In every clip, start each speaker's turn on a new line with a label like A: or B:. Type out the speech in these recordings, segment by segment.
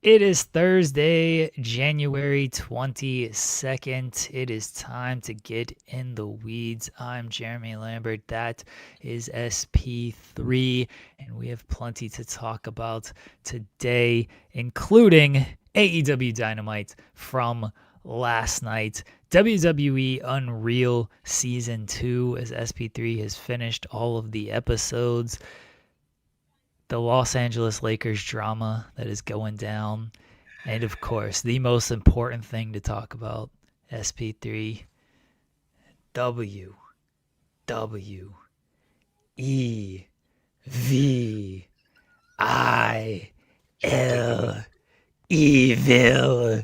A: It is Thursday, January 22nd. It is time to get in the weeds. I'm Jeremy Lambert. That is SP3. And we have plenty to talk about today, including AEW Dynamite from last night, WWE Unreal Season 2, as SP3 has finished all of the episodes, the Los Angeles Lakers drama that is going down, and of course, the most important thing to talk about, SP3, WWEVIL, evil.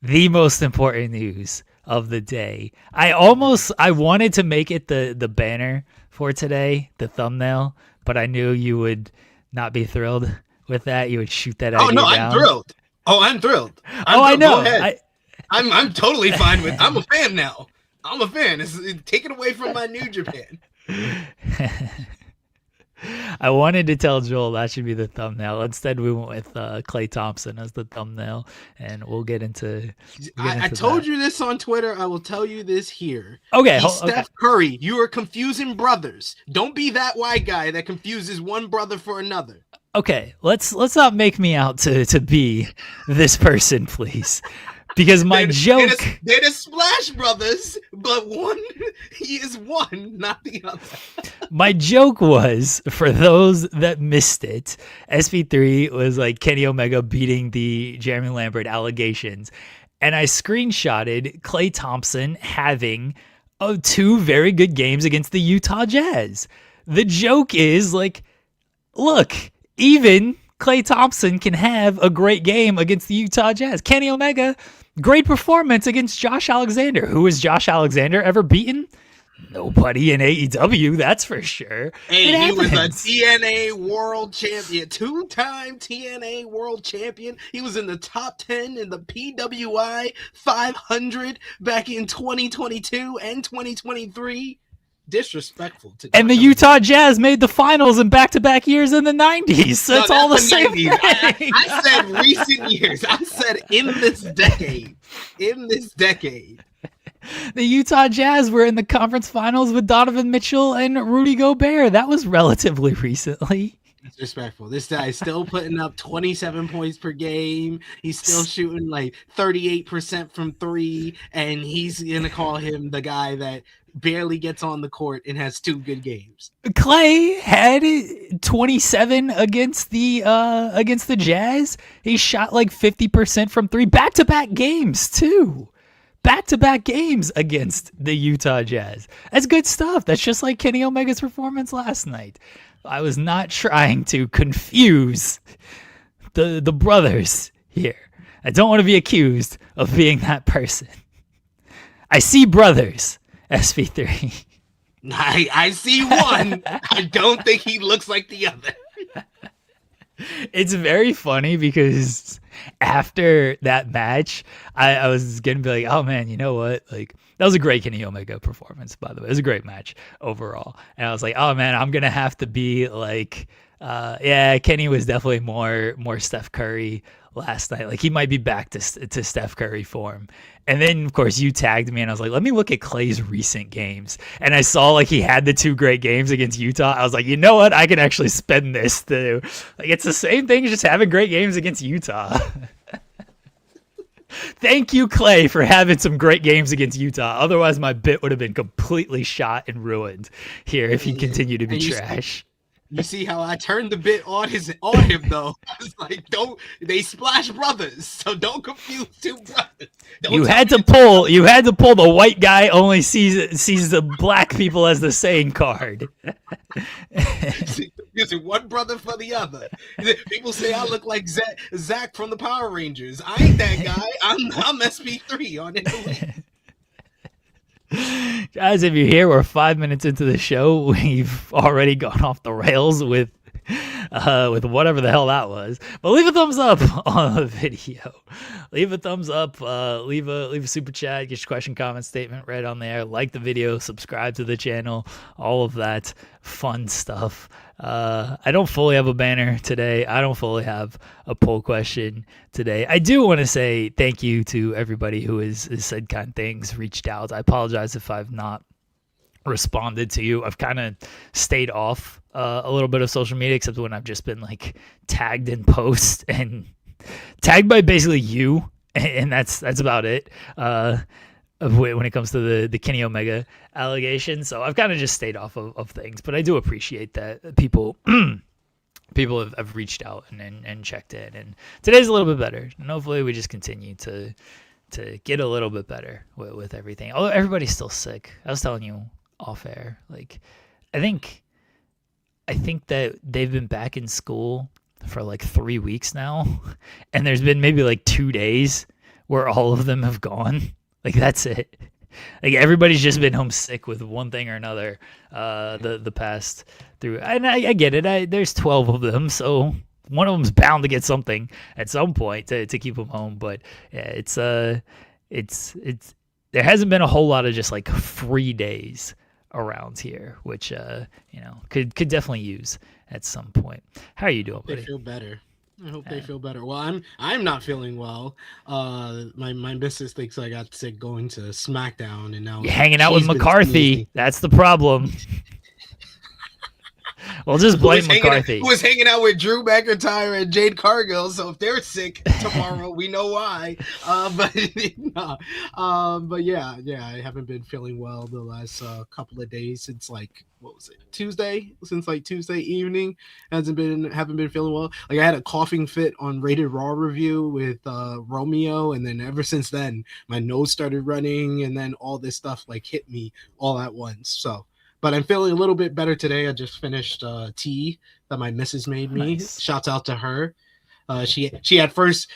A: The most important news of the day. I wanted to make it the banner for today, the thumbnail, but I knew you would not be thrilled with that. You would shoot that idea down.
B: I'm thrilled. I'm thrilled.
A: I know.
B: Go ahead. I'm totally fine with. I'm a fan now. I'm a fan. It's taken away from my New Japan.
A: I wanted to tell Joel that should be the thumbnail. Instead, we went with Klay Thompson as the thumbnail, and we'll get into.
B: I told you this on Twitter. I will tell you this here.
A: Okay,
B: Steph Curry, you are confusing brothers. Don't be that white guy that confuses one brother for another.
A: Okay, let's not make me out to be this person, please. Because my joke...
B: They're the Splash Brothers, but he is one, not the other.
A: My joke was, for those that missed it, SP3 was like Kenny Omega beating the Jeremy Lambert allegations. And I screenshotted Klay Thompson having two very good games against the Utah Jazz. The joke is like, look, even Klay Thompson can have a great game against the Utah Jazz. Kenny Omega, great performance against Josh Alexander. Who has Josh Alexander ever beaten? Nobody in AEW, that's for sure.
B: Hey, he was a TNA world champion, two-time TNA world champion. He was in the top 10 in the PWI 500 back in 2022 and 2023. Disrespectful to
A: and the Utah Jazz made the finals in back-to-back years in the 90s. So that's all the same thing.
B: I said recent years. I said in this decade.
A: The Utah Jazz were in the conference finals with Donovan Mitchell and Rudy Gobert. That was relatively recently.
B: Disrespectful. This guy is still putting up 27 points per game. He's still shooting like 38% from three, and he's gonna call him the guy that barely gets on the court and has two good games.
A: Klay had 27 against the Jazz. He shot like 50% from three, back-to-back games too. Back-to-back games against the Utah Jazz. That's good stuff. That's just like Kenny Omega's performance last night. I was not trying to confuse the brothers here. I don't want to be accused of being that person. I see brothers, SP3.
B: I see one. I don't think he looks like the other.
A: It's very funny because after that match, I was going to be like, oh man, you know what? Like, that was a great Kenny Omega performance, by the way. It was a great match overall. And I was like, oh man, I'm going to have to be like, yeah, Kenny was definitely more Steph Curry last night. Like, he might be back to Steph Curry form. And then, of course, you tagged me, and I was like, let me look at Klay's recent games. And I saw, like, he had the two great games against Utah. I was like, you know what? I can actually spend this, too. Like, it's the same thing as just having great games against Utah. Thank you, Klay, for having some great games against Utah. Otherwise, my bit would have been completely shot and ruined here if he continued to be trash.
B: You see how I turned the bit on him though. I was like, they Splash Brothers, so don't confuse two brothers.
A: You had to pull the white guy only sees the black people as the same card.
B: Using one brother for the other. People say I look like Zach from the Power Rangers. I ain't that guy. I'm SP3 on it.
A: Guys, if you're here, we're 5 minutes into the show. We've already gone off the rails with with whatever the hell that was. But leave a thumbs up on the video. Leave a thumbs up. Leave a super chat. Get your question, comment, statement right on there. Like the video. Subscribe to the channel. All of that fun stuff. I don't fully have a banner today. I don't fully have a poll question today. I do want to say thank you to everybody who has said kind things, reached out. I apologize if I've not responded to you. I've kind of stayed off a little bit of social media, except when I've just been like tagged in posts and tagged by basically you, and that's about it. When it comes to the Kenny Omega allegation. So I've kind of just stayed off of things, but I do appreciate that people have reached out and checked in, and today's a little bit better, and hopefully we just continue to get a little bit better with everything. Although everybody's still sick. I was telling you off air, like I think that they've been back in school for like 3 weeks now, and there's been maybe like 2 days where all of them have gone. Like that's it. Like everybody's just been homesick with one thing or another. The past through, and I get it. There's 12 of them, so one of them's bound to get something at some point to keep them home. But yeah, it's there hasn't been a whole lot of just like free days around here, which could definitely use at some point. How are you doing, buddy?
B: They feel better. I hope they feel better. Well, I'm not feeling well. My missus thinks I got sick going to SmackDown, and now
A: you're hanging out with McCarthy. That's the problem. Well, just blame McCarthy.
B: Who was hanging out with Drew McIntyre and Jade Cargill? So if they're sick tomorrow, we know why. But yeah, I haven't been feeling well the last couple of days since like Tuesday? Since like Tuesday evening, haven't been feeling well. Like I had a coughing fit on Rated Raw review with Romeo, and then ever since then, my nose started running, and then all this stuff like hit me all at once. So. But I'm feeling a little bit better today. I just finished tea that my missus made me. Nice. Shouts out to her. She at first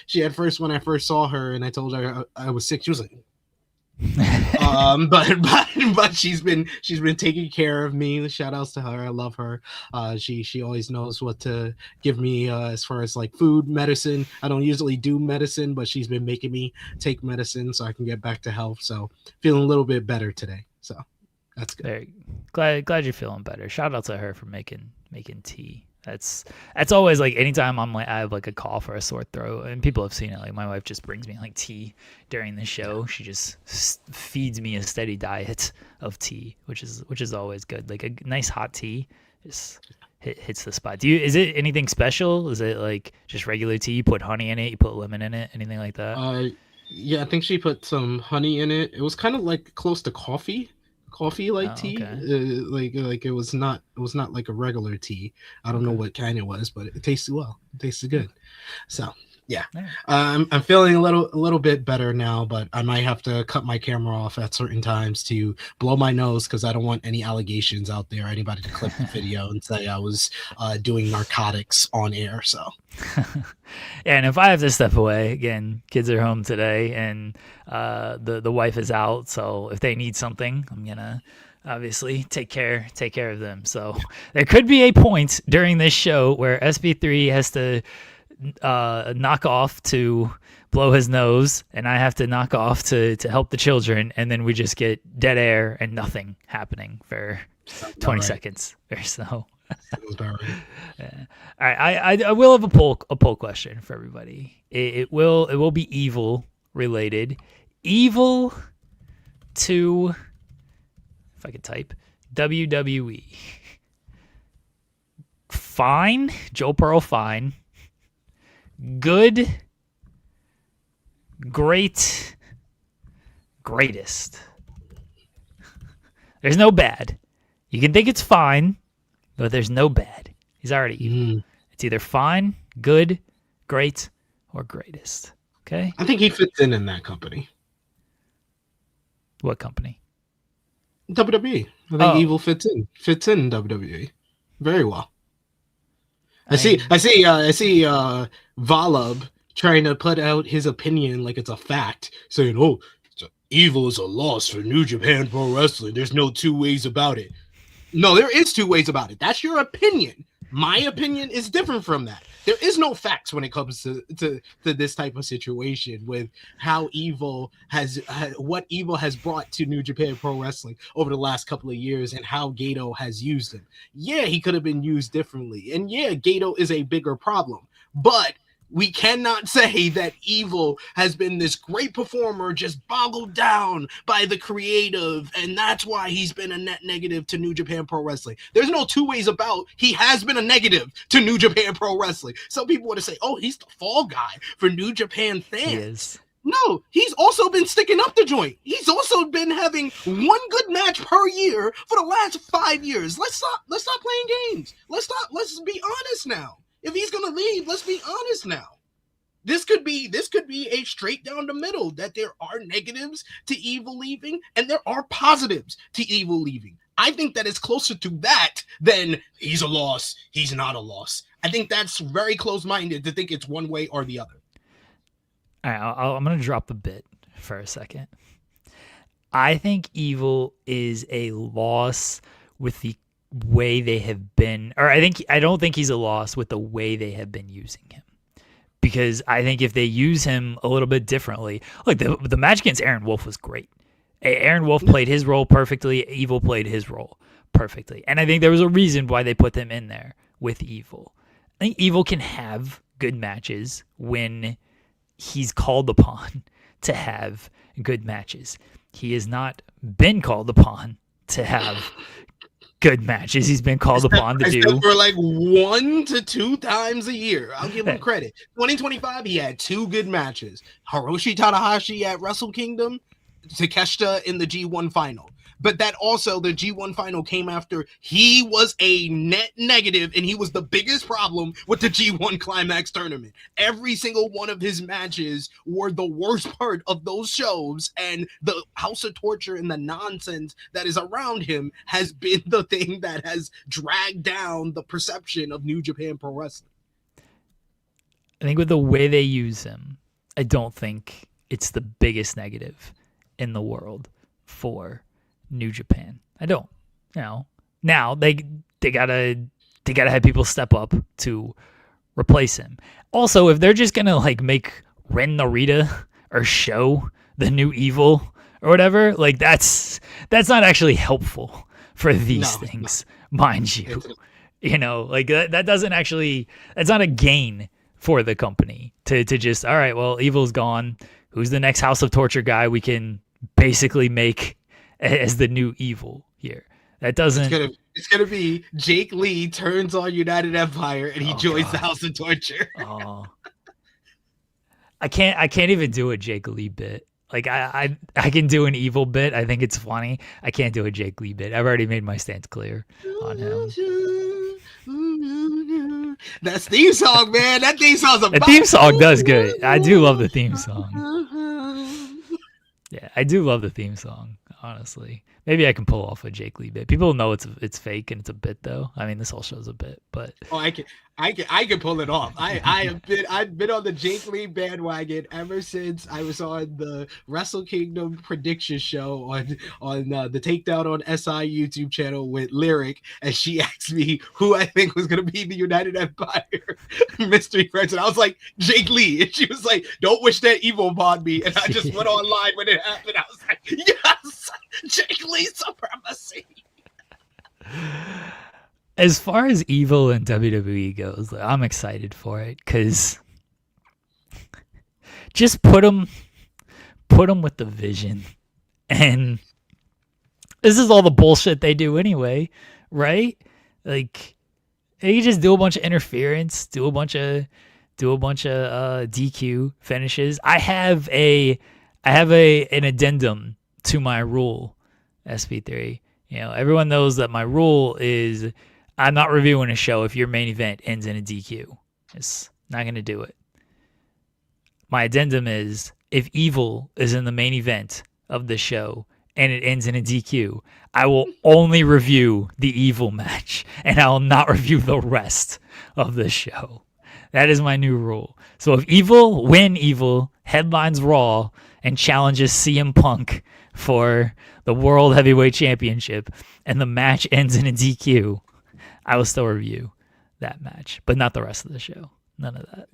B: when I first saw her and I told her I was sick, she was like, but she's been taking care of me. Shout outs to her. I love her. She always knows what to give me as far as like food, medicine. I don't usually do medicine, but she's been making me take medicine so I can get back to health. So feeling a little bit better today. So. That's good.
A: Glad you're feeling better. Shout out to her for making tea. That's always like anytime I have like a cough or a sore throat, and people have seen it. Like my wife just brings me like tea during the show. She just feeds me a steady diet of tea, which is always good. Like a nice hot tea just hits the spot. Is it anything special? Is it like just regular tea? You put honey in it? You put lemon in it? Anything like that?
B: Yeah, I think she put some honey in it. It was kind of like close to coffee like tea. Okay. Like it was not like a regular tea. I don't know what kind it was, but it tasted well. It tasted good. So yeah, I'm feeling a little bit better now, but I might have to cut my camera off at certain times to blow my nose because I don't want any allegations out there, anybody to clip the video and say I was doing narcotics on air. So
A: and if I have to step away again, kids are home today, and the wife is out, so if they need something, I'm gonna obviously take care of them. So there could be a point during this show where SP3 has to knock off to blow his nose, and I have to knock off to help the children, and then we just get dead air and nothing happening for 20 seconds or so. Yeah. All right, I will have a poll question for everybody. It will be evil related. Evil to, if I could type, WWE. Fine, Joe Pearl, fine. Good, great, greatest. There's no bad. You can think it's fine, but there's no bad. He's already evil. It's either fine, good, great, or greatest. Okay?
B: I think he fits in that company.
A: What company?
B: WWE. I think evil fits in WWE very well. I see Volub trying to put out his opinion like it's a fact, saying, "Oh, evil is a loss for New Japan Pro Wrestling. There's no two ways about it." No, there is two ways about it. That's your opinion. My opinion is different from that. There is no facts when it comes to this type of situation with how what Evil has brought to New Japan Pro Wrestling over the last couple of years and how Gato has used him. Yeah, he could have been used differently. And yeah, Gato is a bigger problem. But we cannot say that Evil has been this great performer just boggled down by the creative, and that's why he's been a net negative to New Japan Pro Wrestling. There's no two ways about he has been a negative to New Japan Pro Wrestling. Some people want to say, oh, he's the fall guy for New Japan fans.
A: He is.
B: No, he's also been sticking up the joint. He's also been having one good match per year for the last 5 years. Let's stop playing games. Let's be honest now. If he's gonna leave, let's be honest now. This could be a straight down the middle, that there are negatives to Evil leaving and there are positives to Evil leaving. I think that it's closer to that than he's a loss, he's not a loss. I think that's very close-minded to think it's one way or the other.
A: All right, I'm going to drop a bit for a second. I think Evil is a loss with the way they have been, or I don't think he's a loss with the way they have been using him. Because I think if they use him a little bit differently, look, the match against Aaron Wolf was great. Aaron Wolf played his role perfectly. Evil played his role perfectly. And I think there was a reason why they put them in there with Evil. I think Evil can have good matches when he's called upon to have good matches. He has not been called upon to have good matches. He's been called upon to do
B: for like 1 to 2 times a year. I'll give him credit. 2025, he had 2 good matches. Hiroshi Tanahashi at Wrestle Kingdom, Takeshita in the G1 final. But that also, the G1 final came after he was a net negative, and he was the biggest problem with the G1 Climax tournament. Every single one of his matches were the worst part of those shows, and the House of Torture and the nonsense that is around him has been the thing that has dragged down the perception of New Japan Pro Wrestling.
A: I think with the way they use him, I don't think it's the biggest negative in the world for New Japan. I don't. Now they gotta have people step up to replace him. Also, if they're just gonna like make Ren Narita or Show the new Evil or whatever, like that's not actually helpful for these things, mind you. Like that doesn't actually, that's not a gain for the company to just, all right, well, Evil's gone. Who's the next House of Torture guy we can basically make as the new Evil here? That doesn't.
B: It's gonna be Jake Lee turns on United Empire and he joins the House of Torture.
A: Oh, I can't even do a Jake Lee bit. Like I can do an Evil bit. I think it's funny. I can't do a Jake Lee bit. I've already made my stance clear on him.
B: That theme song, man. That theme song's
A: the theme song does good. I do love the theme song. Yeah, I do love the theme song, honestly. Maybe I can pull off a Jake Lee bit. People know it's fake and it's a bit, though. I mean, this whole show's a bit, but
B: I can pull it off. I've been on the Jake Lee bandwagon ever since I was on the Wrestle Kingdom prediction show on the Takedown on SI YouTube channel with Lyric, and she asked me who I think was gonna be the United Empire mystery person. I was like, Jake Lee, and she was like, don't wish that evil upon me. And I just went online when it happened. I was like, yes, Jake Lee supremacy.
A: As far as Evil in WWE goes, I'm excited for it because just put them with the Vision, and this is all the bullshit they do anyway, right? Like they just do a bunch of interference, do a bunch of DQ finishes. I have an addendum to my rule, SP3. Everyone knows that my rule is I'm not reviewing a show if your main event ends in a DQ. It's not going to do it. My addendum is if Evil is in the main event of the show and it ends in a DQ, I will only review the Evil match and I will not review the rest of the show. That is my new rule. So if Evil headlines Raw and challenges CM Punk for the World Heavyweight Championship and the match ends in a DQ, I will still review that match, but not the rest of the show. None of that.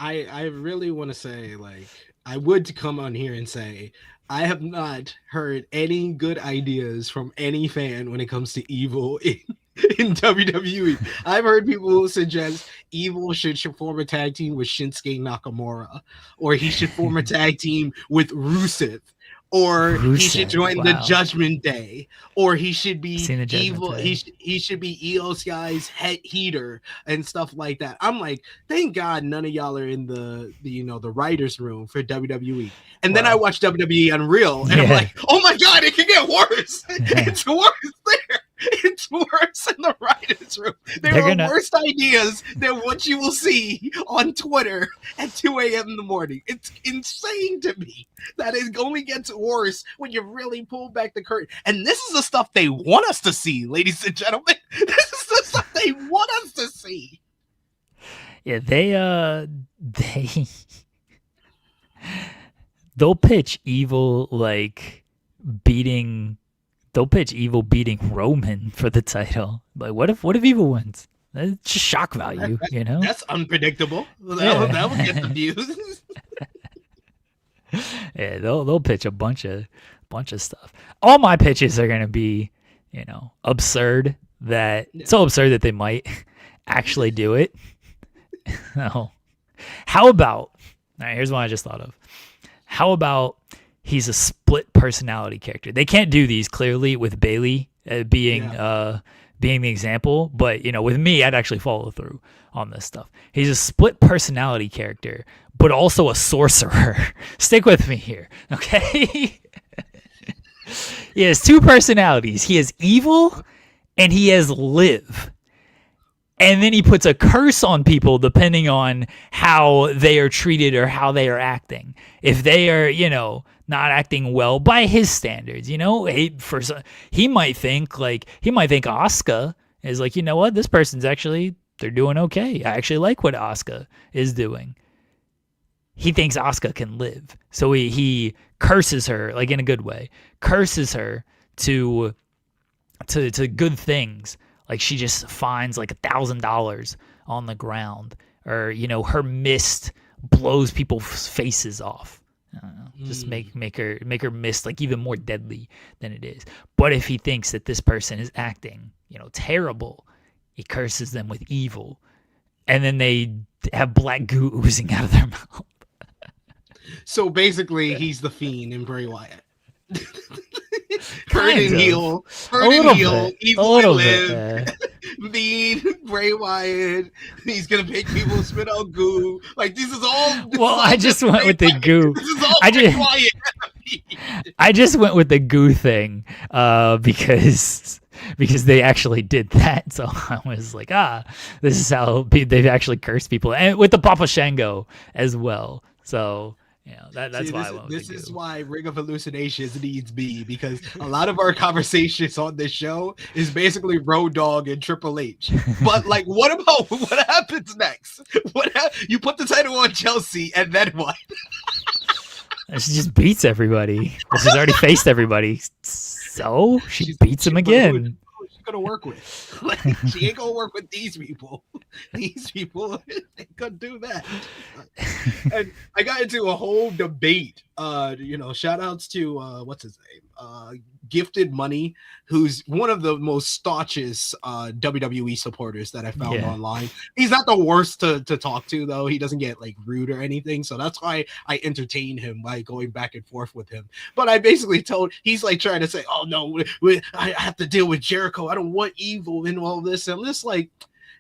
B: I really want to say, like, I would come on here and say I have not heard any good ideas from any fan when it comes to Evil in WWE. I've heard people suggest Evil should form a tag team with Shinsuke Nakamura, or he should form a tag team with Rusev, or he should join the Judgment Day, or he should be Evil. He should be Io Sky's head heater and stuff like that. I'm like, thank God none of y'all are in the the writers' room for WWE. And then I watch WWE Unreal, and I'm like, oh my God, it can get worse. It's worse there. It's worse in the writers' room. There are worse ideas than what you will see on Twitter at 2 a.m. in the morning. It's insane to me that it only gets worse when you really pull back the curtain. And this is the stuff they want us to see, ladies and gentlemen. This is the stuff they want us to see.
A: Yeah, they'll pitch Evil like beating. They'll pitch Evil beating Roman for the title. Like, what if Evil wins? That's just shock value, you know?
B: That's unpredictable. That would get the views.
A: Yeah, they'll pitch a bunch of stuff. All my pitches are gonna be, absurd. So absurd that they might actually do it. No. How about? All right, here's one I just thought of. How about? He's a split personality character. They can't do these clearly with Bailey being the example, but with me, I'd actually follow through on this stuff. He's a split personality character, but also a sorcerer. Stick with me here, okay? He has two personalities. He has Evil and he has Liv. And then he puts a curse on people depending on how they are treated or how they are acting. If they are, not acting well by his standards, he might think Asuka is like, you know what, this person's actually, they're doing okay. I actually like what Asuka is doing. He thinks Asuka can live. So he curses her, like in a good way, curses her to good things. Like she just finds like $1,000 on the ground, or her mist blows people's faces off. I don't know, just make her mist like even more deadly than it is. But if he thinks that this person is acting, terrible, he curses them with evil, and then they have black goo oozing out of their mouth.
B: So basically, he's the Fiend in Bray Wyatt. Hurt and heal, Evil and Live, Mean, Bray Wyatt. He's gonna make people spit out goo. Like this is all.
A: Well, I just went with the goo.
B: This is all Bray Wyatt.
A: I just went with the goo thing because they actually did that. So I was like, this is how they've actually cursed people, and with the Papa Shango as well. So. That's why I went with
B: this is why Ring of Hallucinations needs me, because a lot of our conversations on this show is basically Road Dogg and Triple H. But like, what happens next? You put the title on Chelsea, and then what?
A: She just beats everybody. She's already faced everybody, so she beats him again.
B: Gonna work with. Like, she ain't gonna work with these people. These people ain't gonna do that. And I got into a whole debate. Shout outs to what's his name? Gifted Money, who's one of the most staunchest WWE supporters that I found online. He's not the worst to talk to, though. He doesn't get like rude or anything, so that's why I entertain him by going back and forth with him. But I basically he's like trying to say, oh no, I have to deal with Jericho, I don't want Evil in all this. And I'm just like,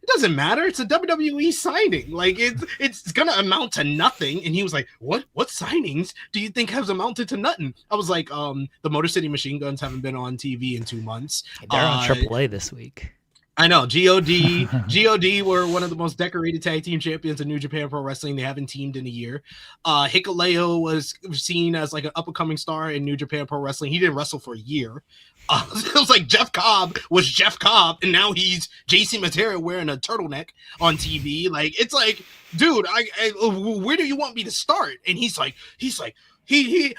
B: it doesn't matter. It's a WWE signing. Like it's gonna amount to nothing. And he was like, what signings do you think has amounted to nothing? I was like, the Motor City Machine Guns haven't been on TV in 2 months.
A: They're on AAA this week.
B: I know. God were one of the most decorated tag team champions in New Japan Pro Wrestling. They haven't teamed in a year. Hikuleo was seen as like an up-and-coming star in New Japan Pro Wrestling. He didn't wrestle for a year. It was like Jeff Cobb was Jeff Cobb, and now he's JC Matera wearing a turtleneck on TV. Like, it's like, dude, I where do you want me to start? And he's like,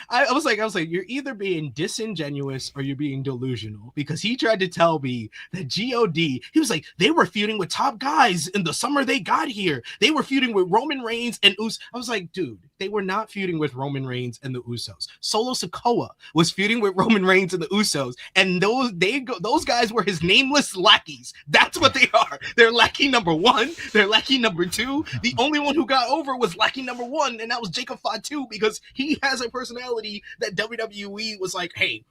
B: I was like, you're either being disingenuous or you're being delusional, because he tried to tell me that God, he was like, they were feuding with top guys in the summer they got here. They were feuding with Roman Reigns and Usos. I was like, dude, they were not feuding with Roman Reigns and the Usos. Solo Sikoa was feuding with Roman Reigns and the Usos, and those guys were his nameless lackeys. That's what they are. They're lackey number one. They're lackey number two. The only one who got over was lackey number one, and that was Jacob Fatu, because he has a personality that WWE was like, hey,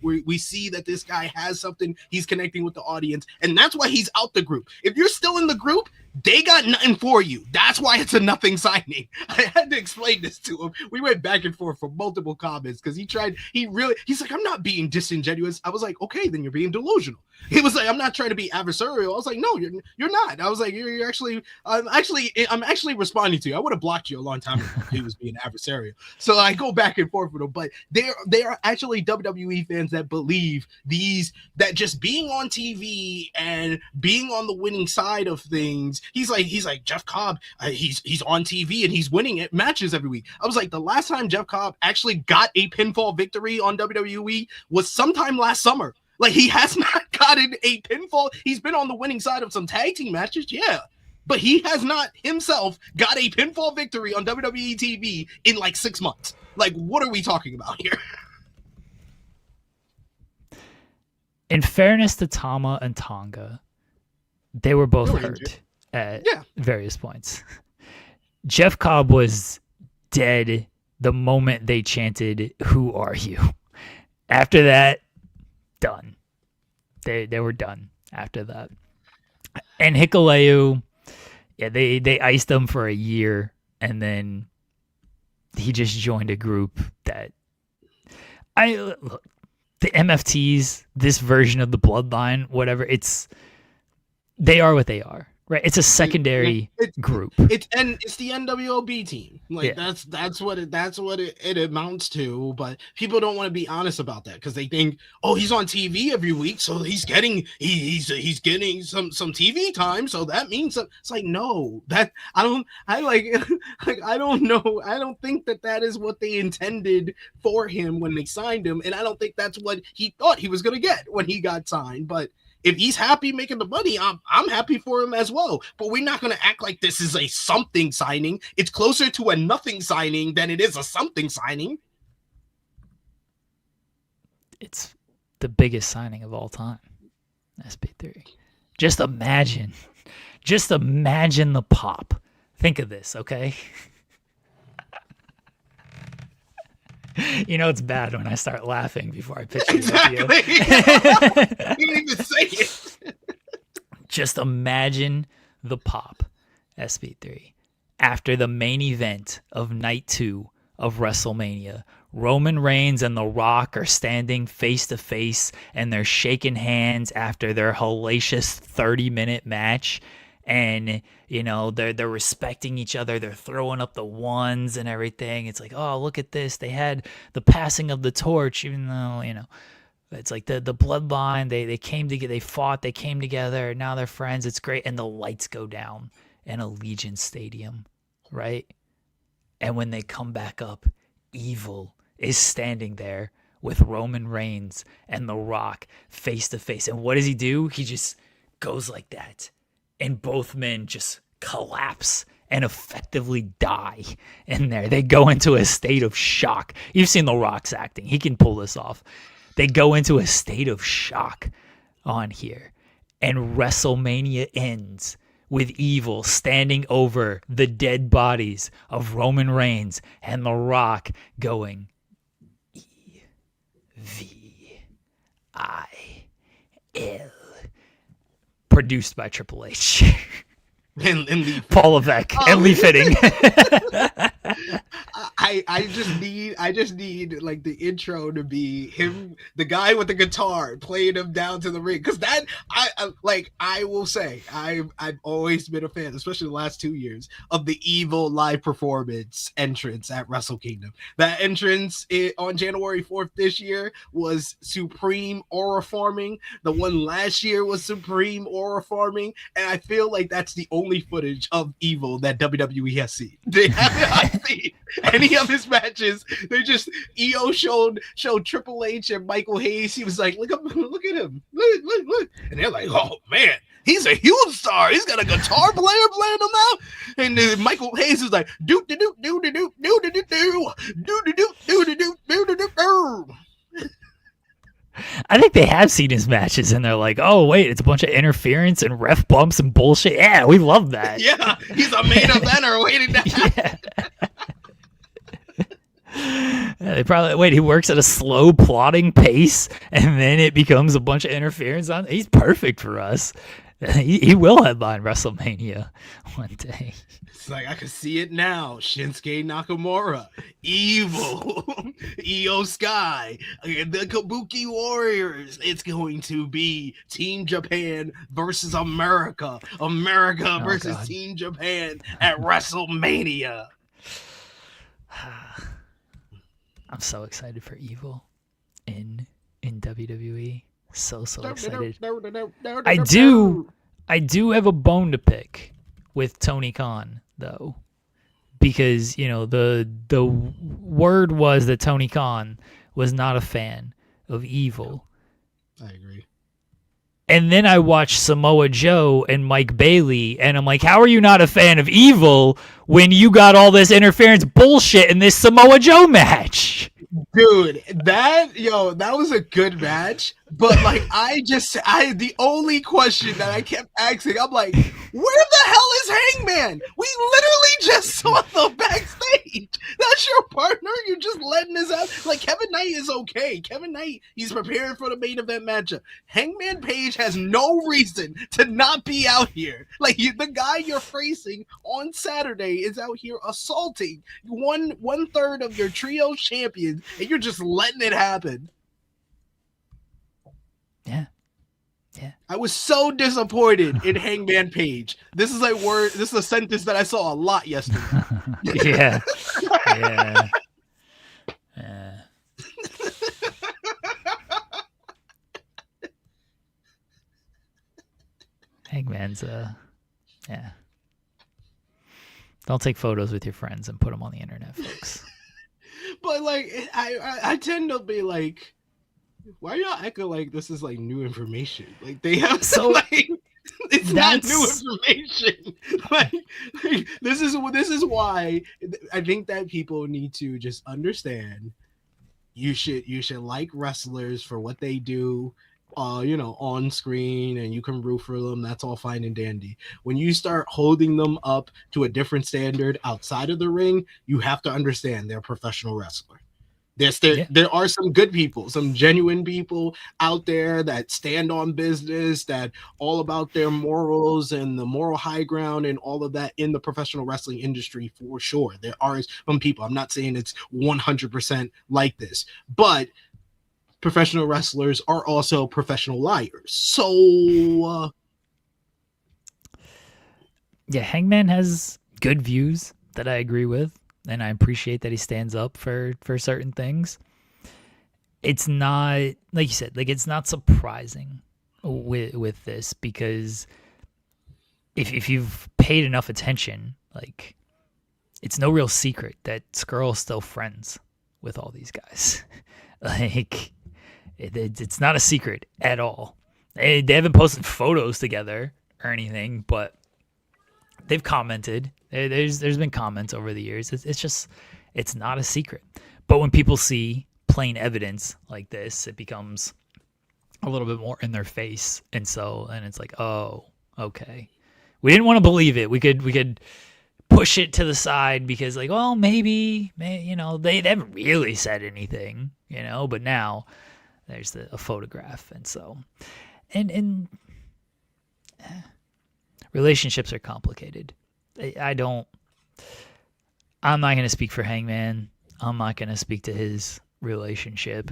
B: we see that this guy has something. He's connecting with the audience, and that's why he's out the group. If you're still in the group, they got nothing for you. That's why it's a nothing signing. I had to explain this to him. We went back and forth for multiple comments because he's like, I'm not being disingenuous. I was like, okay, then you're being delusional. He was like, I'm not trying to be adversarial. I was like, no, you're not. I was like, you're actually, I'm actually responding to you. I would have blocked you a long time ago if he was being adversarial. So I go back and forth with him, but they are actually WWE fans that believe that just being on TV and being on the winning side of things. He's like Jeff Cobb. He's on TV and he's winning it matches every week. I was like, the last time Jeff Cobb actually got a pinfall victory on WWE was sometime last summer. Like, he has not gotten a pinfall. He's been on the winning side of some tag team matches, yeah, but he has not himself got a pinfall victory on WWE TV in like 6 months. Like, what are we talking about here?
A: In fairness to Tama and Tonga, they were both hurt at various points. Jeff Cobb was dead the moment they chanted, "Who are you?" After that, done. They were done after that. And Hikuleu, yeah, they iced him for a year, and then he just joined a group that look, the MFTs, this version of the Bloodline, whatever, they are what they are. Right, it's a secondary group.
B: It's the NWOB team. Like, that's what it amounts to. But people don't want to be honest about that because they think, oh, he's on TV every week, so he's getting some TV time. So that means it's like, no, that I don't know. I don't think that is what they intended for him when they signed him, and I don't think that's what he thought he was gonna get when he got signed. But if he's happy making the money, I'm happy for him as well. But we're not going to act like this is a something signing. It's closer to a nothing signing than it is a something signing.
A: It's the biggest signing of all time, SP3. Just imagine the pop. Think of this, okay? You know it's bad when I start laughing before I pitch it to you.
B: You didn't even say it.
A: Just imagine the pop, SP3. After the main event of night 2 of WrestleMania, Roman Reigns and The Rock are standing face to face and they're shaking hands after their hellacious 30-minute match. And, you know, they're respecting each other. They're throwing up the ones and everything. It's like, oh, look at this. They had the passing of the torch, even though, you know, it's like the bloodline. They came together. They fought. They came together. Now they're friends. It's great. And the lights go down in Allegiant Stadium, right? And when they come back up, Evil is standing there with Roman Reigns and The Rock face to face. And what does he do? He just goes like that. And both men just collapse and effectively die in there. They go into a state of shock. You've seen The Rock's acting. He can pull this off. They go into a state of shock on here. And WrestleMania ends with Evil standing over the dead bodies of Roman Reigns and The Rock going, EVIL. Produced by Triple H.
B: and Lee
A: Paul Levesque and Lee Fitting.
B: I just need like the intro to be him, the guy with the guitar playing him down to the ring, because that I will say I've always been a fan, especially the last 2 years, of the Evil live performance entrance at Wrestle Kingdom. That entrance on January 4th this year was supreme aura forming. The one last year was supreme aura forming, and I feel like that's the only footage of Evil that WWE has seen. They haven't seen. any of his matches. They just EO showed Triple H and Michael Hayes. He was like, look at him, look, and they're like, oh man, he's a huge star. He's got a guitar player playing him now. And then Michael Hayes was like, do do do do do do do do do do do do do do do do do.
A: I think they have seen his matches and they're like, oh, wait, it's a bunch of interference and ref bumps and bullshit. Yeah, we love that.
B: Yeah, he's a main eventer waiting to happen.
A: Yeah, they probably wait. He works at a slow plotting pace, and then it becomes a bunch of interference. He's perfect for us. He will headline WrestleMania one day.
B: It's like, I can see it now. Shinsuke Nakamura, Evil, Io Sky, the Kabuki Warriors. It's going to be Team Japan versus America. America versus God. Team Japan at WrestleMania.
A: I'm so excited for Evil in WWE. So excited. I do have a bone to pick with Tony Khan though, because the word was that Tony Khan was not a fan of Evil.
B: I agree.
A: And then I watched Samoa Joe and Mike Bailey, and I'm like, how are you not a fan of Evil when you got all this interference bullshit in this Samoa Joe match?
B: Dude, that was a good match, but like the only question that I kept asking, I'm like, where the hell is Hangman? We literally just saw the backstage. That's your partner? You're just letting his ass. Like, Kevin Knight is okay. Kevin Knight, he's preparing for the main event matchup. Hangman Page has no reason to not be out here. Like, the guy you're facing on Saturday is out here assaulting one third of your trio champions, and you're just letting it happen.
A: Yeah.
B: I was so disappointed in Hangman Page. This is a sentence that I saw a lot yesterday.
A: Yeah. Hangman's yeah. Don't take photos with your friends and put them on the internet, folks.
B: But like, I tend to be like, why y'all acting like this is like new information? Like, they have like, it's not new information. Like this is why I think that people need to just understand. You should like wrestlers for what they do, on screen, and you can root for them. That's all fine and dandy. When you start holding them up to a different standard outside of the ring, you have to understand they're a professional wrestler. There are some good people, some genuine people out there that stand on business, that all about their morals and the moral high ground and all of that in the professional wrestling industry, for sure. There are some people. I'm not saying it's 100% like this, but professional wrestlers are also professional liars. So,
A: Hangman has good views that I agree with. And I appreciate that he stands up for certain things. It's not, like you said, like, it's not surprising with this, because if you've paid enough attention, like, it's no real secret that Skrull's still friends with all these guys. Like, it's not a secret at all. They haven't posted photos together or anything, but they've commented. There's been comments over the years. It's not a secret. But when people see plain evidence like this, it becomes a little bit more in their face. And it's like, oh, okay. We didn't want to believe it. We could push it to the side because, like, well, maybe they haven't really said anything, but now there's a photograph. And so, and relationships are complicated. I'm not going to speak for Hangman. I'm not going to speak to his relationship.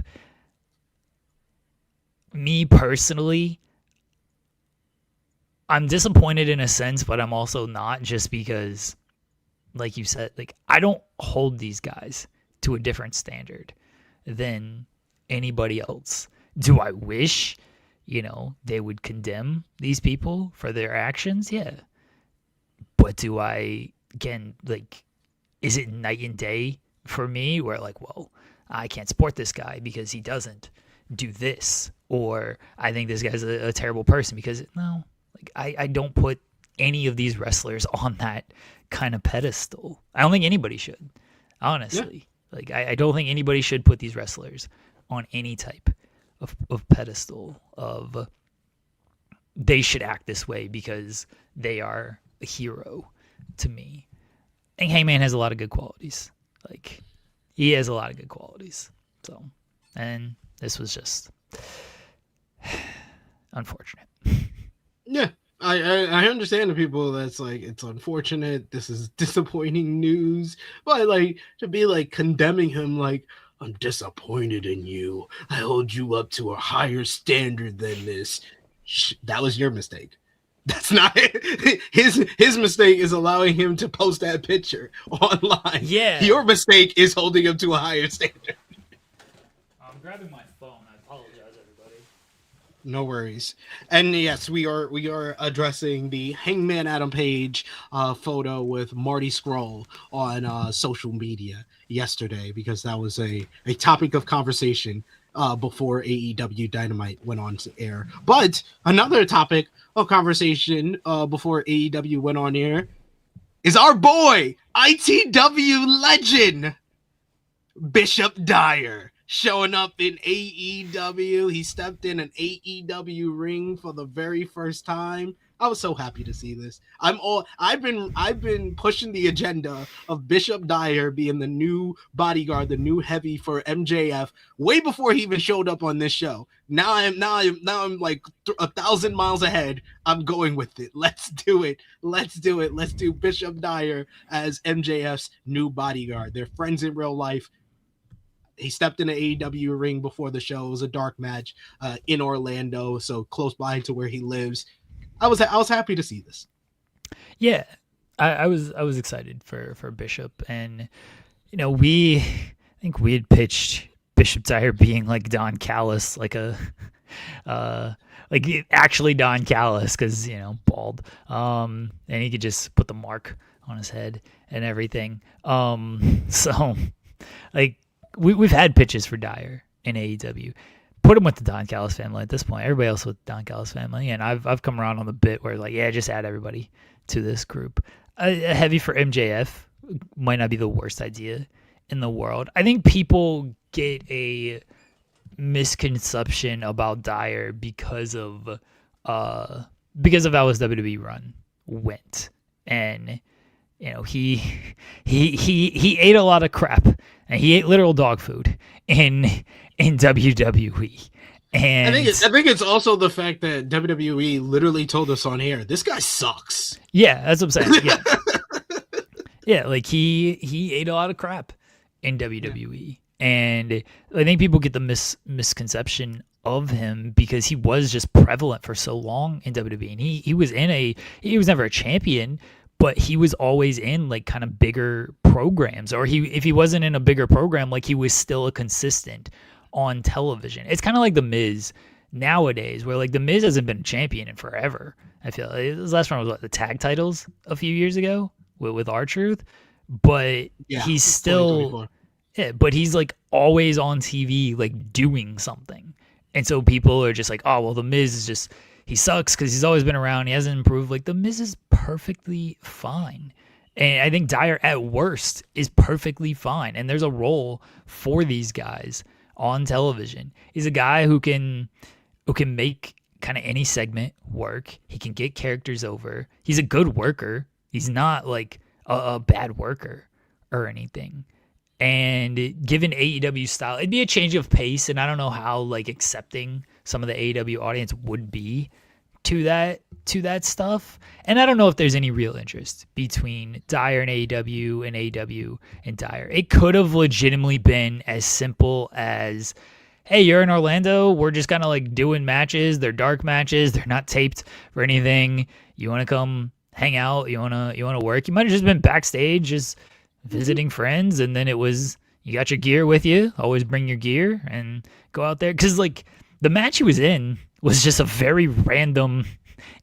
A: Me personally, I'm disappointed in a sense, but I'm also not, just because, like you said, like, I don't hold these guys to a different standard than anybody else. Do I wish, they would condemn these people for their actions? Yeah. But do I, again, like, is it night and day for me where like, well, I can't support this guy because he doesn't do this, or I think this guy's a terrible person because no, like I don't put any of these wrestlers on that kind of pedestal. I don't think anybody should, honestly. Yeah. Like I don't think anybody should put these wrestlers on any type of pedestal of they should act this way because they are a hero to me. And Hangman has a lot of good qualities. Like he has a lot of good qualities. So, and this was just unfortunate.
B: Yeah. I understand the people that's like, it's unfortunate, this is disappointing news, but like to be like condemning him like, I'm disappointed in you, I hold you up to a higher standard than this. That was your mistake. That's not it. His mistake is allowing him to post that picture online.
A: Yeah.
B: Your mistake is holding him to a higher standard.
A: I'm grabbing my phone. I apologize, everybody.
B: No worries. And yes, we are addressing the Hangman Adam Page photo with Marty Scurll on social media yesterday because that was a topic of conversation before AEW Dynamite went on to air. But another topic of conversation before AEW went on air is our boy, ITW legend, Bishop Dyer, showing up in AEW. He stepped in an AEW ring for the very first time. I was so happy to see this. I've been pushing the agenda of Bishop Dyer being the new bodyguard, the new heavy for MJF way before he even showed up on this show. Now I'm like 1,000 miles ahead. I'm going with it. Let's do it. Let's do Bishop Dyer as MJF's new bodyguard. They're friends in real life. He stepped in the AEW ring before the show. It was a dark match in Orlando, so close by to where he lives. I was happy to see this.
A: Yeah, I was excited for Bishop, and you know I think we had pitched Bishop Dyer being like Don Callis, like a like actually Don Callis because bald, and he could just put the mark on his head and everything. So like we've had pitches for Dyer in AEW. Put him with the Don Callis family at this point. Everybody else with Don Callis family, and I've come around on the bit where like, yeah, just add everybody to this group. A heavy for MJF might not be the worst idea in the world. I think people get a misconception about Dyer because of how his WWE run went, and he ate a lot of crap, and he ate literal dog food in WWE. And
B: I think it's also the fact that WWE literally told us on air, this guy sucks.
A: Yeah, that's what I'm saying. Yeah. Yeah, like he ate a lot of crap in WWE. Yeah. And I think people get the misconception of him because he was just prevalent for so long in WWE. And he was never a champion, but he was always in like kind of bigger programs, or if he wasn't in a bigger program, like he was still a consistent on television. It's kind of like The Miz nowadays, where like The Miz hasn't been a champion in forever. I feel like his last one was the tag titles a few years ago with R-Truth, but he's still, but he's like always on TV, like doing something. And so people are just like, oh, well, The Miz is just, he sucks because he's always been around. He hasn't improved. Like The Miz is perfectly fine. And I think Dyer at worst is perfectly fine. And there's a role for these guys on television. He's a guy who can make kind of any segment work. He can get characters over. He's a good worker. He's not like a bad worker or anything. And given AEW style, it'd be a change of pace, and I don't know how like accepting some of the AEW audience would be to that stuff. And I don't know if there's any real interest between Dyer and AEW and Dyer. It could have legitimately been as simple as, hey, you're in Orlando, we're just kind of like doing matches. They're dark matches. They're not taped or anything. You want to come hang out? You want to work? You might have just been backstage just visiting friends, and then it was, you got your gear with you. Always bring your gear and go out there. Because like the match he was in was just a very random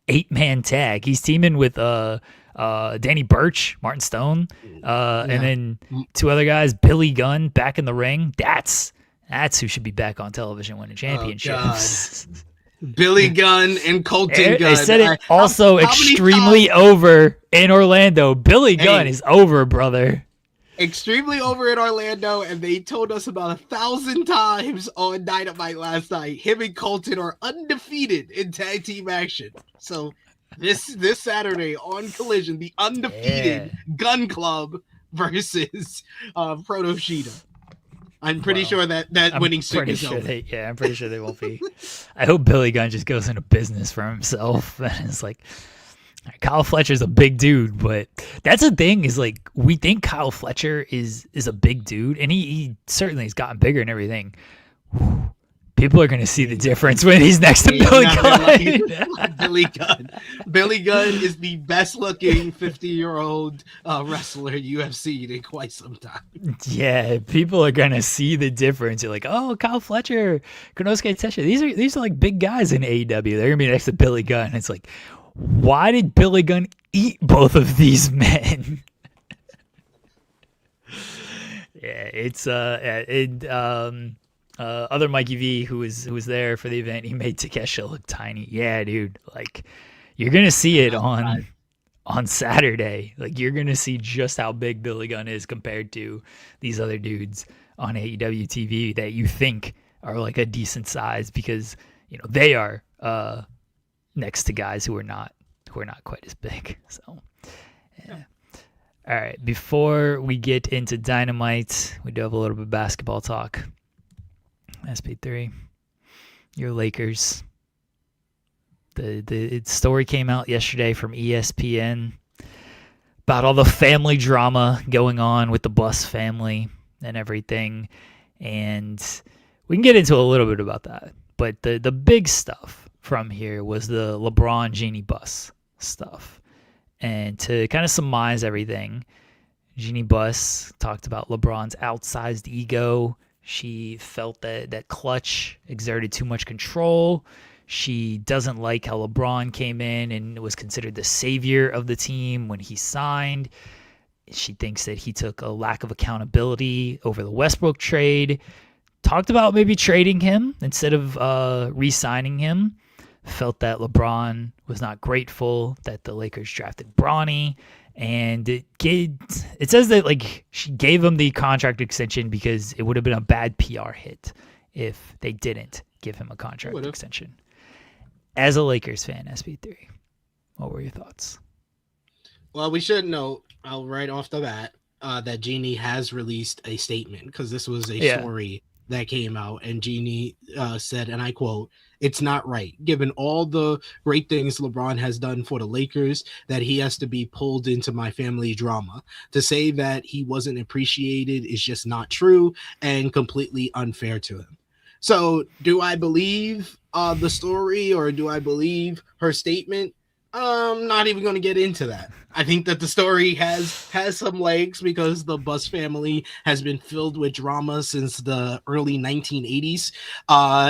A: 8-man tag. He's teaming with Danny Burch, Martin Stone, and then two other guys, Billy Gunn back in the ring. That's who should be back on television winning championships.
B: Oh, Billy Gunn and Colton Gunn.
A: They said it also extremely over in Orlando. Billy Gunn is over, brother.
B: Extremely over in Orlando, and they told us about 1,000 times on Dynamite last night. Him and Colton are undefeated in tag team action. So this Saturday on Collision, the undefeated Gun Club versus Proto Sheeta. I'm pretty sure that winning streak is over.
A: I'm pretty sure they won't be. I hope Billy Gunn just goes into business for himself and it's like, Kyle Fletcher's a big dude, but that's the thing is like we think Kyle Fletcher is a big dude, and he certainly has gotten bigger and everything. People are going to see the difference when he's next to Billy Gunn.
B: Billy Gunn is the best looking 50-year-old wrestler UFC in quite some time.
A: Yeah, people are going to see the difference. You're like, oh, Kyle Fletcher, Konosuke Tetsuya. These are like big guys in AEW. They're going to be next to Billy Gunn. It's like, why did Billy Gunn eat both of these men? It's other Mikey V who was there for the event, he made Takesha look tiny. Yeah, dude. Like, you're gonna see it on Saturday. Like, you're gonna see just how big Billy Gunn is compared to these other dudes on AEW TV that you think are like a decent size, because they are next to guys who are not quite as big. So yeah. All right, before we get into Dynamite, we do have a little bit of basketball talk. SP3, your Lakers. The story came out yesterday from ESPN about all the family drama going on with the Bus family and everything, and we can get into a little bit about that. But the big stuff from here was the LeBron Jeanie Buss stuff. And to kind of surmise everything, Jeanie Buss talked about LeBron's outsized ego. She felt that Clutch exerted too much control. She doesn't like how LeBron came in and was considered the savior of the team when he signed. She thinks that he took a lack of accountability over the Westbrook trade. Talked about maybe trading him instead of re-signing him. Felt that LeBron was not grateful that the Lakers drafted Bronny. And it says that like she gave him the contract extension because it would have been a bad PR hit if they didn't give him a contract extension. As a Lakers fan, SP3, what were your thoughts?
B: Well, we should note right off the bat that Jeanie has released a statement, because this was a story that came out, and Jeanie said, and I quote, "It's not right, given all the great things LeBron has done for the Lakers, that he has to be pulled into my family drama. To say that he wasn't appreciated is just not true and completely unfair to him." So do I believe the story, or do I believe her statement? I'm not even going to get into that. I think that the story has some legs, because the Buss family has been filled with drama since the early 1980s.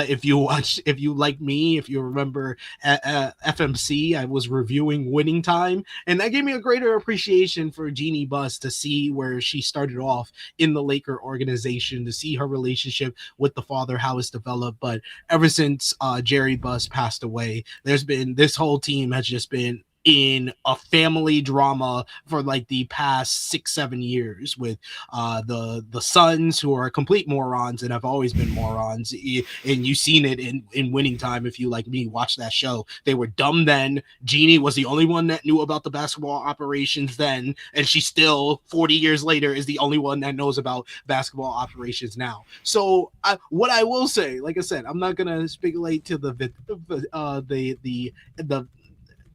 B: If you like me, if you remember FMC, I was reviewing Winning Time, and that gave me a greater appreciation for Jeanie Buss, to see where she started off in the Laker organization, to see her relationship with the father, how it's developed. But ever since Jerry Buss passed away, this whole team has just been in a family drama for like the past 6-7 years, with the sons, who are complete morons and have always been morons, and you've seen it in Winning Time. If you, like me, watch that show, they were dumb then. Jeanie was the only one that knew about the basketball operations then, and she still 40 years later is the only one that knows about basketball operations now. So what I will say, like I said, I'm not gonna speculate to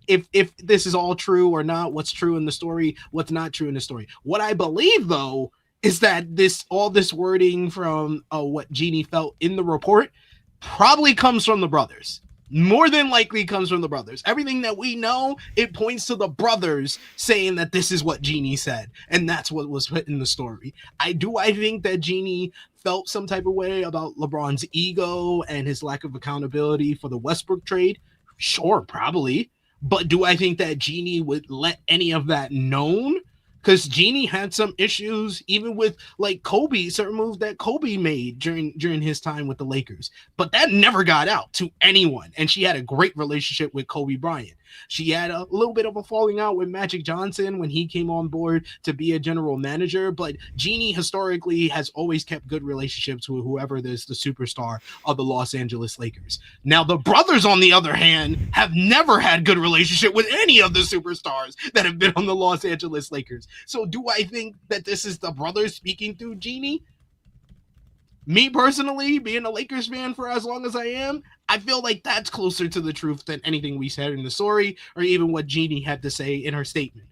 B: if this is all true or not, what's true in the story, what's not true in the story. What I believe, though, is that all this wording from what Jeanie felt in the report probably comes from the brothers. More than likely comes from the brothers. Everything that we know, it points to the brothers saying that this is what Jeanie said, and that's what was put in the story. I think that Jeanie felt some type of way about LeBron's ego and his lack of accountability for the Westbrook trade. Sure, probably. But do I think that Jeannie would let any of that known? Because Jeannie had some issues, even with like Kobe, certain moves that Kobe made during his time with the Lakers. But that never got out to anyone. And she had a great relationship with Kobe Bryant. She had a little bit of a falling out with Magic Johnson when he came on board to be a general manager. But Jeannie historically has always kept good relationships with whoever is the superstar of the Los Angeles Lakers. Now, the brothers, on the other hand, have never had good relationship with any of the superstars that have been on the Los Angeles Lakers. So do I think that this is the brothers speaking through Jeannie? Me personally, being a Lakers fan for as long as I am, I feel like that's closer to the truth than anything we said in the story or even what Jeannie had to say in her statement.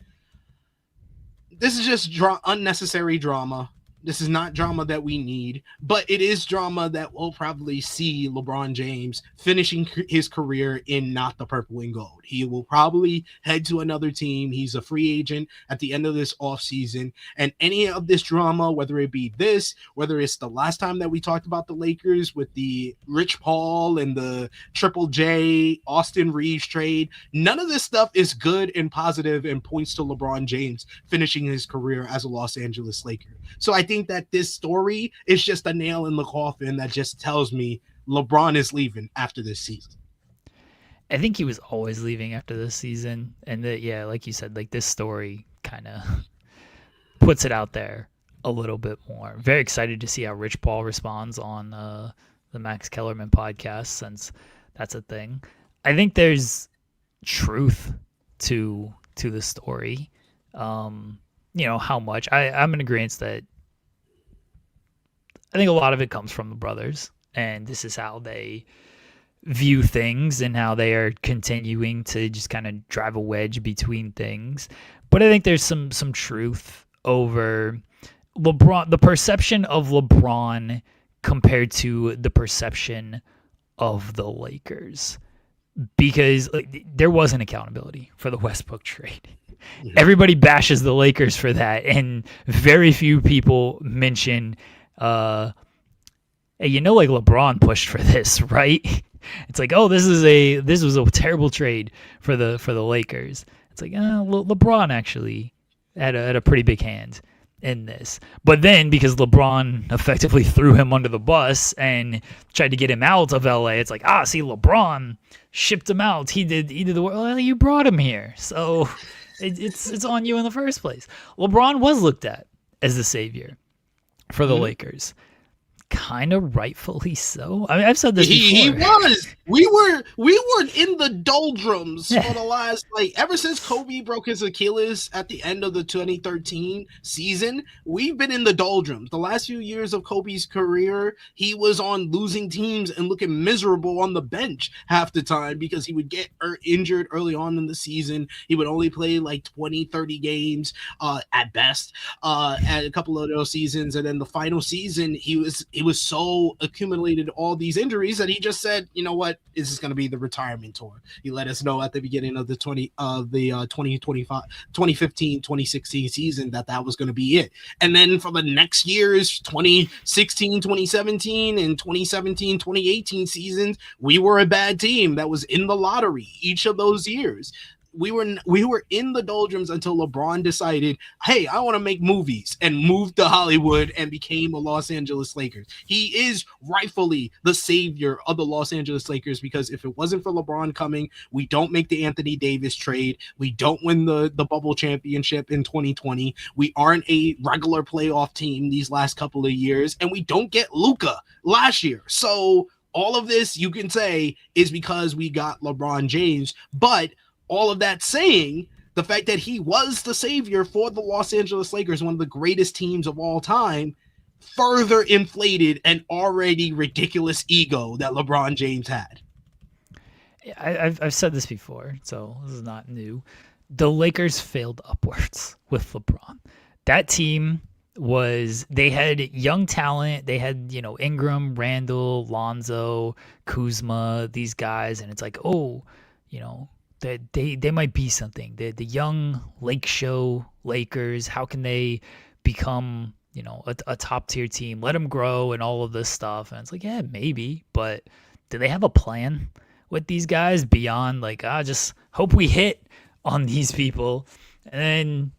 B: This is just unnecessary drama. This is not drama that we need, but it is drama that we'll probably see LeBron James finishing his career in not the purple and gold. He will probably head to another team. He's a free agent at the end of this offseason. And any of this drama, whether it be this, whether it's the last time that we talked about the Lakers with the Rich Paul and the Triple J, Austin Reeves trade, none of this stuff is good and positive and points to LeBron James finishing his career as a Los Angeles Laker. So I think that this story is just a nail in the coffin that just tells me LeBron is leaving after this season.
A: I think he was always leaving after this season. And that, yeah, like you said, like this story kind of puts it out there a little bit more. Very excited to see how Rich Paul responds on the Max Kellerman podcast, since that's a thing. I think there's truth to the story. How much I'm in agreement that I think a lot of it comes from the brothers, and this is how they view things and how they are continuing to just kind of drive a wedge between things. But I think there's some truth over LeBron, the perception of LeBron compared to the perception of the Lakers, because there wasn't accountability for the Westbrook trade. Everybody bashes the Lakers for that, and very few people mention, hey, like LeBron pushed for this, right? It's like, oh, this was a terrible trade for the Lakers. It's like, LeBron actually had a pretty big hand in this. But then, because LeBron effectively threw him under the bus and tried to get him out of LA, it's like, see, LeBron shipped him out. He did the work. Well, you brought him here, so it's on you in the first place. LeBron was looked at as the savior for the Lakers. Kind of rightfully so. I mean, I've said this before.
B: He was. We were in the doldrums for the last, ever since Kobe broke his Achilles at the end of the 2013 season. We've been in the doldrums. The last few years of Kobe's career, he was on losing teams and looking miserable on the bench half the time because he would get injured early on in the season. He would only play 20, 30 games at best at a couple of those seasons. And then the final season, he was so accumulated all these injuries that he just said, you know what, this is going to be the retirement tour. He let us know at the beginning of the 2015, 2016 season that was going to be it. And then for the next years, 2016, 2017, and 2017, 2018 seasons, we were a bad team that was in the lottery each of those years. We were in the doldrums until LeBron decided, hey, I want to make movies, and moved to Hollywood and became a Los Angeles Lakers. He is rightfully the savior of the Los Angeles Lakers, because if it wasn't for LeBron coming, we don't make the Anthony Davis trade. We don't win the bubble championship in 2020. We aren't a regular playoff team these last couple of years, and we don't get Luka last year. So all of this, you can say, is because we got LeBron James, but all of that saying, the fact that he was the savior for the Los Angeles Lakers, one of the greatest teams of all time, further inflated an already ridiculous ego that LeBron James had.
A: I've said this before, so this is not new. The Lakers failed upwards with LeBron. That team they had young talent. They had, Ingram, Randall, Lonzo, Kuzma, these guys, and it's like, that they might be something. The young Lake Show Lakers, how can they become, a top tier team? Let them grow and all of this stuff. And it's like, yeah, maybe, but do they have a plan? with these guys beyond like, just hope we hit on these people. And then,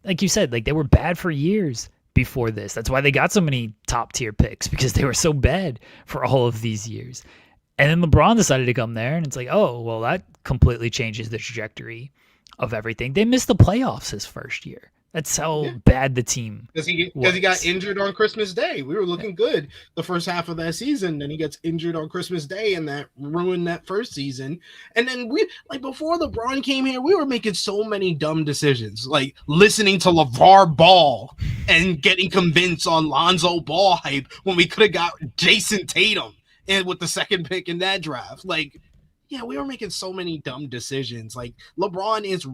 A: like you said, like they were bad for years before this. That's why they got so many top tier picks, because they were so bad for all of these years. And then LeBron decided to come there, and it's like, oh, well, that completely changes the trajectory of everything. They missed the playoffs his first year. That's how bad the team
B: because he got injured on Christmas Day. We were looking good the first half of that season, then he gets injured on Christmas Day, and that ruined that first season. And then we, like, before LeBron came here, we were making so many dumb decisions, like listening to LeVar Ball and getting convinced on Lonzo Ball hype when we could have got Jason Tatum and with the second pick in that draft. Like, yeah, we were making so many dumb decisions. Like, LeBron is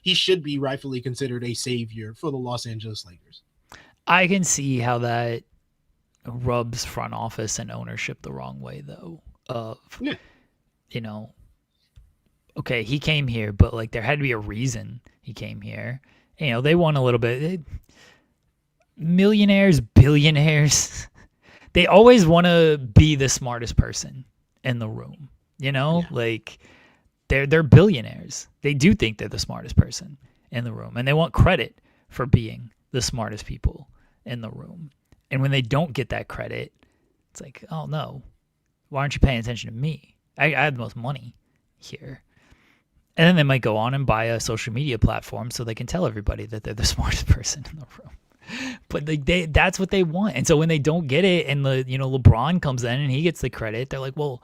B: he should be rightfully considered a savior for the Los Angeles Lakers.
A: I can see how that rubs front office and ownership the wrong way, though. You know, okay, he came here, but like there had to be a reason he came here. You know, they won a little bit. Millionaires, billionaires, they always want to be the smartest person in the room. You know, like they're billionaires. They do think they're the smartest person in the room, and they want credit for being the smartest people in the room. And when they don't get that credit, it's like, oh no, why aren't you paying attention to me? I have the most money here. And then they might go on and buy a social media platform so they can tell everybody that they're the smartest person in the room. But like that's what they want. And so when they don't get it, and LeBron comes in and he gets the credit, they're like, well,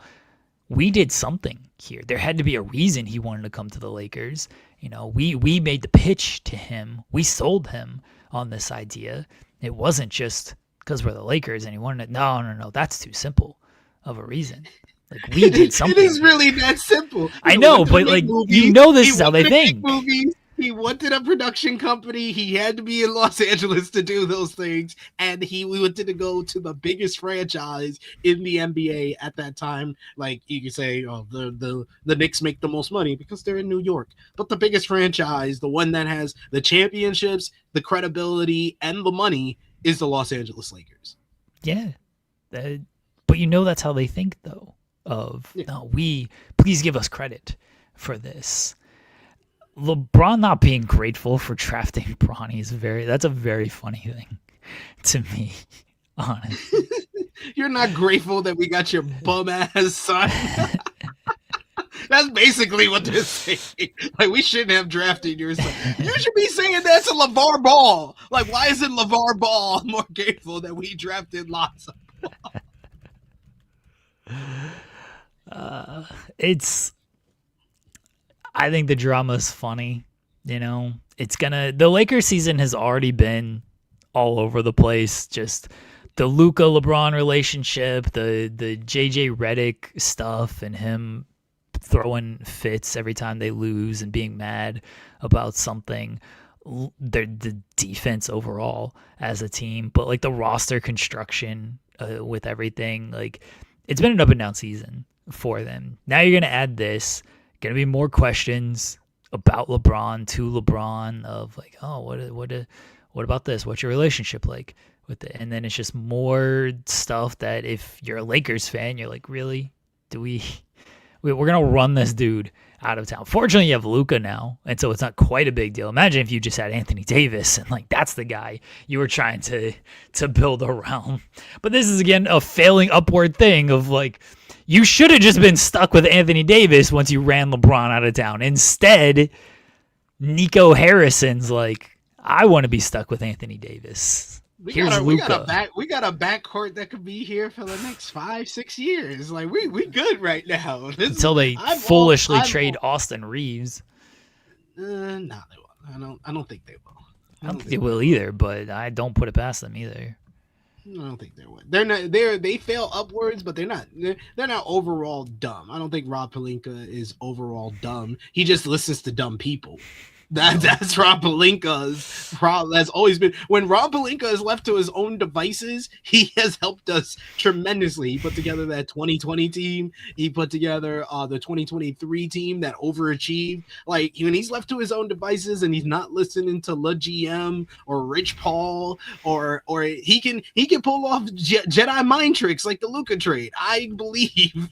A: we did something here. There had to be a reason he wanted to come to the Lakers. You know, we made the pitch to him. We sold him on this idea. It wasn't just because we're the Lakers and he wanted it. No. That's too simple of a reason. Like, we did something.
B: It is really that simple.
A: I know, but like, movies. This is how they think.
B: Movies. He wanted a production company. He had to be in Los Angeles to do those things. And he wanted to go to the biggest franchise in the NBA at that time. Like, you could say, oh, the Knicks make the most money because they're in New York. But the biggest franchise, the one that has the championships, the credibility, and the money, is the Los Angeles Lakers.
A: Yeah. But that's how they think, though. No, please give us credit for this. LeBron not being grateful for drafting Bronny that's a very funny thing to me, honestly.
B: You're not grateful that we got your bum ass son. That's basically what they're saying. Like, we shouldn't have drafted your son. You should be saying that to LeVar Ball. Like, why isn't LeVar Ball more grateful that we drafted Lonzo Ball?
A: I think the drama's funny. You know, the Lakers season has already been all over the place. Just the Luka LeBron relationship, the JJ Redick stuff, and him throwing fits every time they lose and being mad about something. The defense overall as a team, but like the roster construction with everything, like it's been an up and down season for them. Now you're gonna add this. Going to be more questions about LeBron to LeBron of like, oh, what about this? What's your relationship like with it? And then it's just more stuff that if you're a Lakers fan, you're like, really? We're going to run this dude out of town. Fortunately, you have Luka now, and so it's not quite a big deal. Imagine if you just had Anthony Davis and like that's the guy you were trying to build around. But this is, again, a failing upward thing of like, you should have just been stuck with Anthony Davis once you ran LeBron out of town. Instead, Nico Harrison's like, I want to be stuck with Anthony Davis. Here's Luka.
B: We got a backcourt that could be here for the next 5-6 years. Like, we good right now.
A: Until they foolishly trade Austin Reeves.
B: No, they won't. I don't think they will.
A: I don't think they will either, but I don't put it past them either.
B: I don't think they would. They fail upwards, but they're not overall dumb. I don't think Rob Pelinka is overall dumb. He just listens to dumb people. That's Rob Pelinka's problem. That's always been when Rob Pelinka is left to his own devices. He has helped us tremendously. He put together that 2020 team. He put together the 2023 team that overachieved. Like when he's left to his own devices and he's not listening to Le GM or Rich Paul or he can pull off Jedi mind tricks like the Luka trade. I believe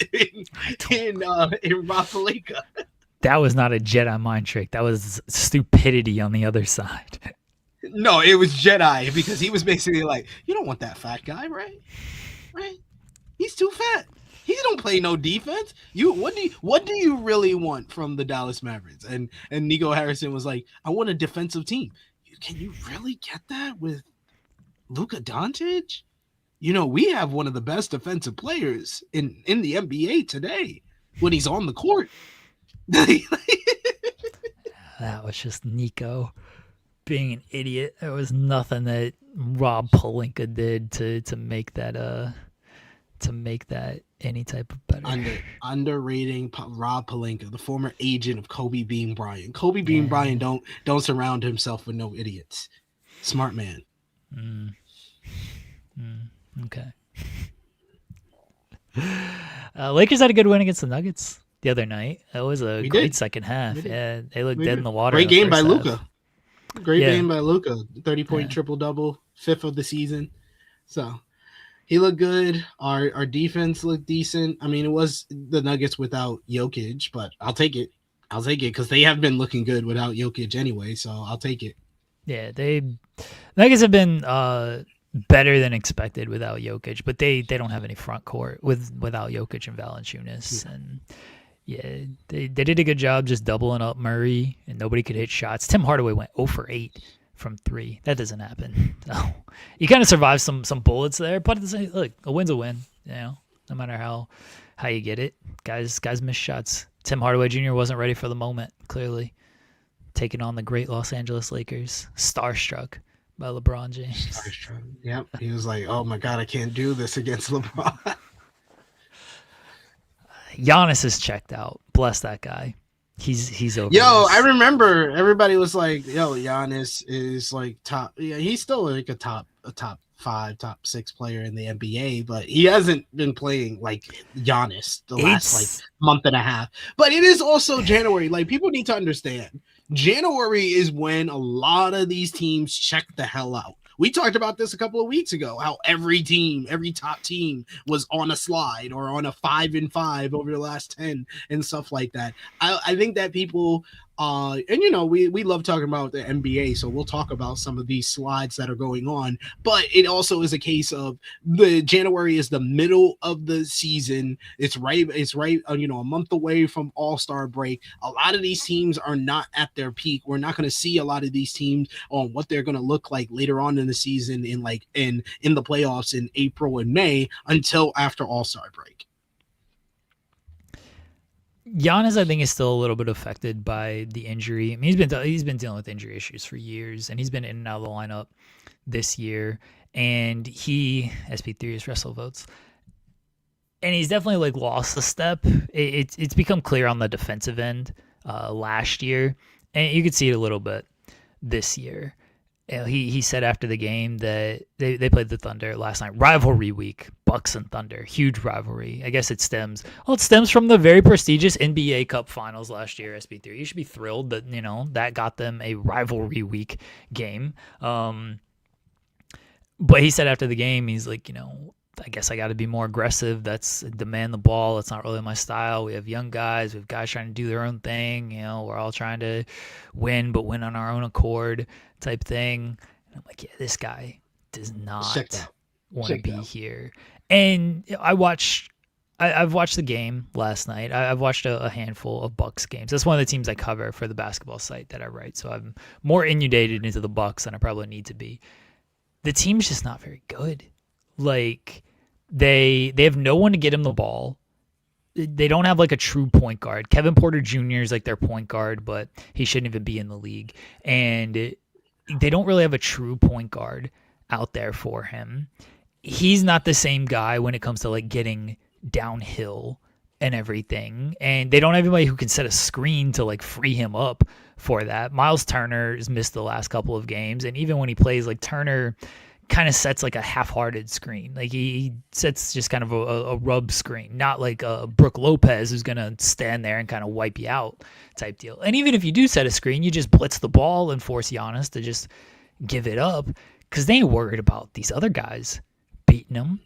B: in Rob Pelinka.
A: That was not a Jedi mind trick. That was stupidity on the other side.
B: No, it was Jedi because he was basically like, you don't want that fat guy, right? Right? He's too fat. He don't play no defense. What do you really want from the Dallas Mavericks? And Nico Harrison was like, I want a defensive team. Can you really get that with Luka Doncic? You know, we have one of the best defensive players in the NBA today when he's on the court.
A: That was just Nico being an idiot. There was nothing that Rob Pelinka did to make that any type of better.
B: Underrating Rob Pelinka, the former agent of Kobe Bean Bryant. Kobe Bean Bryant don't surround himself with no idiots. Smart man.
A: Okay. Lakers had a good win against the Nuggets the other night. That was a great second half. Yeah, they looked dead in the water.
B: Great game by Luka. Great game by Luka. 30-point triple-double, 5th of the season. So he looked good. Our defense looked decent. I mean, it was the Nuggets without Jokic, but I'll take it. Because they have been looking good without Jokic anyway, so I'll take it.
A: Yeah, Nuggets have been better than expected without Jokic, but they don't have any front court without Jokic and Valanciunas. And yeah, they did a good job just doubling up Murray, and nobody could hit shots. Tim Hardaway went 0 for 8 from 3. That doesn't happen. So you kind of survive some bullets there, but look, a win's a win. You know, no matter how you get it, guys miss shots. Tim Hardaway Jr. wasn't ready for the moment. Clearly, taking on the great Los Angeles Lakers, starstruck by LeBron James.
B: Starstruck. Yep, he was like, "Oh my God, I can't do this against LeBron."
A: Giannis is checked out. Bless that guy. He's over.
B: Yo, I remember everybody was like, "Yo, Giannis is like top." Yeah, he's still like a top 5, top 6 player in the NBA, but he hasn't been playing like Giannis the last like month and a half. But it is also January. Like people need to understand, January is when a lot of these teams check the hell out. We talked about this a couple of weeks ago, how every top team was on a slide or on a 5-5 over the last 10 and stuff like that. I think that people, and you know, we love talking about the NBA, so we'll talk about some of these slides that are going on, but it also is a case of the January is the middle of the season. It's right, you know, a month away from All-Star break. A lot of these teams are not at their peak. We're not going to see a lot of these teams on what they're going to look like later on in the season in the playoffs in April and May until after All-Star break.
A: Giannis, I think, is still a little bit affected by the injury. I mean, he's been dealing with injury issues for years, and he's been in and out of the lineup this year. And SP3 is wrestle votes, and he's definitely like lost a step. It's become clear on the defensive end last year, and you could see it a little bit this year. He said after the game that they played the Thunder last night. Rivalry week, Bucks and Thunder, huge rivalry. I guess it stems from the very prestigious NBA Cup Finals last year. SP3, you should be thrilled that that got them a rivalry week game. But he said after the game, he's like, I guess I got to be more aggressive. That's demand the ball. It's not really my style. We have young guys. We have guys trying to do their own thing. We're all trying to win, but win on our own accord type thing. And I'm like, yeah, this guy does not want to be here. And I've watched the game last night. I've watched a handful of Bucks games. That's one of the teams I cover for the basketball site that I write. So I'm more inundated into the Bucks than I probably need to be. The team's just not very good. Like they have no one to get him the ball. They don't have like a true point guard. Kevin Porter Jr. is like their point guard, but he shouldn't even be in the league. And they don't really have a true point guard out there for him. He's not the same guy when it comes to like getting downhill and everything. And they don't have anybody who can set a screen to like free him up for that. Miles Turner has missed the last couple of games, and even when he plays, like Turner kind of sets like a half-hearted screen. Like he sets just kind of a rub screen, not like a Brook Lopez who's gonna stand there and kind of wipe you out type deal. And even if you do set a screen, you just blitz the ball and force Giannis to just give it up because they ain't worried about these other guys beating them.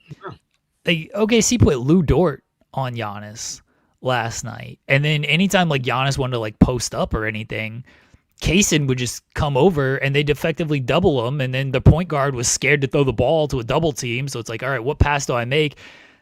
A: Like OKC put Lou Dort on Giannis last night, and then anytime like Giannis wanted to like post up or anything, Kaysen would just come over and they'd effectively double him, and then the point guard was scared to throw the ball to a double team. So it's like, all right, what pass do I make?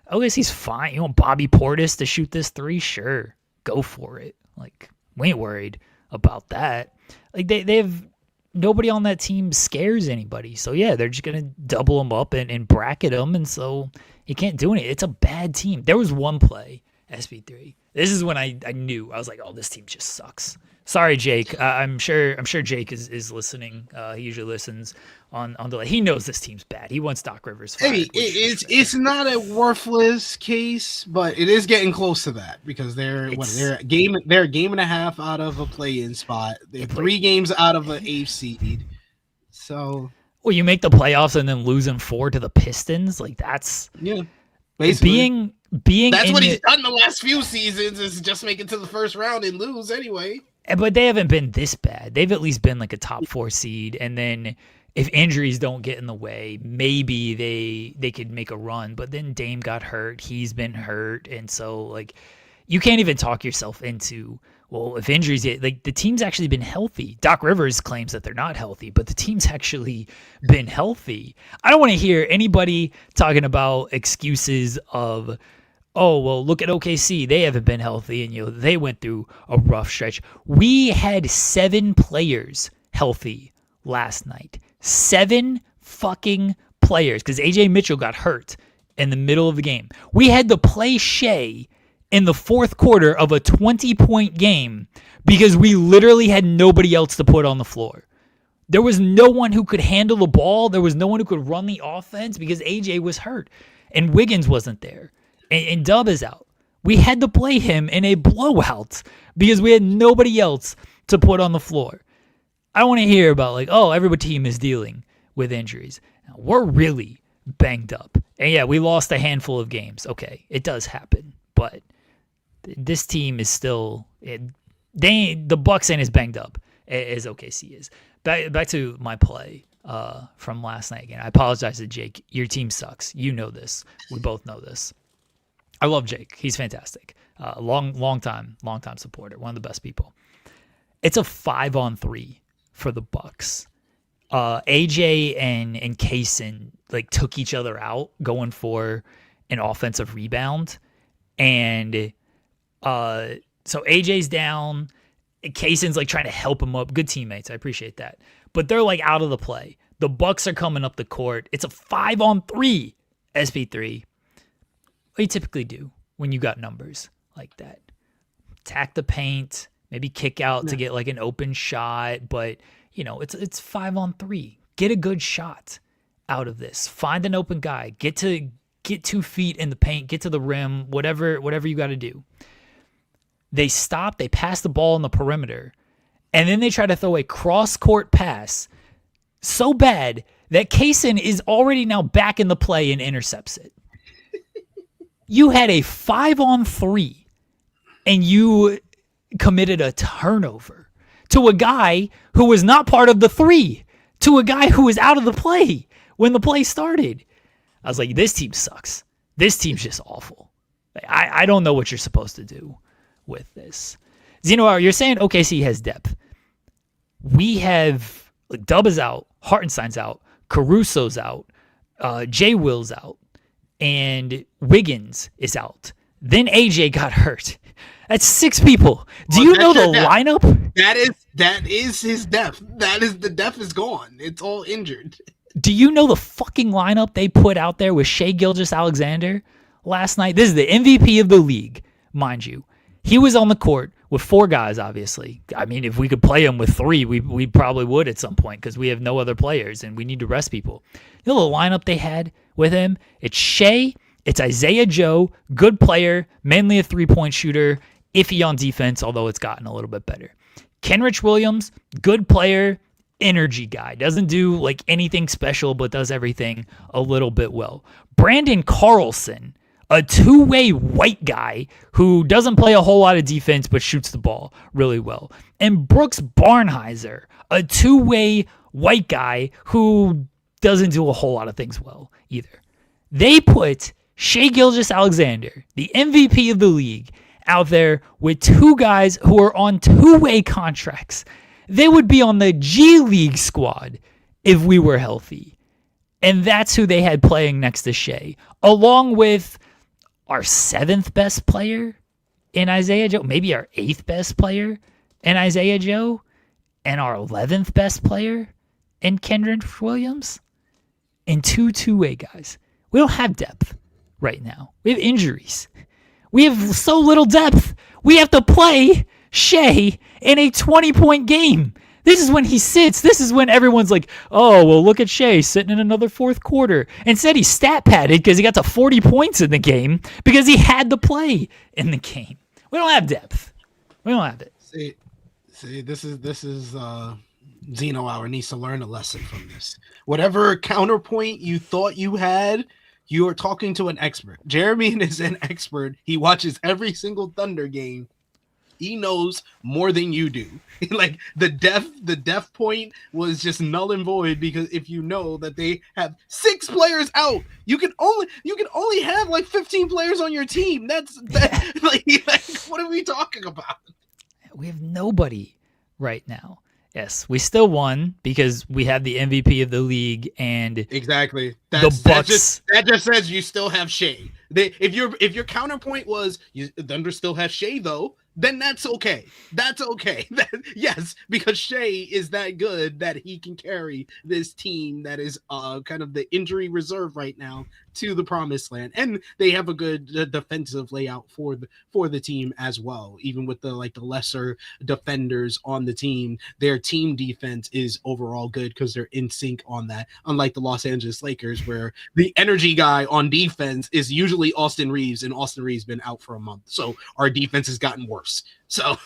A: I guess he's fine. You want Bobby Portis to shoot this three? Sure, go for it. Like, we ain't worried about that. Like they have nobody on that team scares anybody. So yeah, they're just gonna double them up and bracket them, and so you can't do anything. It's a bad team. There was one play, SP3. This is when I knew. I was like, oh, this team just sucks. Sorry, Jake. I'm sure Jake is listening. He usually listens on the. He knows this team's bad. He wants Doc Rivers fired.
B: Hey, it's not a worthless case, but it is getting close to that because they're a game and a half out of a play-in spot. They're 3 games out of an 8th seed. So,
A: well, you make the playoffs and then losing 4 to the Pistons, like that's
B: basically
A: being.
B: That's what he's done the last few seasons is just make it to the first round and lose anyway.
A: But they haven't been this bad. They've at least been like a top 4 seed. And then if injuries don't get in the way, maybe they could make a run. But then Dame got hurt. He's been hurt. And so, like, you can't even talk yourself into, well, if injuries, like, the team's actually been healthy. Doc Rivers claims that they're not healthy, but the team's actually been healthy. I don't want to hear anybody talking about excuses of, oh, well, look at OKC. They haven't been healthy, and they went through a rough stretch. We had 7 players healthy last night. 7 fucking players, because AJ Mitchell got hurt in the middle of the game. We had to play Shea in the fourth quarter of a 20-point game because we literally had nobody else to put on the floor. There was no one who could handle the ball. There was no one who could run the offense because AJ was hurt, and Wiggins wasn't there. And Dub is out. We had to play him in a blowout because we had nobody else to put on the floor. I don't want to hear about like, oh, every team is dealing with injuries. Now, we're really banged up. And yeah, we lost a handful of games. Okay, it does happen. But this team is still, the Bucks ain't as banged up as OKC is. Back to my play from last night again. I apologize to Jake. Your team sucks. You know this. We both know this. I love Jake. He's fantastic. Long time supporter. One of the best people. It's a 5-on-3 for the Bucks. AJ and Kaysen like took each other out going for an offensive rebound, and so AJ's down. Kaysen's like trying to help him up. Good teammates. I appreciate that. But they're like out of the play. The Bucks are coming up the court. It's a 5-on-3. SP3. What do you typically do when you got numbers like that? Attack the paint, maybe kick out to get like an open shot, but it's 5-on-3. Get a good shot out of this. Find an open guy. Get 2 feet in the paint. Get to the rim. Whatever you got to do. They stop. They pass the ball on the perimeter, and then they try to throw a cross-court pass so bad that Kaysen is already now back in the play and intercepts it. You had a 5-on-3, and you committed a turnover to a guy who was not part of the 3, to a guy who was out of the play when the play started. I was like, this team sucks. This team's just awful. I don't know what you're supposed to do with this. Zeno, you're saying OKC has depth. We have, like, Dub is out, Hartenstein's out, Caruso's out, J. Will's out, and Wiggins is out. Then AJ got hurt. That's 6 people. Do you know the lineup?
B: That is his depth. The depth is gone. It's all injured.
A: Do you know the fucking lineup they put out there with Shai Gilgeous-Alexander last night? This is the MVP of the league, mind you. He was on the court with 4 guys, obviously. I mean, if we could play him with 3, we probably would at some point because we have no other players and we need to rest people. You know the lineup they had with him? It's Shai, it's Isaiah Joe, good player, mainly a 3-point shooter, iffy on defense, although it's gotten a little bit better. Kenrich Williams, good player, energy guy. Doesn't do like anything special, but does everything a little bit well. Brandon Carlson, a two-way white guy who doesn't play a whole lot of defense but shoots the ball really well. And Brooks Barnheiser, a two-way white guy who doesn't do a whole lot of things well either. They put Shai Gilgeous-Alexander, the MVP of the league, out there with two guys who are on two-way contracts. They would be on the G League squad if we were healthy. And that's who they had playing next to Shai, along with our seventh best player in Isaiah Joe, maybe our eighth best player in Isaiah Joe, and our 11th best player in Kenrich Williams, and two-way guys. We don't have depth right now. We have injuries. We have so little depth. We have to play Shai in a 20-point game. This is when he sits. This is when everyone's like, oh, well, look at Shai sitting in another fourth quarter. Instead, he stat padded because he got to 40 points in the game because he had to play in the game. We don't have depth. We don't have it.
B: See, this is Zeno Hour needs to learn a lesson from this. Whatever counterpoint you thought you had, you are talking to an expert. Jeremy is an expert. He watches every single Thunder game. He knows more than you do. Like the def point was just null and void because if you know that they have 6 players out, you can only have like 15 players on your team. That's like what are we talking about?
A: We have nobody right now. Yes, we still won because we have the MVP of the league and
B: exactly
A: the Bucks.
B: That just says you still have Shai. If your counterpoint was Thunder still has Shai though, then that's okay. That's okay. Yes, because Shai is that good that he can carry this team that is kind of the injury reserve right now to the promised land, and they have a good defensive layout for the team as well. Even with the lesser defenders on the team, their team defense is overall good because they're in sync on that. Unlike the Los Angeles Lakers, where the energy guy on defense is usually Austin Reeves, and Austin Reeves been out for a month, so our defense has gotten worse. So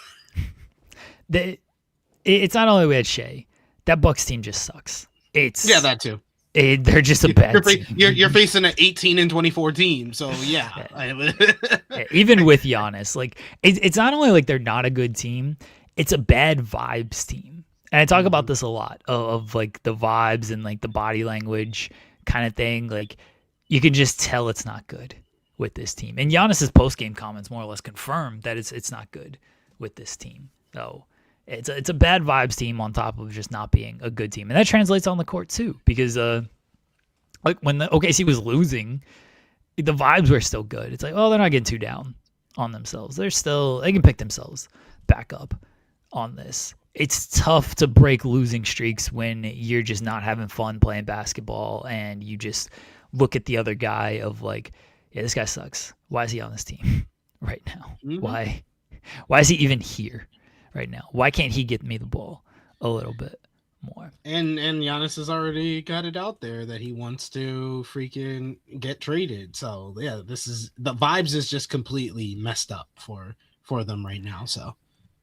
A: it's not only we had Shai. That Bucks team just sucks.
B: That too.
A: They're just a bad team.
B: You're facing an 18-24 team, so yeah.
A: Even with Giannis, like it's not only like they're not a good team, it's a bad vibes team. And I talk about this a lot of like the vibes and like the body language kind of thing. Like you can just tell it's not good with this team. And Giannis's post-game comments more or less confirmed that it's not good with this team. So it's a bad vibes team on top of just not being a good team. And that translates on the court too, because like when the OKC was losing, the vibes were still good. It's like, oh, they're not getting too down on themselves. They can pick themselves back up on this. It's tough to break losing streaks when you're just not having fun playing basketball and you just look at the other guy of like, yeah, this guy sucks. Why is he on this team right now? Mm-hmm. Why is he even here right now? Why can't he get me the ball a little bit more?
B: And Giannis has already got it out there that he wants to freaking get traded. So yeah, the vibes is just completely messed up for them right now. So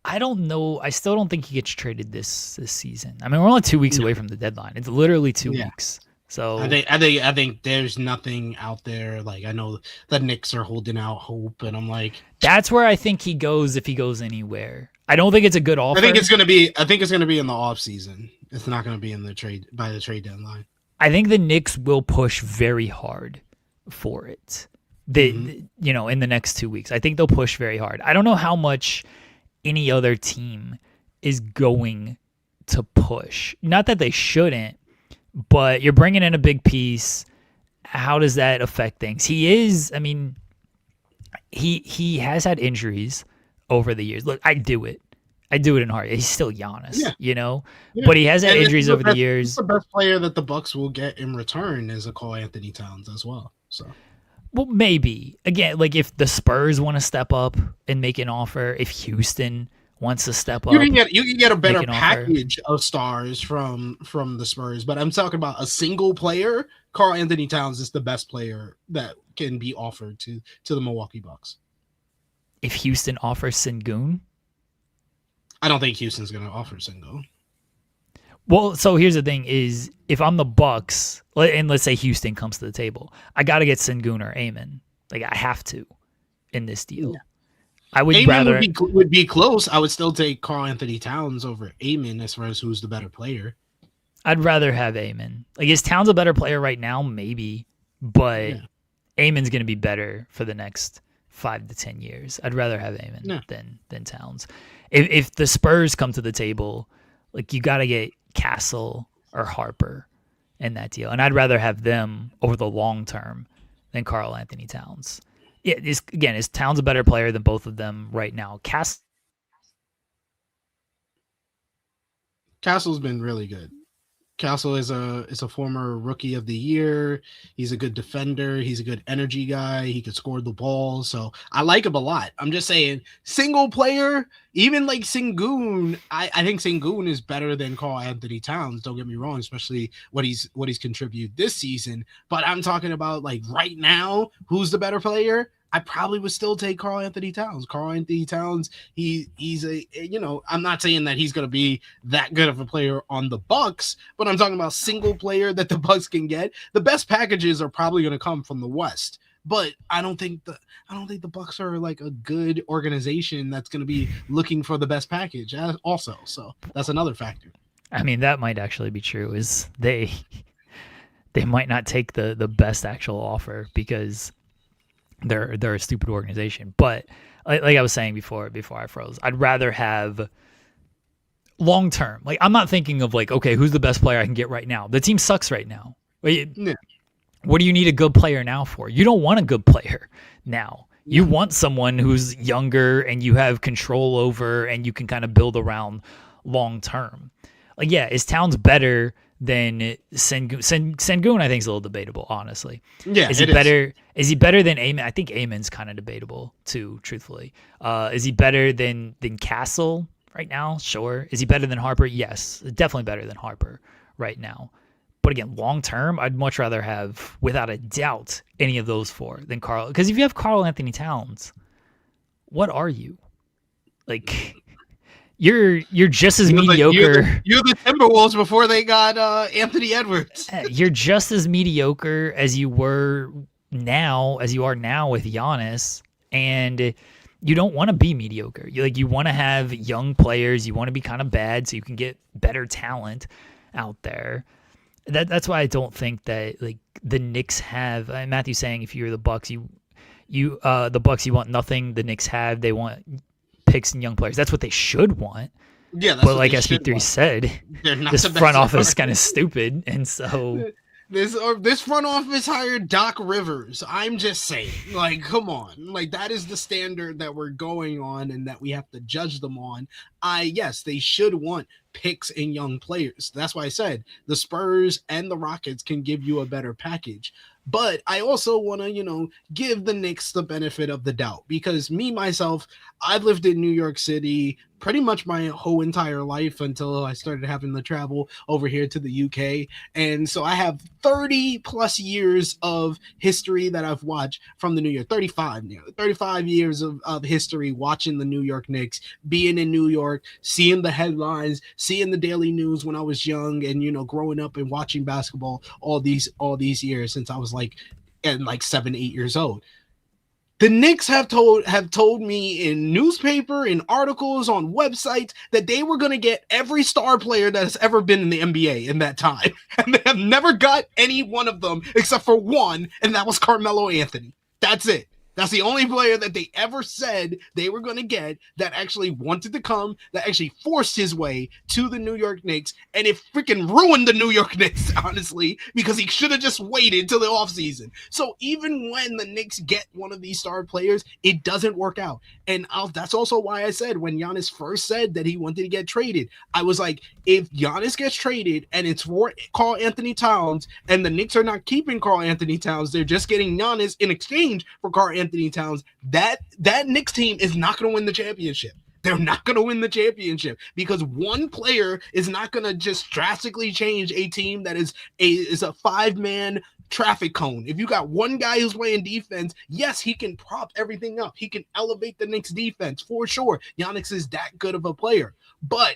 A: I don't know. I still don't think he gets traded this season. I mean, we're only 2 weeks away from the deadline. It's literally 2 weeks. So
B: I think there's nothing out there. Like I know the Knicks are holding out hope, and I'm like,
A: that's where I think he goes if he goes anywhere. I don't think it's a good offer.
B: I think it's gonna be in the off season. It's not gonna be in the trade deadline.
A: I think the Knicks will push very hard for it. In the next 2 weeks, I think they'll push very hard. I don't know how much any other team is going to push. Not that they shouldn't. But you're bringing in a big piece. How does that affect things? He has had injuries over the years. Look, I do it in heart. He's still Giannis, Yeah. But he has had injuries over the years.
B: The best player that the Bucks will get in return is a Karl Anthony Towns as well. So,
A: well, maybe again, like if the Spurs want to step up and make an offer, if Houston wants to step up,
B: you can get a better package of stars from the Spurs. But I'm talking about a single player. Karl Anthony Towns is the best player that can be offered to the Milwaukee Bucks.
A: If Houston offers Sengun,
B: I don't think Houston's going to offer Sengun.
A: Well, so here's the thing: is if I'm the Bucks, and let's say Houston comes to the table, I got to get Sengun or Amon. Like I have to in this deal.
B: Yeah.
A: I would
B: Amon
A: rather
B: would be close. I would still take Karl Anthony Towns over Amon as far as who's the better player.
A: I'd rather have Amon. Like is Towns a better player right now? Maybe, but Amon's going to be better for the next 5 to 10 years. I'd rather have Amon than Towns. If the Spurs come to the table, like you got to get Castle or Harper in that deal, and I'd rather have them over the long term than Karl Anthony Towns. Yeah, is Towns a better player than both of them right now?
B: Castle's been really good. Castle is a former rookie of the year. He's a good defender. He's a good energy guy. He could score the ball. So I like him a lot. I'm just saying, single player, even like Sengun, I think Sengun is better than Karl Anthony Towns. Don't get me wrong, especially what he's contributed this season. But I'm talking about like right now, who's the better player? I probably would still take Karl Anthony Towns. Karl Anthony Towns, he's a, I'm not saying that he's going to be that good of a player on the Bucks, but I'm talking about single player that the Bucks can get. The best packages are probably going to come from the West, but I don't think the Bucks are like a good organization that's going to be looking for the best package also. So that's another factor.
A: I mean, that might actually be true. Is they might not take the best actual offer because they're a stupid organization. But like I was saying before I froze, I'd rather have long term. Like I'm not thinking of like, okay, who's the best player I can get right now? The team sucks right now. What do you need a good player now for? You don't want a good player now. You want someone who's younger and you have control over and you can kind of build around long term. Like, yeah, is Towns better than Sengun? Sengun, I think, is a little debatable, honestly.
B: Yeah,
A: is he better? Is he better than Amon? I think Amon's kind of debatable too, truthfully. Is he better than Castle right now? Sure. Is he better than Harper? Yes, definitely better than Harper right now. But again, long term, I'd much rather have, without a doubt, any of those four than Karl. Because if you have Karl Anthony Towns, what are you? Like, you're just as mediocre.
B: You're the Timberwolves before they got Anthony Edwards.
A: You're just as mediocre as you are now with Giannis, and you don't want to be mediocre. You want to have young players. You want to be kind of bad so you can get better talent out there. That's why I don't think that like the Knicks have. Matthew's saying if you're the Bucks, the Bucks, you want nothing the Knicks have. They want picks and young players. That's what they should want.
B: Yeah, that's
A: but like SP3 said, this front office is kind of stupid, and so
B: this front office hired Doc Rivers. I'm just saying, like, come on, like that is the standard that we're going on, and that we have to judge them on. Yes, they should want picks and young players. That's why I said the Spurs and the Rockets can give you a better package. But I also want to, give the Knicks the benefit of the doubt, because myself, I've lived in New York City pretty much my whole entire life until I started having to travel over here to the UK. And so I have 30 plus years of history that I've watched from the New York, 35 years of history watching the New York Knicks, being in New York, seeing the headlines, seeing the daily news when I was young, and, growing up and watching basketball all these years since I was like 7, 8 years old. The Knicks have told me in newspaper, in articles, on websites that they were going to get every star player that has ever been in the NBA in that time. And they have never got any one of them except for one, and that was Carmelo Anthony. That's it. That's the only player that they ever said they were going to get that actually wanted to come, that actually forced his way to the New York Knicks, and it freaking ruined the New York Knicks, honestly, because he should have just waited till the offseason. So even when the Knicks get one of these star players, it doesn't work out. And that's also why I said when Giannis first said that he wanted to get traded, I was like, if Giannis gets traded and it's for Karl Anthony Towns, and the Knicks are not keeping Karl Anthony Towns, they're just getting Giannis in exchange for Karl Anthony Towns, that Knicks team is not going to win the championship. They're not going to win the championship because one player is not going to just drastically change a team that is a 5-man traffic cone. If you got one guy who's playing defense, yes, he can prop everything up. He can elevate the Knicks defense for sure. Giannis is that good of a player. But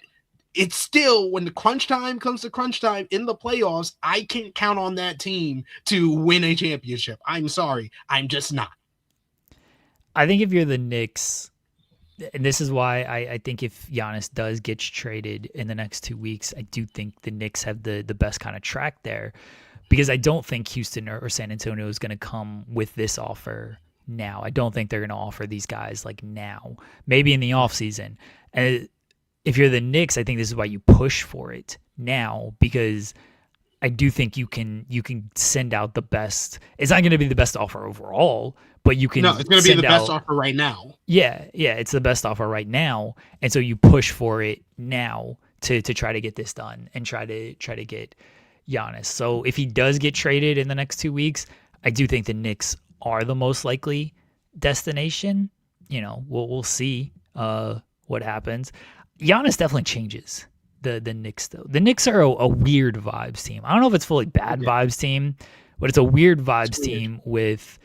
B: it's still, when the crunch time comes to crunch time in the playoffs, I can't count on that team to win a championship. I'm sorry. I'm just not.
A: I think if you're the Knicks, and this is why I think if Giannis does get traded in the next 2 weeks, I do think the Knicks have the best kind of track there, because I don't think Houston or San Antonio is going to come with this offer now. I don't think they're going to offer these guys like now, maybe in the offseason. And if you're the Knicks, I think this is why you push for it now, because I do think you can send out the best. It's not going to be the best offer overall, but you can.
B: No, it's going to be the best offer right now.
A: Yeah, it's the best offer right now, and so you push for it now to try to get this done and try to get Giannis. So if he does get traded in the next 2 weeks, I do think the Knicks are the most likely destination. We'll see what happens. Giannis definitely changes the Knicks, though. The Knicks are a weird vibes team. I don't know if it's fully bad vibes team, but it's a weird vibes team with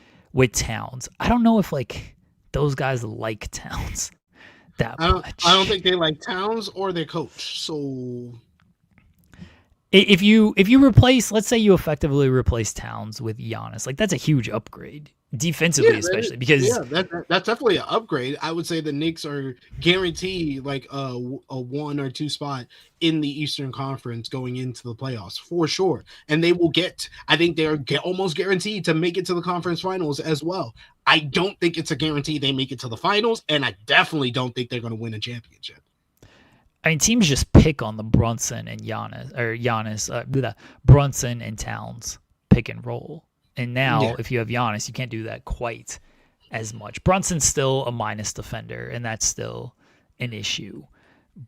A: Towns. I don't know if like those guys like Towns that much.
B: I don't think they like Towns or their coach. So
A: if you replace, let's say you effectively replace Towns with Giannis, like that's a huge upgrade defensively, especially because
B: that's definitely an upgrade. I would say the Knicks are guaranteed like a 1 or 2 spot in the Eastern Conference going into the playoffs for sure, and they will get. I think they're almost guaranteed to make it to the conference finals as well. I don't think it's a guarantee they make it to the finals, and I definitely don't think they're going to win a championship.
A: I mean, teams just pick on the Brunson and Brunson and Towns pick and roll. And now, if you have Giannis, you can't do that quite as much. Brunson's still a minus defender, and that's still an issue.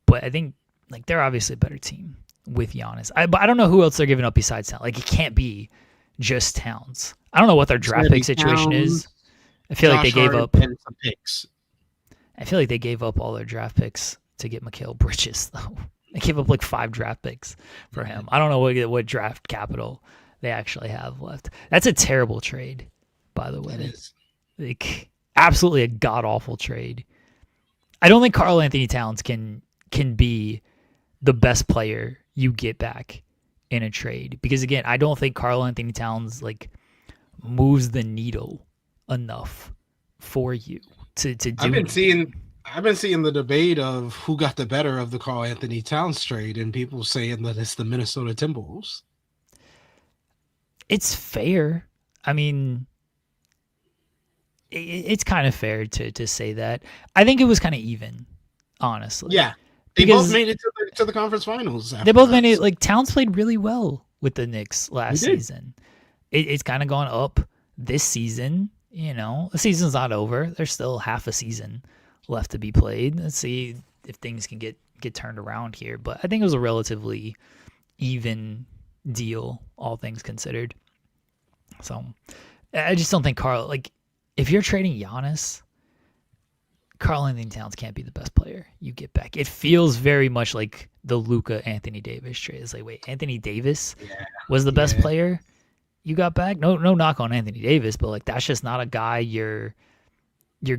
A: But I think like they're obviously a better team with Giannis. But I don't know who else they're giving up besides Towns. Like it can't be just Towns. I don't know what their draft pick situation is. I feel like they gave up
B: some picks.
A: I feel like they gave up all their draft picks to get Mikal Bridges, though. They gave up like 5 draft picks for him. I don't know what draft capital they actually have left. That's a terrible trade, by the way.
B: It is.
A: Like absolutely a god awful trade. I don't think Karl Anthony Towns can be the best player you get back in a trade, because again, I don't think Karl Anthony Towns like moves the needle enough for you to do.
B: I've been seeing the debate of who got the better of the Karl Anthony Towns trade, and people saying that it's the Minnesota Timberwolves.
A: It's fair. I mean, it's kind of fair to say that. I think it was kind of even, honestly.
B: Yeah. They both made it to the conference finals.
A: They both made it. Like, Towns played really well with the Knicks last season. It's kind of gone up this season. The season's not over. There's still half a season left to be played. Let's see if things can get turned around here. But I think it was a relatively even deal, all things considered. So I just don't think if you're trading Giannis, Karl Anthony Towns can't be the best player you get back. It feels very much like the Luka Anthony Davis trade. It's like, wait, Anthony Davis was the best player you got back? No knock on Anthony Davis, but like that's just not a guy you're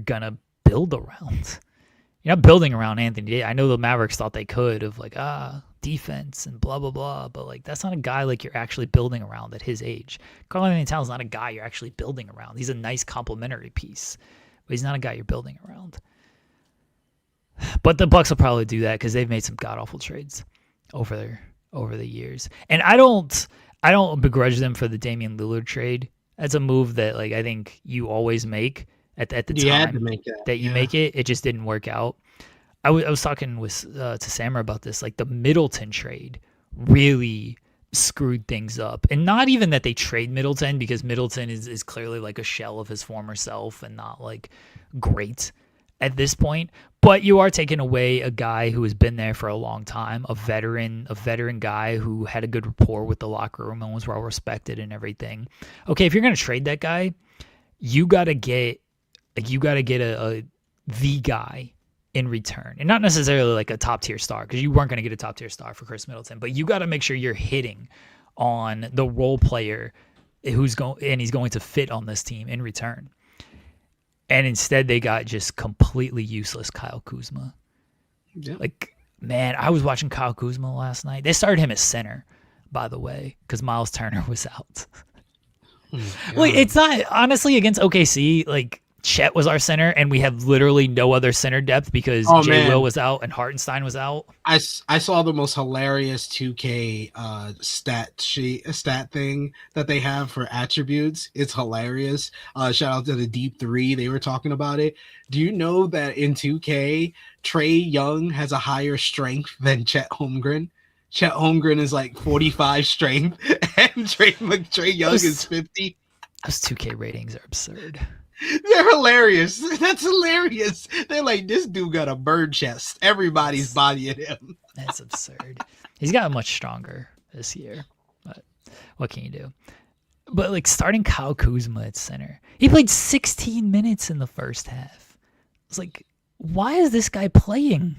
A: gonna build around. You're not building around Anthony Davis. I know the Mavericks thought they could of like defense and blah blah blah, but like that's not a guy like you're actually building around at his age. Karl Anthony Towns is not a guy you're actually building around. He's a nice complementary piece, but he's not a guy you're building around. But the Bucks will probably do that because they've made some god awful trades over the years, and I don't begrudge them for the Damian Lillard trade. That's a move that like I think you always make at the time that you make it. It just didn't work out. I was talking with to Sammer about this. Like the Middleton trade really screwed things up, and not even that they trade Middleton, because Middleton is clearly like a shell of his former self and not like great at this point. But you are taking away a guy who has been there for a long time, a veteran guy who had a good rapport with the locker room and was well respected and everything. Okay, if you're gonna trade that guy, you gotta get the guy in return, and not necessarily like a top tier star, because you weren't going to get a top tier star for Chris Middleton, but you got to make sure you're hitting on the role player he's going to fit on this team in return. And instead, they got just completely useless Kyle Kuzma.
B: Yeah.
A: Like, man, I was watching Kyle Kuzma last night. They started him as center, by the way, because Miles Turner was out. Like, it's not honestly against OKC. Like, Chet was our center, and we have literally no other center depth because Jay Will was out and Hartenstein was out.
B: I saw the most hilarious 2K stat thing that they have for attributes. It's hilarious. Shout out to the Deep Three. They were talking about it. Do you know that in 2K, Trae Young has a higher strength than Chet Holmgren? Chet Holmgren is like 45 strength, and Trae Young is 50.
A: Those 2K ratings are absurd.
B: They're hilarious. That's hilarious. They're like, this dude got a bird chest. Everybody's bodying him.
A: That's absurd. He's gotten much stronger this year, but what can you do? But like starting Kyle Kuzma at center, he played 16 minutes in the first half. It's like, why is this guy playing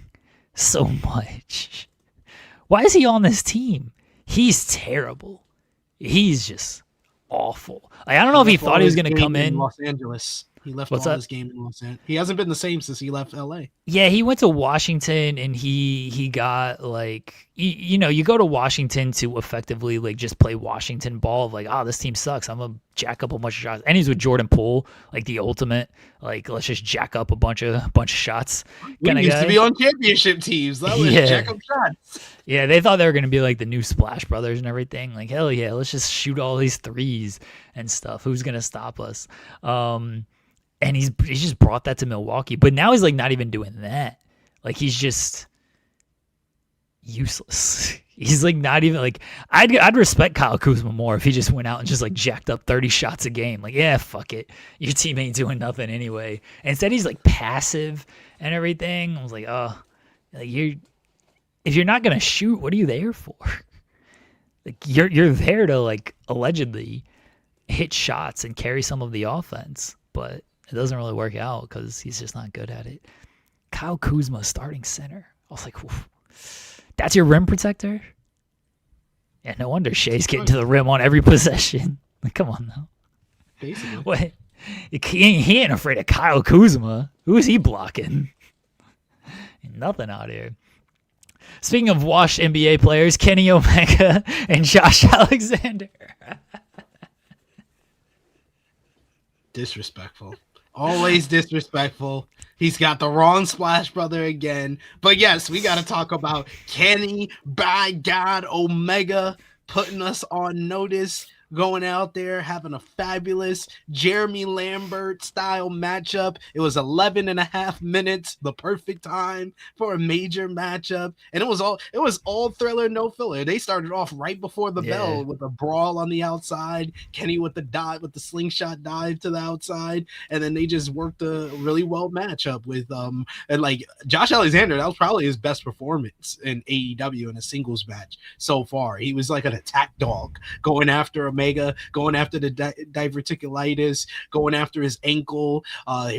A: so much? Why is he on this team? He's terrible. He's just awful. Like, I don't know if he thought he was going to come in
B: Los Angeles. He left his game in Los Angeles. He hasn't been the same since he left LA.
A: Yeah, he went to Washington and he got like you go to Washington to effectively like just play Washington ball of like, oh, this team sucks. I'm gonna jack up a bunch of shots. And he's with Jordan Poole, like the ultimate, like let's just jack up a bunch of shots.
B: We used to be on championship teams. Let's jack up shots.
A: Yeah, they thought they were gonna be like the new Splash Brothers and everything. Like, hell yeah, let's just shoot all these threes and stuff. Who's gonna stop us? And he's just brought that to Milwaukee. But now he's like not even doing that. Like he's just useless. He's like not even like I'd respect Kyle Kuzma more if he just went out and just like jacked up 30 shots a game. Like, yeah, fuck it. Your team ain't doing nothing anyway. And instead he's like passive and everything. I was like, oh, like if you're not gonna shoot, what are you there for? Like you're there to like allegedly hit shots and carry some of the offense, but it doesn't really work out because he's just not good at it. Kyle Kuzma starting center. I was like, oof, that's your rim protector? Yeah, no wonder Shea's getting to the rim on every possession. Like, come on now.
B: Basically.
A: What? He ain't afraid of Kyle Kuzma. Who is he blocking? Nothing out here. Speaking of washed NBA players, Kenny Omega and Josh Alexander.
B: Disrespectful. Always disrespectful. He's got the wrong Splash Brother again. But yes, we got to talk about Kenny, by God, Omega, putting us on notice, going out there, having a fabulous Jeremy Lambert style matchup. It was 11 and a half minutes, the perfect time for a major matchup. And it was all thriller, no filler. They started off right before the bell with a brawl on the outside, Kenny with the slingshot dive to the outside, and then they just worked a really well matchup with and like Josh Alexander. That was probably his best performance in AEW in a singles match so far. He was like an attack dog going after Omega, going after the diverticulitis, going after his ankle,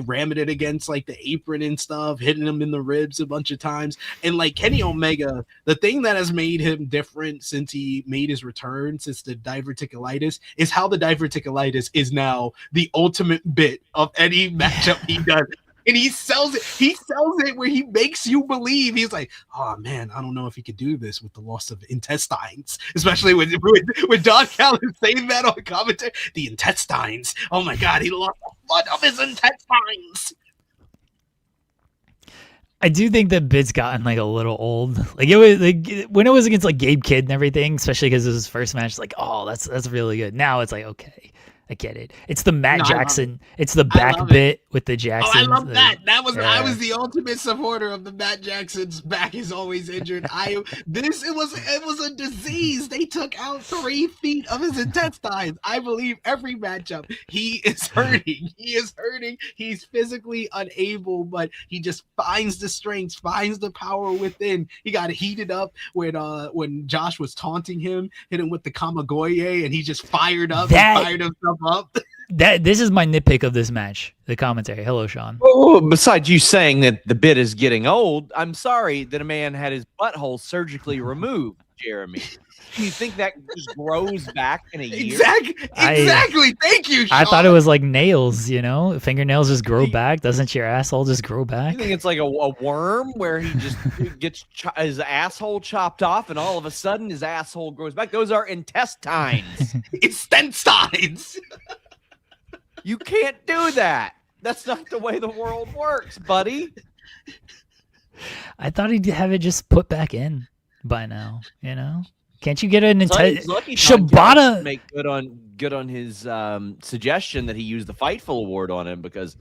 B: ramming it against like the apron and stuff, hitting him in the ribs a bunch of times. And like Kenny Omega, the thing that has made him different since he made his return, since the diverticulitis, is how the diverticulitis is now the ultimate bit of any matchup he does. And he sells it. He sells it where he makes you believe. He's like, oh man, I don't know if he could do this with the loss of intestines, especially with Don Callis saying that on commentary. The intestines. Oh my God, he lost the blood of his intestines.
A: I do think that bit's gotten like a little old. Like it was like when it was against like Gabe Kidd and everything, especially because it was his first match. Like, oh, that's really good. Now it's like, okay, I get it. It's the Matt Jackson. It's the back bit with the Jackson.
B: Oh, I love that. I was the ultimate supporter of the Matt Jackson's back is always injured. It was a disease. They took out 3 feet of his intestines. I believe every matchup he is hurting. He is hurting. He's physically unable, but he just finds the strength, finds the power within. He got heated up when Josh was taunting him, hit him with the Kamagoye, and he just fired up and fired himself up.
A: This is my nitpick of this match. The commentary. Hello, Sean.
C: Oh, besides you saying that the bit is getting old, I'm sorry that a man had his butthole surgically removed, Jeremy. Do you think that just grows back in a year?
B: Exactly. Thank you, Sean.
A: I thought it was like nails, fingernails just grow back. Doesn't your asshole just grow back?
C: You think it's like a worm where he just gets his asshole chopped off and all of a sudden his asshole grows back? Those are intestines.
B: Intestines.
C: You can't do that. That's not the way the world works, buddy.
A: I thought he'd have it just put back in by now, Can't you get an
C: Shibata make good on his suggestion that he use the Fightful Award on him, because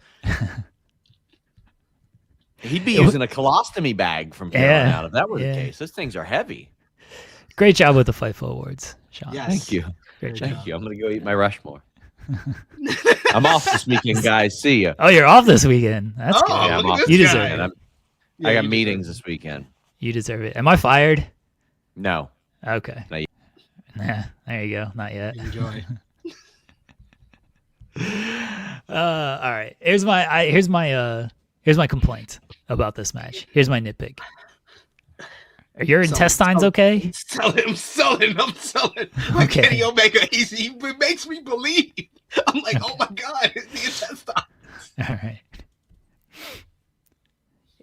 C: he'd be using a colostomy bag from here on out if that were the case. Those things are heavy.
A: Great job with the Fightful Awards, Sean.
B: Yes.
C: Thank you.
A: Great job.
C: Thank you. I'm gonna go eat my Rushmore. I'm off this weekend, guys. See ya.
A: Oh, you're off this weekend. That's good.
C: Yeah, I'm off.
A: You deserve it.
C: I got meetings this weekend.
A: You deserve it. Am I fired?
C: No.
A: Okay.
C: Not yet.
A: Nah, there you go. Not yet.
B: Enjoy.
A: All right. Here's my complaint about this match. Here's my nitpick. Are your intestines okay?
B: I'm selling. Like
A: Okay.
B: Kenny Omega, he makes me believe. I'm like, oh my God, it's the intestines.
A: All right.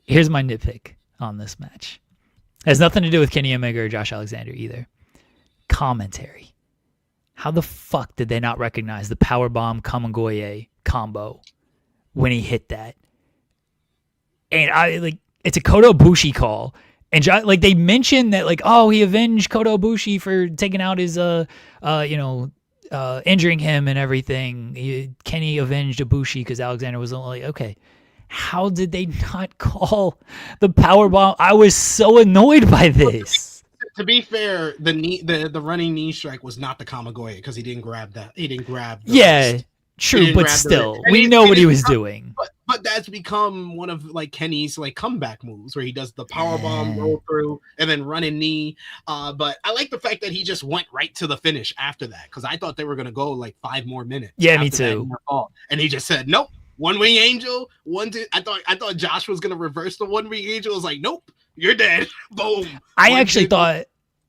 A: Here's my nitpick on this match. It has nothing to do with Kenny Omega or Josh Alexander either. Commentary. How the fuck did they not recognize the powerbomb Kamangoye combo when he hit that? And it's a Kota Ibushi call. And they mentioned that he avenged Kota Ibushi for taking out his injuring him and everything. Kenny avenged Ibushi because Alexander was like, okay. How did they not call the powerbomb? I was so annoyed by this.
B: To be fair, the running knee strike was not the Kamagoye because he didn't grab that. He didn't grab. Wrist.
A: True, but still, we know what he was doing.
B: But that's become one of Kenny's comeback moves where he does the powerbomb roll through and then running knee. But I like the fact that he just went right to the finish after that, because I thought they were gonna go 5 more minutes.
A: Yeah, me too.
B: And he just said nope. One wing angel, 1, 2. I thought Josh was gonna reverse the one wing angel. I was like, nope, you're dead. Boom.
A: I actually thought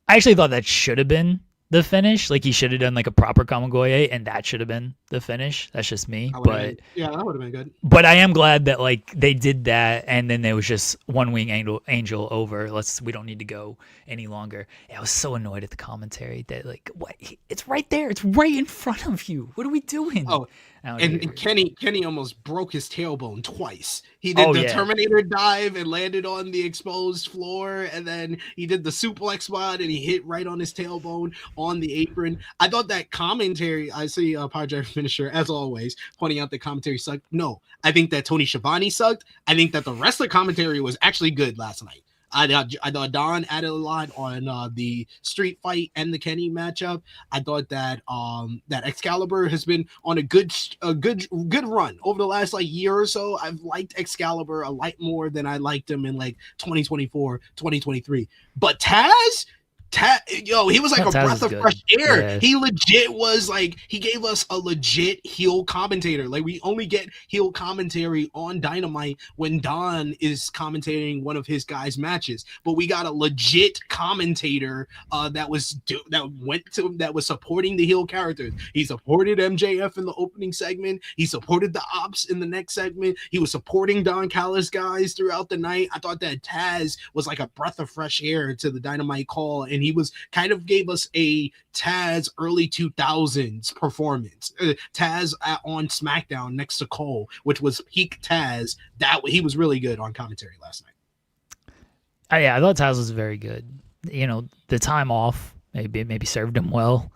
A: that should have been the finish. He should have done a proper Kamagoye, and that should have been the finish. That's just me.
B: That would have been good.
A: But I am glad that they did that, and then there was just one wing angel over. We don't need to go any longer. I was so annoyed at the commentary that what? It's right there. It's right in front of you. What are we doing?
B: Oh. And Kenny almost broke his tailbone twice. He did the Terminator dive and landed on the exposed floor, and then he did the suplex spot and he hit right on his tailbone on the apron. I thought that commentary, I see Power Drive Finisher, as always, pointing out the commentary sucked. No, I think that Tony Schiavone sucked. I think that the rest of the commentary was actually good last night. I thought Don added a lot on the street fight and the Kenny matchup. I thought that that Excalibur has been on a good run over the last year or so. I've liked Excalibur a lot more than I liked him in 2024, 2023. But Taz, he was a breath of fresh air. Yeah. He legit was he gave us a legit heel commentator. We only get heel commentary on Dynamite when Don is commentating one of his guys' matches, but we got a legit commentator that was supporting the heel characters. He supported MJF in the opening segment. He supported the Ops in the next segment. He was supporting Don Callis guys throughout the night. I thought that Taz was a breath of fresh air to the Dynamite call, and he was gave us a Taz early 2000s performance. Taz on SmackDown next to Cole, which was peak Taz. He was really good on commentary last night.
A: I thought Taz was very good. The time off maybe served him well.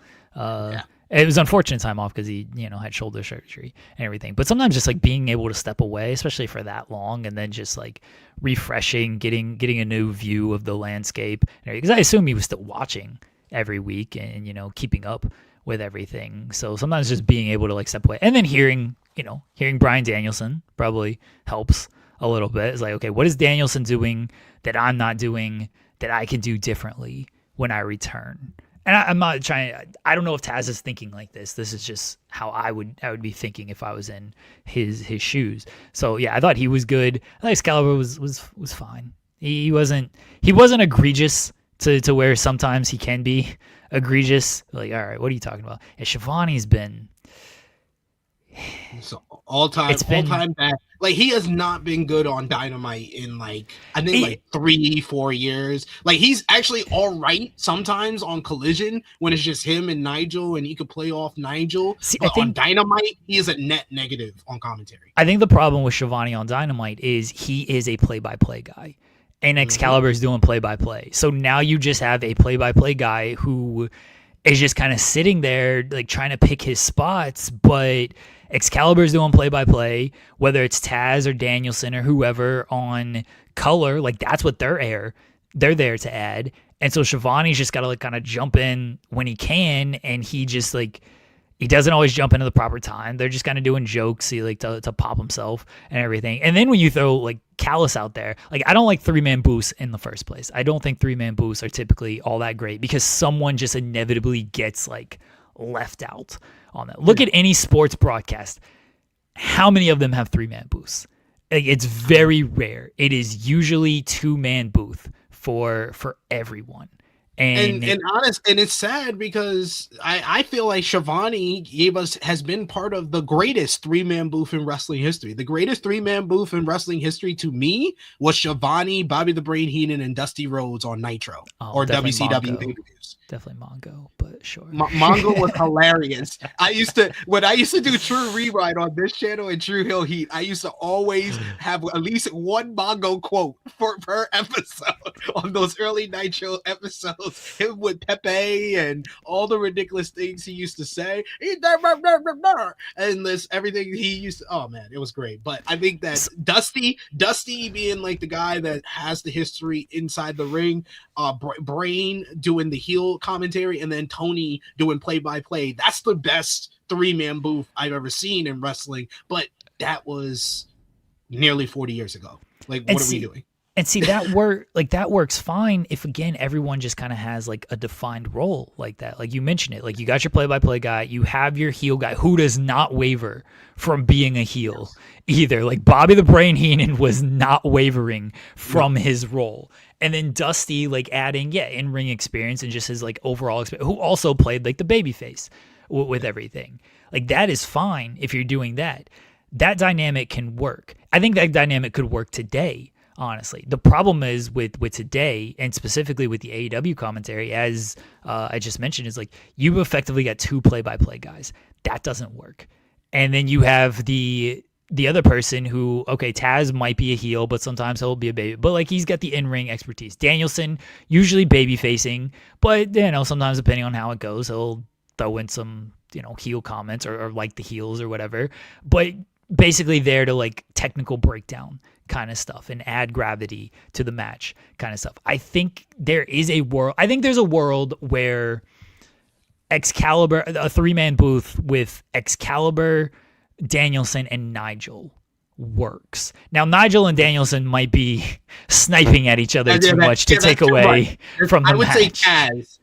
A: It was unfortunate time off because he, had shoulder surgery and everything. But sometimes just being able to step away, especially for that long, and then just refreshing, getting a new view of the landscape. Because I assume he was still watching every week and keeping up with everything. So sometimes just being able to step away, and then hearing Bryan Danielson probably helps a little bit. It's okay, what is Danielson doing that I'm not doing that I can do differently when I return? and I'm not trying. I don't know if Taz is thinking like this. This is just how I would be thinking if I was in his shoes. So yeah, I thought he was good. I thought Excalibur was fine. He wasn't egregious to where sometimes he can be egregious. Like, all right, what are you talking about? And Shivani's been.
B: So all time bad. Like, he has not been good on Dynamite in like, I think like 3-4 years. Like, he's actually all right sometimes on Collision when it's just him and Nigel and he could play off Nigel. But on Dynamite, he is a net negative on commentary.
A: I think the problem with Shivani on Dynamite is he is a play-by-play guy. And Excalibur is doing play-by-play. So now you just have a play-by-play guy who is just kind of sitting there like trying to pick his spots, but Excalibur's doing play-by-play, whether it's Taz or Danielson or whoever on color, like that's what they're there to add. And so Shivani's just got to like kind of jump in when he can, and he just like he doesn't always jump into the proper time. They're just kind of doing jokes, he like to pop himself and everything. And then when you throw like Callis out there, like I don't like 3-man boosts in the first place. I don't think 3-man boosts are typically all that great because someone just inevitably gets like left out on that. Look at any sports broadcast. How many of them have 3-man booths? Like, it's very rare. It is usually 2-man booth for everyone. And
B: honest, and it's sad because I feel like Shivani has been part of the greatest 3-man booth in wrestling history. The greatest 3-man booth in wrestling history to me was Shivani, Bobby the Brain Heenan, and Dusty Rhodes on Nitro or WCW pay-per-views.
A: Definitely Mongo, but sure.
B: Mongo was hilarious. When I used to do True Rewind on this channel and True Hill Heat, I used to always have at least one Mongo quote per episode on those early Nitro episodes. Him with Pepe and all the ridiculous things he used to say. And this everything he used to, oh man, it was great. But I think that Dusty being like the guy that has the history inside the ring, Brain doing the heel commentary, and then Tony doing play-by-play. That's the best 3-man booth I've ever seen in wrestling, but that was nearly 40 years ago. Like, what are we doing?
A: And see, that works fine if, again, everyone just kind of has like a defined role like that. Like you mentioned it, like you got your play-by-play guy, you have your heel guy who does not waver from being a heel either. Like Bobby the Brain Heenan was not wavering from his role. And then Dusty, like adding, in-ring experience and just his like overall experience, who also played like the babyface with everything. Like that is fine if you're doing that. That dynamic can work. I think that dynamic could work today, honestly. The problem is with today, and specifically with the AEW commentary, as I just mentioned, is like you've effectively got 2 play-by-play guys. That doesn't work. And then you have the other person who, okay, Taz might be a heel, but sometimes he'll be a baby. But like he's got the in-ring expertise. Danielson, usually baby facing, but sometimes depending on how it goes, he'll throw in some, heel comments or like the heels or whatever. But basically there to like technical breakdown kind of stuff and add gravity to the match kind of stuff. I think there's a world where Excalibur, a 3-man booth with Excalibur, Danielson, and Nigel works. Now, Nigel and Danielson might be sniping at each other too much to take away from the match.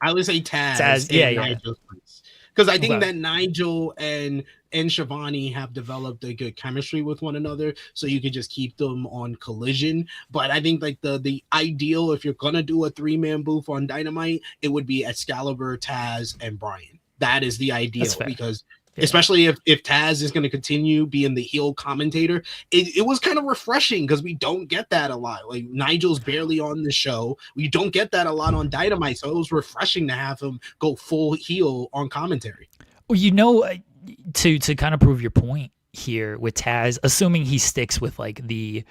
B: I would say Taz Nigel's place. Because I think that Nigel and Shivani have developed a good chemistry with one another, so you could just keep them on Collision. But I think like the ideal, if you're gonna do a 3-man booth on Dynamite, it would be Excalibur, Taz, and Brian. That is the ideal because especially if Taz is going to continue being the heel commentator, it was kind of refreshing because we don't get that a lot. Like Nigel's barely on the show. We don't get that a lot on Dynamite. So it was refreshing to have him go full heel on commentary.
A: Well, to kind of prove your point here with Taz, assuming he sticks with like the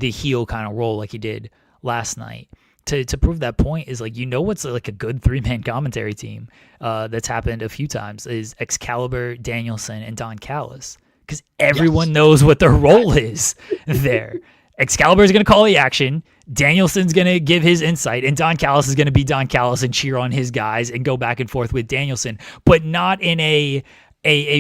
A: heel kind of role like he did last night, to prove that point is like, what's like a good 3-man commentary team that's happened a few times is Excalibur, Danielson, and Don Callis, because everyone knows what their role is there. Excalibur is going to call the action, Danielson's going to give his insight, and Don Callis is going to be Don Callis and cheer on his guys and go back and forth with Danielson, but not in a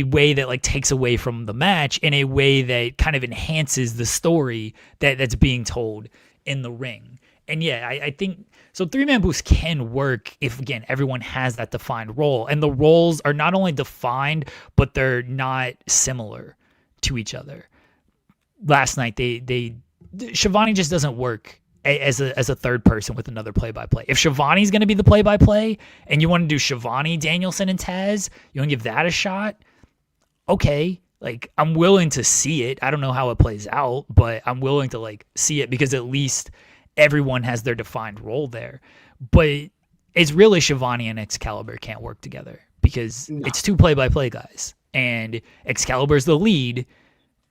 A: way that like takes away from the match, in a way that kind of enhances the story that's being told in the ring. And I think So 3-man boosts can work if, again, everyone has that defined role. And the roles are not only defined, but they're not similar to each other. Last night, Shivani just doesn't work as a third person with another play-by-play. If Shivani's going to be the play-by-play and you want to do Shivani, Danielson, and Taz, you want to give that a shot, okay. Like, I'm willing to see it. I don't know how it plays out, but I'm willing to, like, see it because at least everyone has their defined role there. But it's really Shivani and Excalibur can't work together because it's two play-by-play guys. And Excalibur's the lead,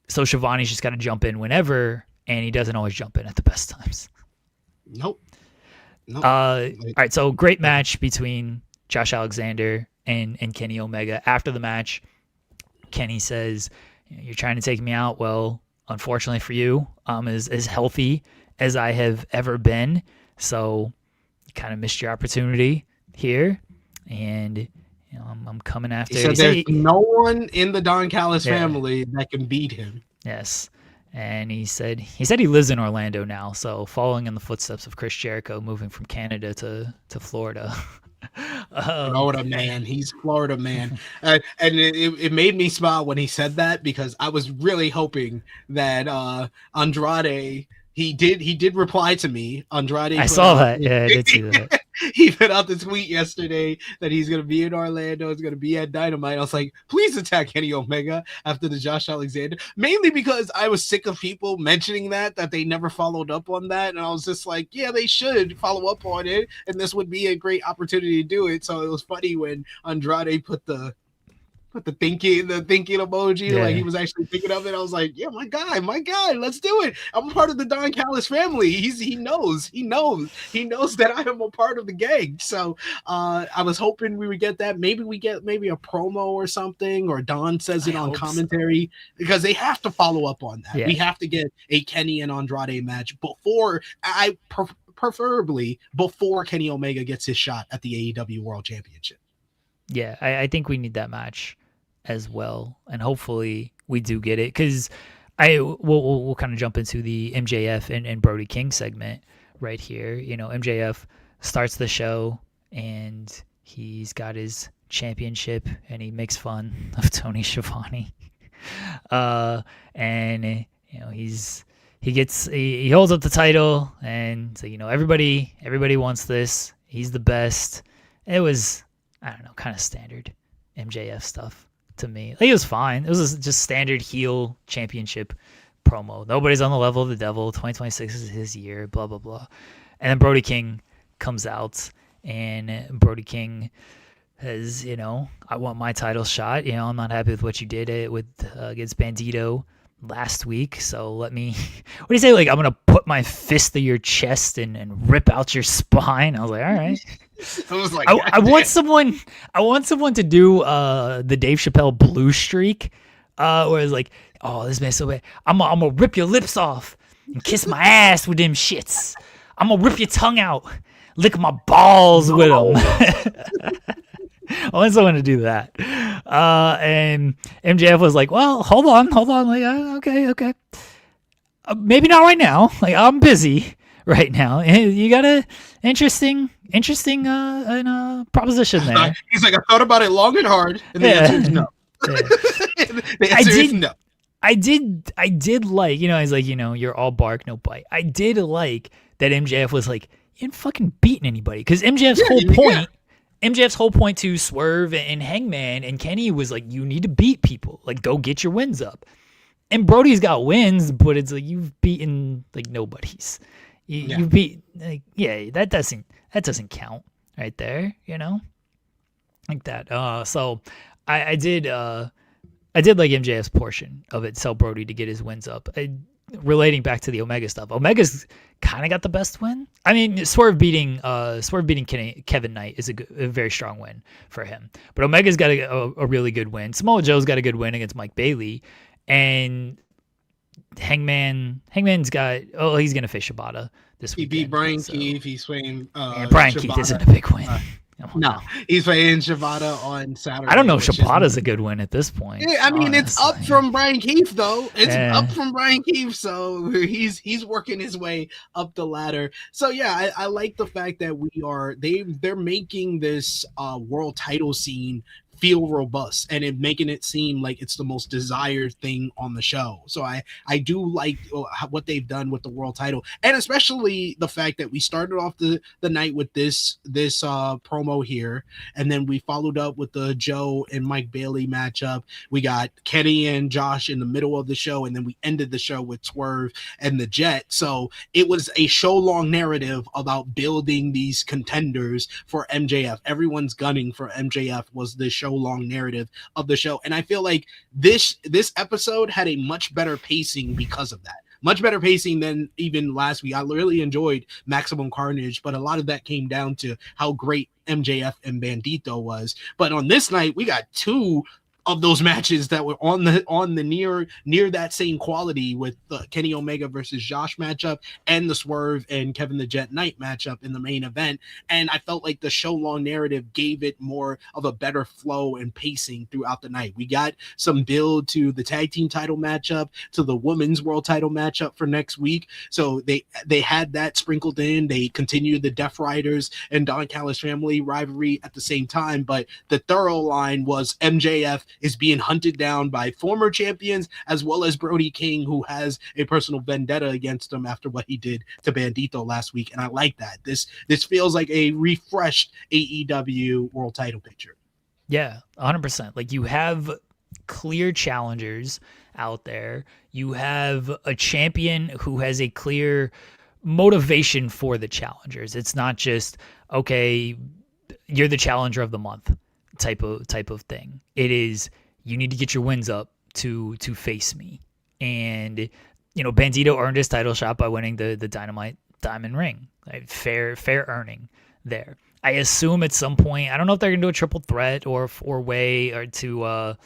A: so Shivani's just got to jump in whenever, and he doesn't always jump in at the best times.
B: Nope.
A: All right, so great match between Josh Alexander and Kenny Omega. After the match, Kenny says, "You're trying to take me out. Well, unfortunately for you, I'm as healthy as I have ever been. So you kind of missed your opportunity here. And I'm coming after."
B: He said there's no one in the Don Callis family that can beat him.
A: Yes. And he said he lives in Orlando now, so following in the footsteps of Chris Jericho, moving from Canada to Florida.
B: Florida man, he's Florida man, and it made me smile when he said that because I was really hoping that Andrade. He did reply to me. Andrade.
A: I saw that. Yeah, I did see that.
B: He put out the tweet yesterday that he's going to be in Orlando. He's going to be at Dynamite. I was like, please attack Kenny Omega after the Josh Alexander. Mainly because I was sick of people mentioning that they never followed up on that. And I was just like, yeah, they should follow up on it. And this would be a great opportunity to do it. So it was funny when Andrade put the thinking emoji, like he was actually thinking of it. I was like, yeah, my guy, let's do it. I'm a part of the Don Callis family. He knows that I am a part of the gang. So I was hoping we would get that. Maybe we get a promo or something, or Don says it on commentary, because they have to follow up on that. Yeah. We have to get a Kenny and Andrade match preferably before Kenny Omega gets his shot at the AEW World Championship.
A: Yeah, I think we need that match as well, and hopefully we do get it, because we'll kind of jump into the MJF and Brody King segment right here. MJF starts the show and he's got his championship and he makes fun of Tony Schiavone, and he holds up the title and so everybody wants this. He's the best. It was, I don't know, kind of standard MJF stuff to me. Like, it was fine. It was just standard heel championship promo. Nobody's on the level of the devil. 2026 is his year, blah, blah, blah. And then Brody King comes out, and Brody King says, I want my title shot. I'm not happy with what you did against Bandito last week, so let me, what do you say, like, I'm gonna put my fist through your chest and rip out your spine. I was like, all right.
B: I was like,
A: I want someone to do the Dave Chappelle blue streak, where it's like, oh, this man's so bad, I'm gonna rip your lips off and kiss my ass with them shits. I'm gonna rip your tongue out, lick my balls with them. I want someone to do that. And MJF was like, well, hold on. Like, okay. Maybe not right now. Like, I'm busy right now. You got a interesting proposition there.
B: He's like, I thought about it long and hard. And the answer is no.
A: Yeah. The answer is no. I did like, he's like, you're all bark, no bite. I did like that MJF was like, you ain't fucking beating anybody. Because MJF's whole point to Swerve and Hangman and Kenny was like, you need to beat people. Like, go get your wins up. And Brody's got wins, but it's like, you've beaten like nobodies. You beat, like, yeah, that doesn't count right there, like that. So I did like MJF's portion of it, tell Brody to get his wins up. Relating back to the Omega stuff, Omega's kind of got the best win. I mean, Swerve beating Kevin Knight is a very strong win for him. But Omega's got a really good win. Samoa Joe's got a good win against Mike Bailey, and Hangman's got he's gonna face Shibata this week.
B: He beat Brian Keith. He's swinging.
A: Brian Keith isn't a big win.
B: No, he's fighting Shibata on Saturday.
A: I don't know if Shibata's a good win at this point.
B: Yeah, I mean, it's up from Brian Keefe, though. It's up from Brian Keefe, so he's working his way up the ladder. So yeah, I like the fact that they're making this world title scene feel robust and making it seem like it's the most desired thing on the show. So I do like what they've done with the world title, and especially the fact that we started off the night with this promo here, and then we followed up with the Joe and Mike Bailey matchup. We got Kenny and Josh in the middle of the show, and then we ended the show with Swerve and the Jet. So it was a show long narrative about building these contenders for MJF. Everyone's gunning for MJF was the show long narrative of the show, and I feel like this episode had a much better pacing because of that. Much better pacing than even last week. I really enjoyed Maximum Carnage, but a lot of that came down to how great MJF and Bandito was. But on this night, we got two of those matches that were on the near that same quality, with the Kenny Omega versus Josh matchup and the Swerve and Kevin the Jet Knight matchup in the main event. And I felt like the show long narrative gave it more of a better flow and pacing throughout the night. We got some build to the tag team title matchup, to the women's world title matchup for next week. So they had that sprinkled in. They continued the Death Riders and Don Callis family rivalry at the same time. But the thorough line was MJF is being hunted down by former champions as well as Brody King, who has a personal vendetta against him after what he did to Bandito last week. And I like that. This feels like a refreshed AEW world title picture.
A: Yeah, 100%. Like, you have clear challengers out there. You have a champion who has a clear motivation for the challengers. It's not just, okay, you're the challenger of the month type of thing. It is, you need to get your wins up to face me. And Bandito earned his title shot by winning the Dynamite Diamond Ring. Like, fair earning there. I assume at some point, I don't know if they're gonna do a triple threat or four-way or to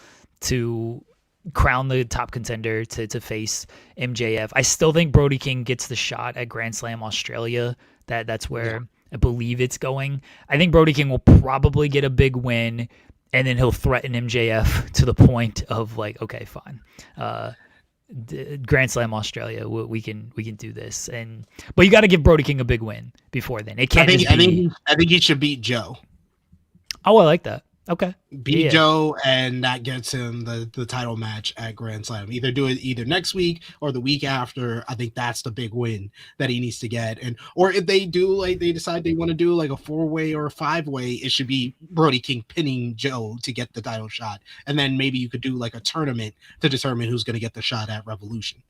A: crown the top contender to face MJF. I still think Brody King gets the shot at Grand Slam Australia. That's where I believe it's going. I think Brody King will probably get a big win, and then he'll threaten MJF to the point of like, okay, fine, Grand Slam Australia, we can do this. But you got to give Brody King a big win before then. It can't. I
B: think he should beat Joe.
A: Oh, I like that. Okay.
B: Beat Joe, and that gets him the title match at Grand Slam. Either do it either next week or the week after. I think that's the big win that he needs to get. Or if they do, like, they decide they want to do like a 4-way or a 5-way, it should be Brody King pinning Joe to get the title shot. And then maybe you could do like a tournament to determine who's going to get the shot at Revolution.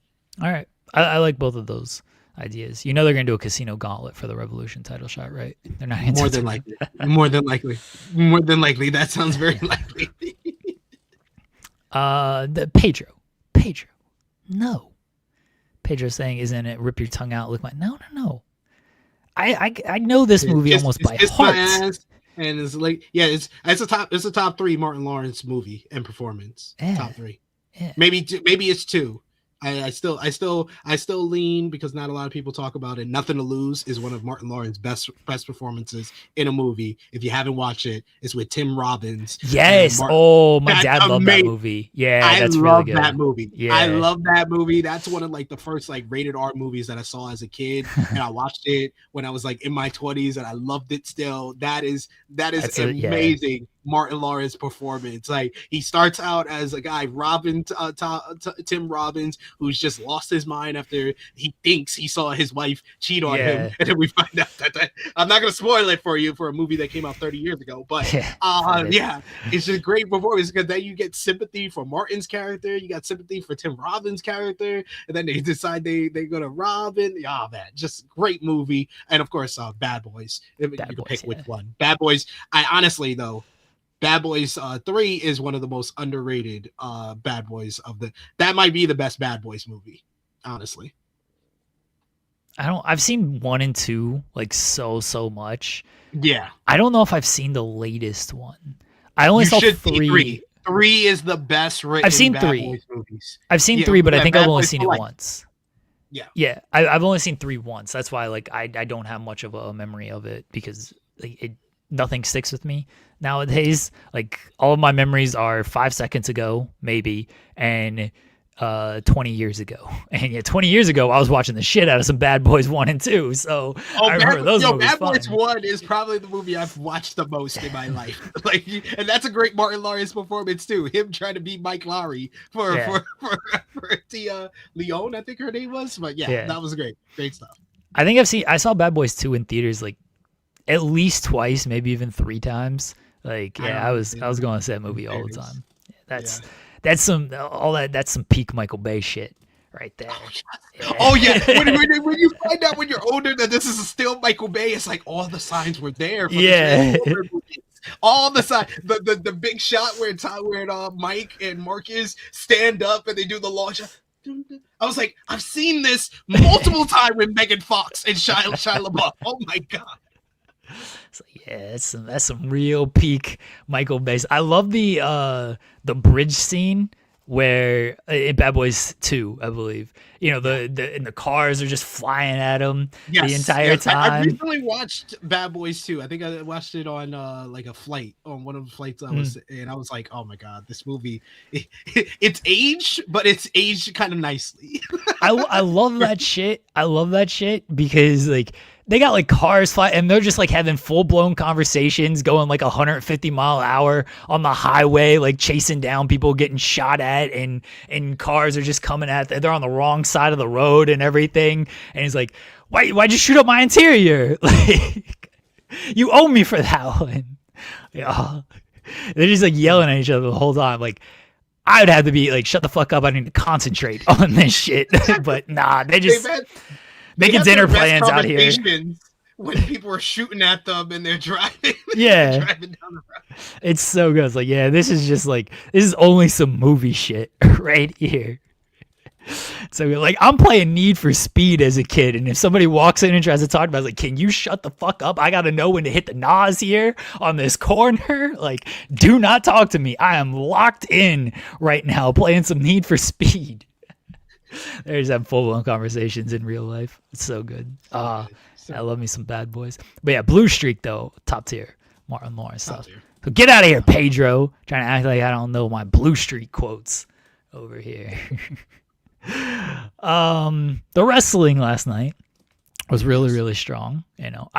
B: All
A: right. I like both of those ideas. They're going to do a casino gauntlet for the Revolution title shot, right? They're not
B: more than likely. That sounds very likely.
A: The Pedro. No. Pedro saying, "Isn't it rip your tongue out? Look my no. I know this movie almost by heart."
B: And it's like, it's a top 3 Martin Lawrence movie and performance. Yeah. Top 3. Yeah. Maybe it's 2. I still lean, because not a lot of people talk about it. Nothing to Lose is one of Martin Lawrence's best performances in a movie. If you haven't watched it, it's with Tim Robbins.
A: Yes. My dad loved that movie. Yeah, that's really good.
B: That movie. Yeah. I love that movie. That's one of like the first like rated R movies that I saw as a kid, and I watched it when I was like in my 20s, and I loved it still. That is amazing. Martin Lawrence performance. Like, he starts out as a guy, Tim Robbins, who's just lost his mind after he thinks he saw his wife cheat on him, and then we find out that I'm not going to spoil it for you for a movie that came out 30 years ago, but it's just a great performance, because then you get sympathy for Martin's character, you got sympathy for Tim Robbins' character, and then they decide they go to Robin. Man, just great movie. And of course, Bad Boys. You can pick which one. Bad Boys. Bad Boys 3 is one of the most underrated Bad Boys that might be the best Bad Boys movie, honestly.
A: I've seen 1 and 2 like so much.
B: Yeah.
A: I don't know if I've seen the latest one. I only saw 3.
B: 3 is the best written
A: I've seen
B: Bad
A: 3
B: Boys movies.
A: I've seen 3, but I think I've only seen it
B: life.
A: Once.
B: Yeah.
A: I've only seen 3 once. That's why like I don't have much of a memory of it, because like, nothing sticks with me nowadays. Like all of my memories are 5 seconds ago, maybe, and 20 years ago. And yeah, 20 years ago, I was watching the shit out of some Bad Boys 1 and 2. So I remember those movies.
B: Bad Boys 1 is probably the movie I've watched the most in my life. Like, and that's a great Martin Lawrence performance too. Him trying to beat Mike Lowry for Tia Leone, I think her name was. But yeah, that was great stuff.
A: I think I saw Bad Boys 2 in theaters like at least twice, maybe even 3 times. Like, I was going to see that movie all the time. That's some peak Michael Bay shit right there.
B: Oh yeah. When you find out when you're older that this is still Michael Bay, it's like all the signs were there. For all the signs. The big shot where Mike and Marcus stand up and they do the long shot. I was like, I've seen this multiple times with Megan Fox and Shia LaBeouf. Oh my god.
A: So yeah, that's some real peak Michael Bay. I love the bridge scene where in Bad Boys 2, I believe. You know, the cars are just flying at him the entire time.
B: I recently watched Bad Boys 2. I think I watched it on like a flight, on one of the flights I was, and I was like, oh my god, this movie, it's aged, but it's aged kind of nicely.
A: I love that shit. I love that shit because like they got like cars fly and they're just like having full blown conversations going like 150-mile-an-hour on the highway, like chasing down people getting shot at, and cars are just coming at them. They're on the wrong side of the road and everything. And he's like, why'd you shoot up my interior? Like, you owe me for that one. Yeah. They're just like yelling at each other the whole time. Like, I would have to be like, shut the fuck up. I need to concentrate on this shit. But nah, they just making dinner plans out here.
B: When people are shooting at them and they're driving.
A: Yeah.
B: Driving down the road.
A: It's so good. It's like, yeah, this is only some movie shit right here. So like, I'm playing Need for Speed as a kid, and if somebody walks in and tries to talk about it, like, can you shut the fuck up? I gotta know when to hit the NOS here on this corner. Like, do not talk to me. I am locked in right now playing some Need for Speed. There's that full-blown conversations in real life. It's so good. I love me some Bad Boys. But yeah, Blue Streak though, top tier. Martin Lawrence stuff. So get out of here, Pedro. Trying to act like I don't know my Blue Streak quotes over here. The wrestling last night was really, really strong. You know,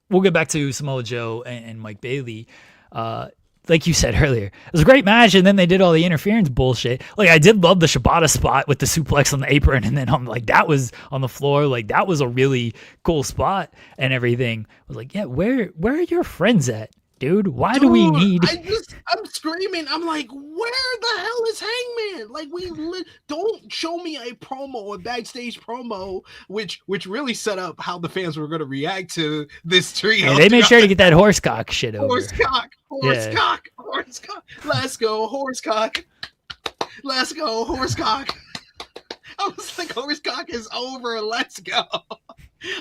A: we'll get back to Samoa Joe and Mike Bailey. Like you said earlier, it was a great match, and then they did all the interference bullshit. Like, I did love the Shibata spot with the suplex on the apron, and then I'm like, that was on the floor. Like, that was a really cool spot and everything. I was like, yeah, where are your friends at? Dude, why do we need?
B: I'm screaming. I'm like, where the hell is Hangman? Like, don't show me a promo, a backstage promo, which really set up how the fans were going to react to this trio.
A: Yeah, they made sure to get that horsecock shit over.
B: Horsecock. Let's go, horsecock. Let's go, horsecock. I was like, horsecock is over. Let's go.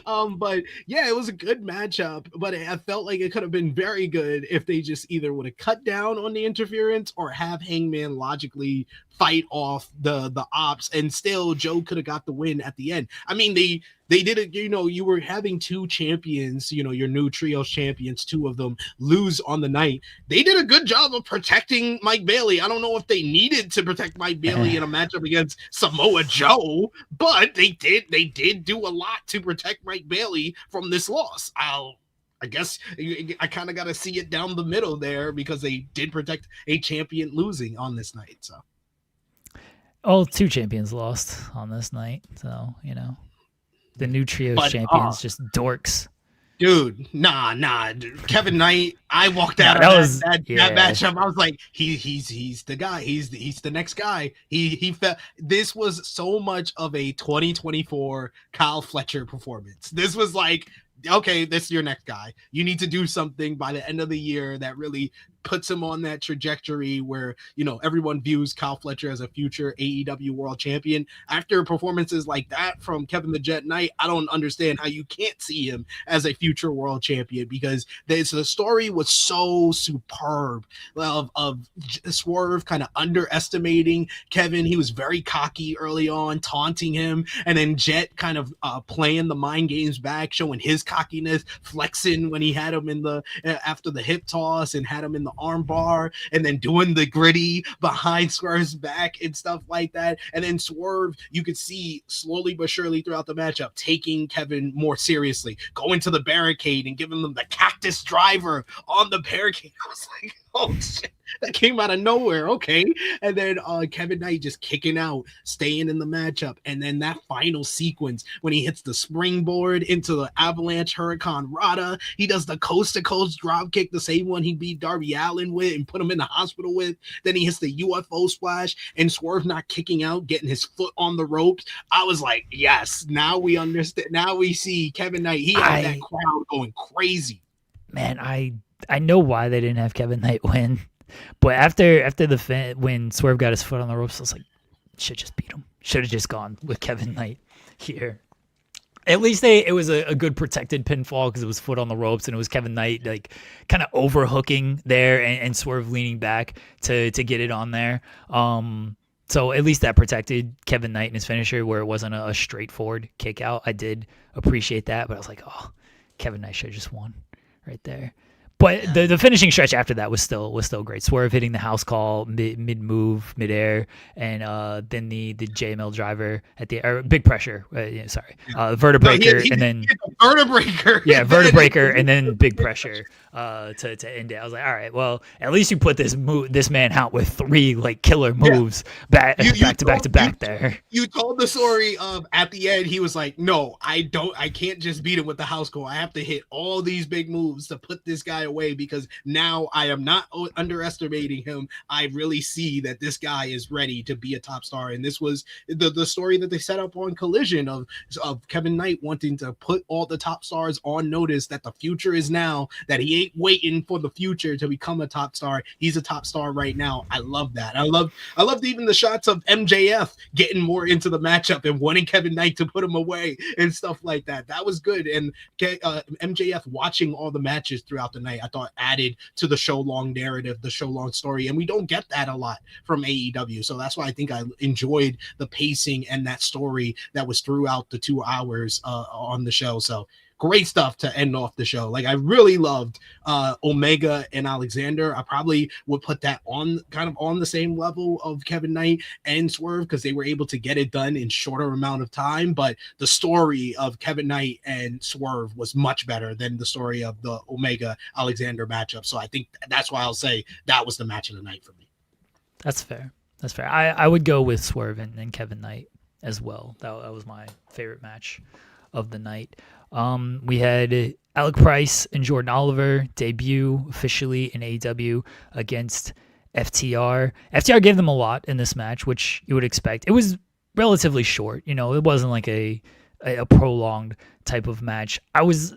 B: But yeah, it was a good matchup, but I felt like it could have been very good if they just either would have cut down on the interference or have Hangman logically fight off the ops, and still Joe could have got the win at the end. I mean, they did it, you know, you were having two champions, you know, your new trios champions, two of them lose on the night. They did a good job of protecting Mike Bailey. I don't know if they needed to protect Mike Bailey in a matchup against Samoa Joe, but they did do a lot to protect Mike Bailey from this loss. I guess I kind of got to see it down the middle there, because they did protect a champion losing on this night. So,
A: two champions lost on this night. So, you know, the new trio champions, just dorks.
B: Dude, nah. Dude. Kevin Knight, I walked out of that matchup. I was like, he's the guy. He's the next guy. He felt this was so much of a 2024 Kyle Fletcher performance. This was like, okay, this is your next guy. You need to do something by the end of the year that really puts him on that trajectory where, you know, everyone views Kyle Fletcher as a future AEW World Champion. After performances like that from Kevin the Jet Knight, I don't understand how you can't see him as a future World Champion, because the story was so superb of Swerve kind of underestimating Kevin. He was very cocky early on, taunting him, and then Jet kind of playing the mind games back, showing his cockiness, flexing when he had him in the after the hip toss and had him in the arm bar, and then doing the gritty behind Swerve's back and stuff like that. And then Swerve, you could see slowly but surely throughout the matchup taking Kevin more seriously, going to the barricade and giving them the cactus driver on the barricade. I was like, oh shit, that came out of nowhere. Okay. And then Kevin Knight just kicking out, staying in the matchup. And then that final sequence when he hits the springboard into the avalanche Hurricane Rata, he does the coast to coast drop kick, the same one he beat Darby Allin with and put him in the hospital with. Then he hits the UFO splash, and Swerve not kicking out, getting his foot on the ropes. I was like, yes, now we understand. Now we see Kevin Knight. He had that crowd going crazy.
A: Man, I know why they didn't have Kevin Knight win, but after the when Swerve got his foot on the ropes, I was like, should just beat him. Should have just gone with Kevin Knight here. At least it was a good protected pinfall because it was foot on the ropes, and it was Kevin Knight like kind of overhooking there and Swerve leaning back to get it on there. So at least that protected Kevin Knight and his finisher where it wasn't a straightforward kick out. I did appreciate that, but I was like, oh, Kevin Knight should have just won right there. But the finishing stretch after that was still great. Swerve hitting the house call mid move, mid air, and then the JML driver at the big pressure. Vertebreaker, and then
B: vertebreaker.
A: Yeah, vertebreaker, and then big pressure to end it. I was like, all right, well, at least you put this man out with 3 like killer moves back to back there.
B: You told the story of at the end he was like, no, I can't just beat him with the house call. I have to hit all these big moves to put this guy away, because now I am not underestimating him. I really see that this guy is ready to be a top star. And this was the story that they set up on Collision of Kevin Knight wanting to put all the top stars on notice that the future is now, that he ain't waiting for the future to become a top star. He's a top star right now. I love that. I loved even the shots of MJF getting more into the matchup and wanting Kevin Knight to put him away and stuff like that. That was good. And MJF watching all the matches throughout the night, I thought added to the show long narrative, the show long story. And we don't get that a lot from AEW. So that's why I think I enjoyed the pacing and that story that was throughout the 2 hours on the show. So great stuff to end off the show. Like, I really loved Omega and Alexander. I probably would put that on kind of on the same level of Kevin Knight and Swerve, because they were able to get it done in shorter amount of time. But the story of Kevin Knight and Swerve was much better than the story of the Omega Alexander matchup. So I think that's why I'll say that was the match of the night for me.
A: That's fair. I would go with Swerve and Kevin Knight as well. That was my favorite match of the night. We had Alec Price and Jordan Oliver debut officially in AEW against FTR. FTR gave them a lot in this match, which you would expect. It was relatively short. You know, it wasn't like a prolonged type of match. I was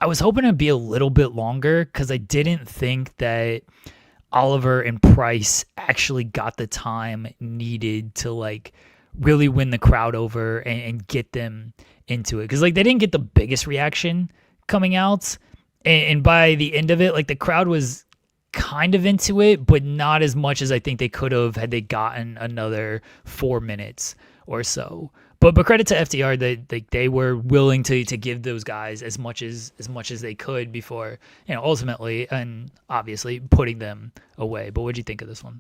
A: hoping it'd be a little bit longer because I didn't think that Oliver and Price actually got the time needed to like really win the crowd over and get them into it, because like they didn't get the biggest reaction coming out, and by the end of it, like the crowd was kind of into it, but not as much as I think they could have had they gotten another 4 minutes or so. But credit to FTR that they were willing to give those guys as much as they could before, you know, ultimately and obviously putting them away. But what do you think of this one?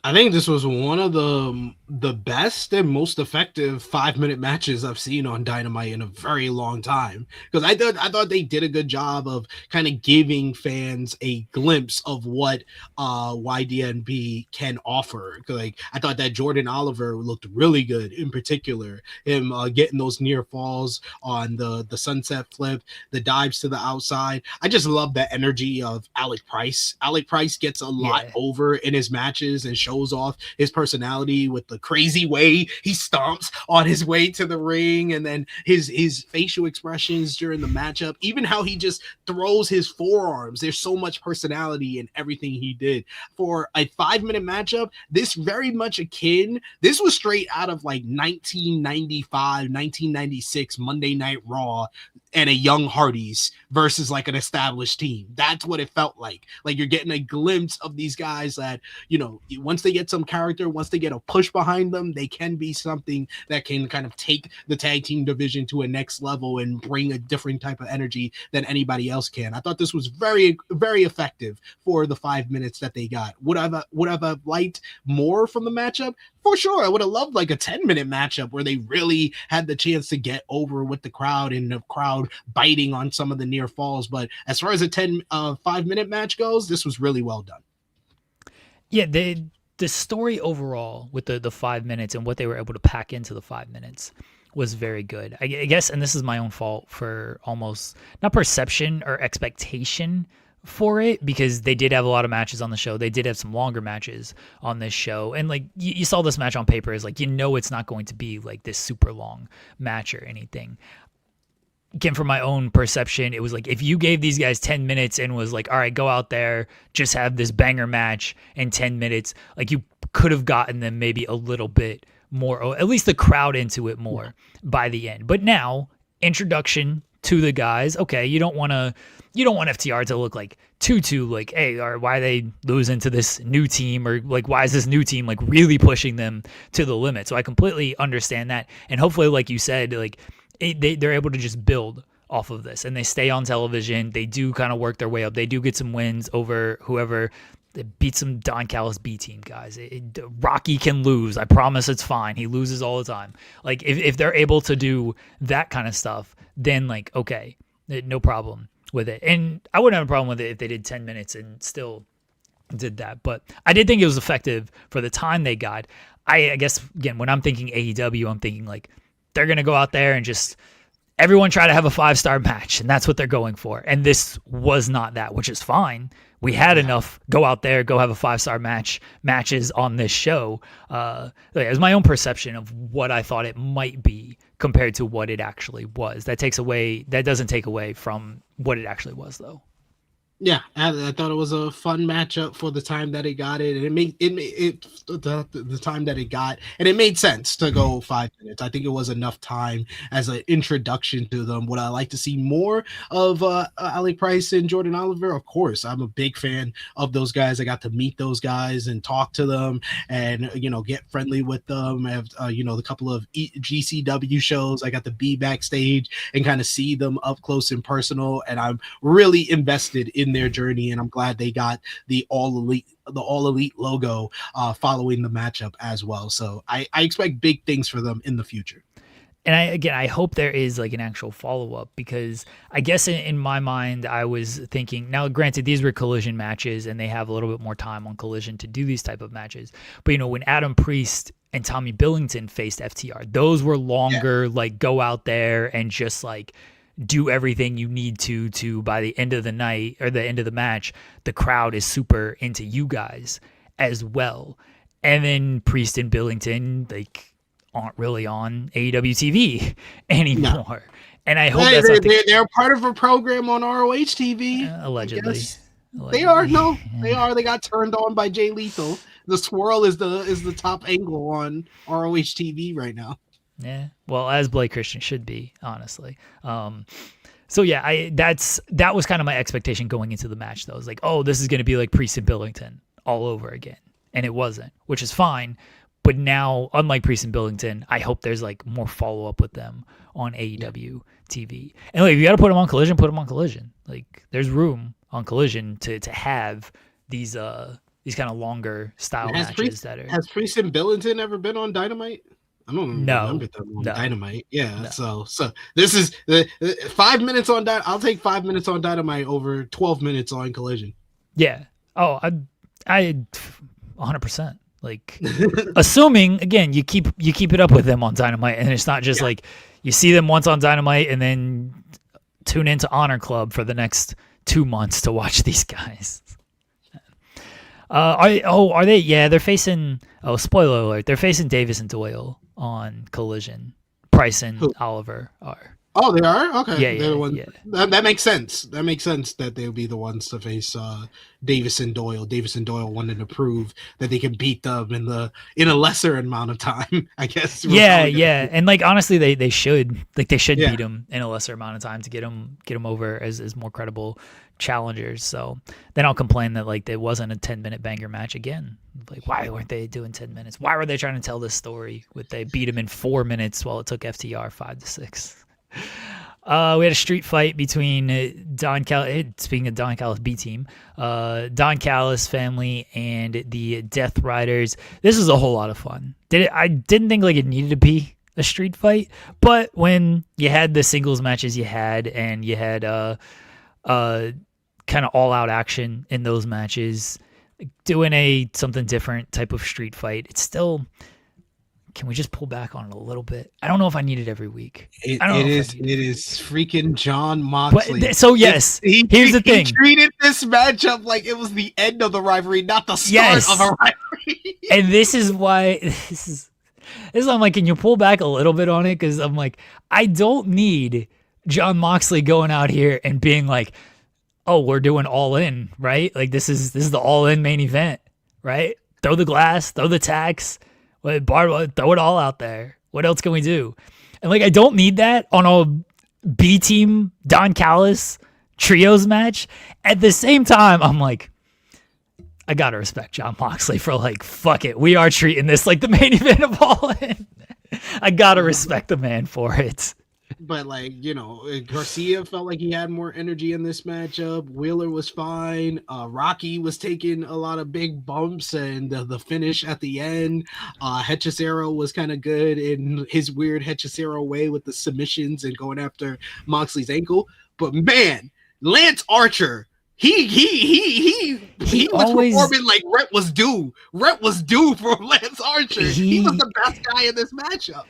B: I think this was one of the best and most effective 5-minute matches I've seen on Dynamite in a very long time. Because I thought they did a good job of kind of giving fans a glimpse of what YDNB can offer. Like, I thought that Jordan Oliver looked really good, in particular. Him getting those near falls on the sunset flip, the dives to the outside. I just love the energy of Alec Price. Alec Price gets a lot over in his matches and shows shows off his personality with the crazy way he stomps on his way to the ring, and then his facial expressions during the matchup, even how he just throws his forearms. There's so much personality in everything he did. For a 5-minute matchup, this very much akin, this was straight out of like 1995, 1996 Monday Night Raw and a Young Hardys versus like an established team. That's what it felt like. Like you're getting a glimpse of these guys that, you know, once they get some character, once they get a push behind them, they can be something that can kind of take the tag team division to a next level and bring a different type of energy than anybody else can. I thought this was very, very effective for the 5 minutes that they got. Would I've liked more from the matchup? For sure. I would have loved like a 10-minute matchup where they really had the chance to get over with the crowd and the crowd biting on some of the near falls. But as far as a 5-minute match goes, this was really well done.
A: Yeah, the story overall with the 5 minutes and what they were able to pack into the 5 minutes was very good. I guess, and this is my own fault for almost not perception or expectation for it, because they did have a lot of matches on the show. They did have some longer matches on this show. And like you saw this match on paper, is like, you know, it's not going to be like this super long match or anything. Again, from my own perception, it was like, if you gave these guys 10 minutes and was like, all right, go out there, just have this banger match in 10 minutes, like you could have gotten them maybe a little bit more, or at least the crowd into it more by the end. But now, introduction to the guys. Okay, you don't want FTR to look like too like, hey, or why are they losing to this new team, or like, why is this new team like really pushing them to the limit? So I completely understand that, and hopefully, like you said, like they're able to just build off of this, and they stay on television. They do kind of work their way up. They do get some wins over whoever. They beat some Don Callis B team guys. Rocky can lose. I promise it's fine. He loses all the time. Like if they're able to do that kind of stuff, then like, okay, no problem with it. And I wouldn't have a problem with it if they did 10 minutes and still did that. But I did think it was effective for the time they got. I guess, again, when I'm thinking AEW, I'm thinking like they're going to go out there and just everyone try to have a 5-star match, and that's what they're going for. And this was not that, which is fine. We had enough go out there, go have a 5-star matches on this show. It was my own perception of what I thought it might be compared to what it actually was. That doesn't take away from what it actually was, though.
B: Yeah, I thought it was a fun matchup for the time that it got it, and the time that it got, and it made sense to go 5 minutes. I think it was enough time as an introduction to them. Would I like to see more of Ali Price and Jordan Oliver? Of course, I'm a big fan of those guys. I got to meet those guys and talk to them, and get friendly with them. I have the couple of GCW shows. I got to be backstage and kind of see them up close and personal, and I'm really invested in their journey, and I'm glad they got the All Elite logo following the matchup as well. So I expect big things for them in the future.
A: And I hope there is like an actual follow-up, because I guess in my mind, I was thinking, now granted, these were Collision matches and they have a little bit more time on Collision to do these type of matches. But when Adam Priest and Tommy Billington faced FTR, those were longer, like go out there and just like do everything you need to by the end of the night or the end of the match, the crowd is super into you guys as well. And then Priest and Billington, like, aren't really on AEW TV anymore. No. And I hope
B: they're part of a program on ROH TV.
A: Allegedly.
B: They are. No, they are. They got turned on by Jay Lethal. The swirl is the top angle on ROH TV right now.
A: Yeah, well, as Blake Christian should be, honestly. So yeah, that was kind of my expectation going into the match, though. I was like, oh, this is going to be like Priest and Billington all over again, and it wasn't, which is fine. But now, unlike Priest and Billington, I hope there's like more follow up with them on AEW TV. And like, if you got to put them on Collision, put them on Collision. Like, there's room on Collision to have these kind of longer style matches.
B: Has Priest and Billington ever been on Dynamite? I don't remember them on Dynamite. Yeah, no. So this is the 5 minutes on Dynamite. I'll take 5 minutes on Dynamite over 12 minutes on Collision.
A: Yeah. Oh, I 100%. Like, assuming again you keep it up with them on Dynamite, and it's not just like you see them once on Dynamite and then tune into Honor Club for the next 2 months to watch these guys. Are they? Yeah, they're facing. Oh, spoiler alert! They're facing Davis and Doyle on Collision. Price and
B: Who?
A: Oliver are.
B: Oh, they are? Okay.
A: Yeah,
B: They're the
A: yeah,
B: ones.
A: yeah.
B: That makes sense. That makes sense that they'll be the ones to face Davis and Doyle. Davis and Doyle wanted to prove that they can beat them in a lesser amount of time, I guess.
A: Yeah. And like honestly, they should
B: Yeah.
A: beat him in a lesser amount of time to get him over as more credible challengers. So then I'll complain that like it wasn't a 10-minute banger match again. Like why weren't they doing 10 minutes? Why were they trying to tell this story? Would they beat him in 4 minutes while it took FTR 5 to 6? We had a street fight between speaking of Don Callis B team, Don Callis family and the Death Riders. This was a whole lot of fun. I didn't think like it needed to be a street fight, but when you had the singles matches you had and you had kind of all out action in those matches, doing a something different type of street fight, it's still. Can we just pull back on it a little bit? I don't know if I need it every week.
B: It is freaking John Moxley.
A: But, so yes, here's the thing.
B: He treated this matchup like it was the end of the rivalry, not the start of a rivalry.
A: And this is why I'm like, can you pull back a little bit on it? Because I'm like, I don't need John Moxley going out here and being like, oh, we're doing all in, right? Like this is the all in main event, right? Throw the glass, throw the tacks. Throw it all out there. What else can we do? And like, I don't need that on a B team Don Callis trios match. At the same time, I'm like, I gotta respect John Moxley for like, fuck it, we are treating this like the main event of All In. I gotta respect the man for it.
B: But like, Garcia felt like he had more energy in this matchup. Wheeler was fine. Rocky was taking a lot of big bumps, and the finish at the end, Hechicero was kind of good in his weird Hechicero way with the submissions and going after Moxley's ankle. But man, Lance Archer, he was performing like rent was due. Rent was due for Lance Archer. He was the best guy in this matchup.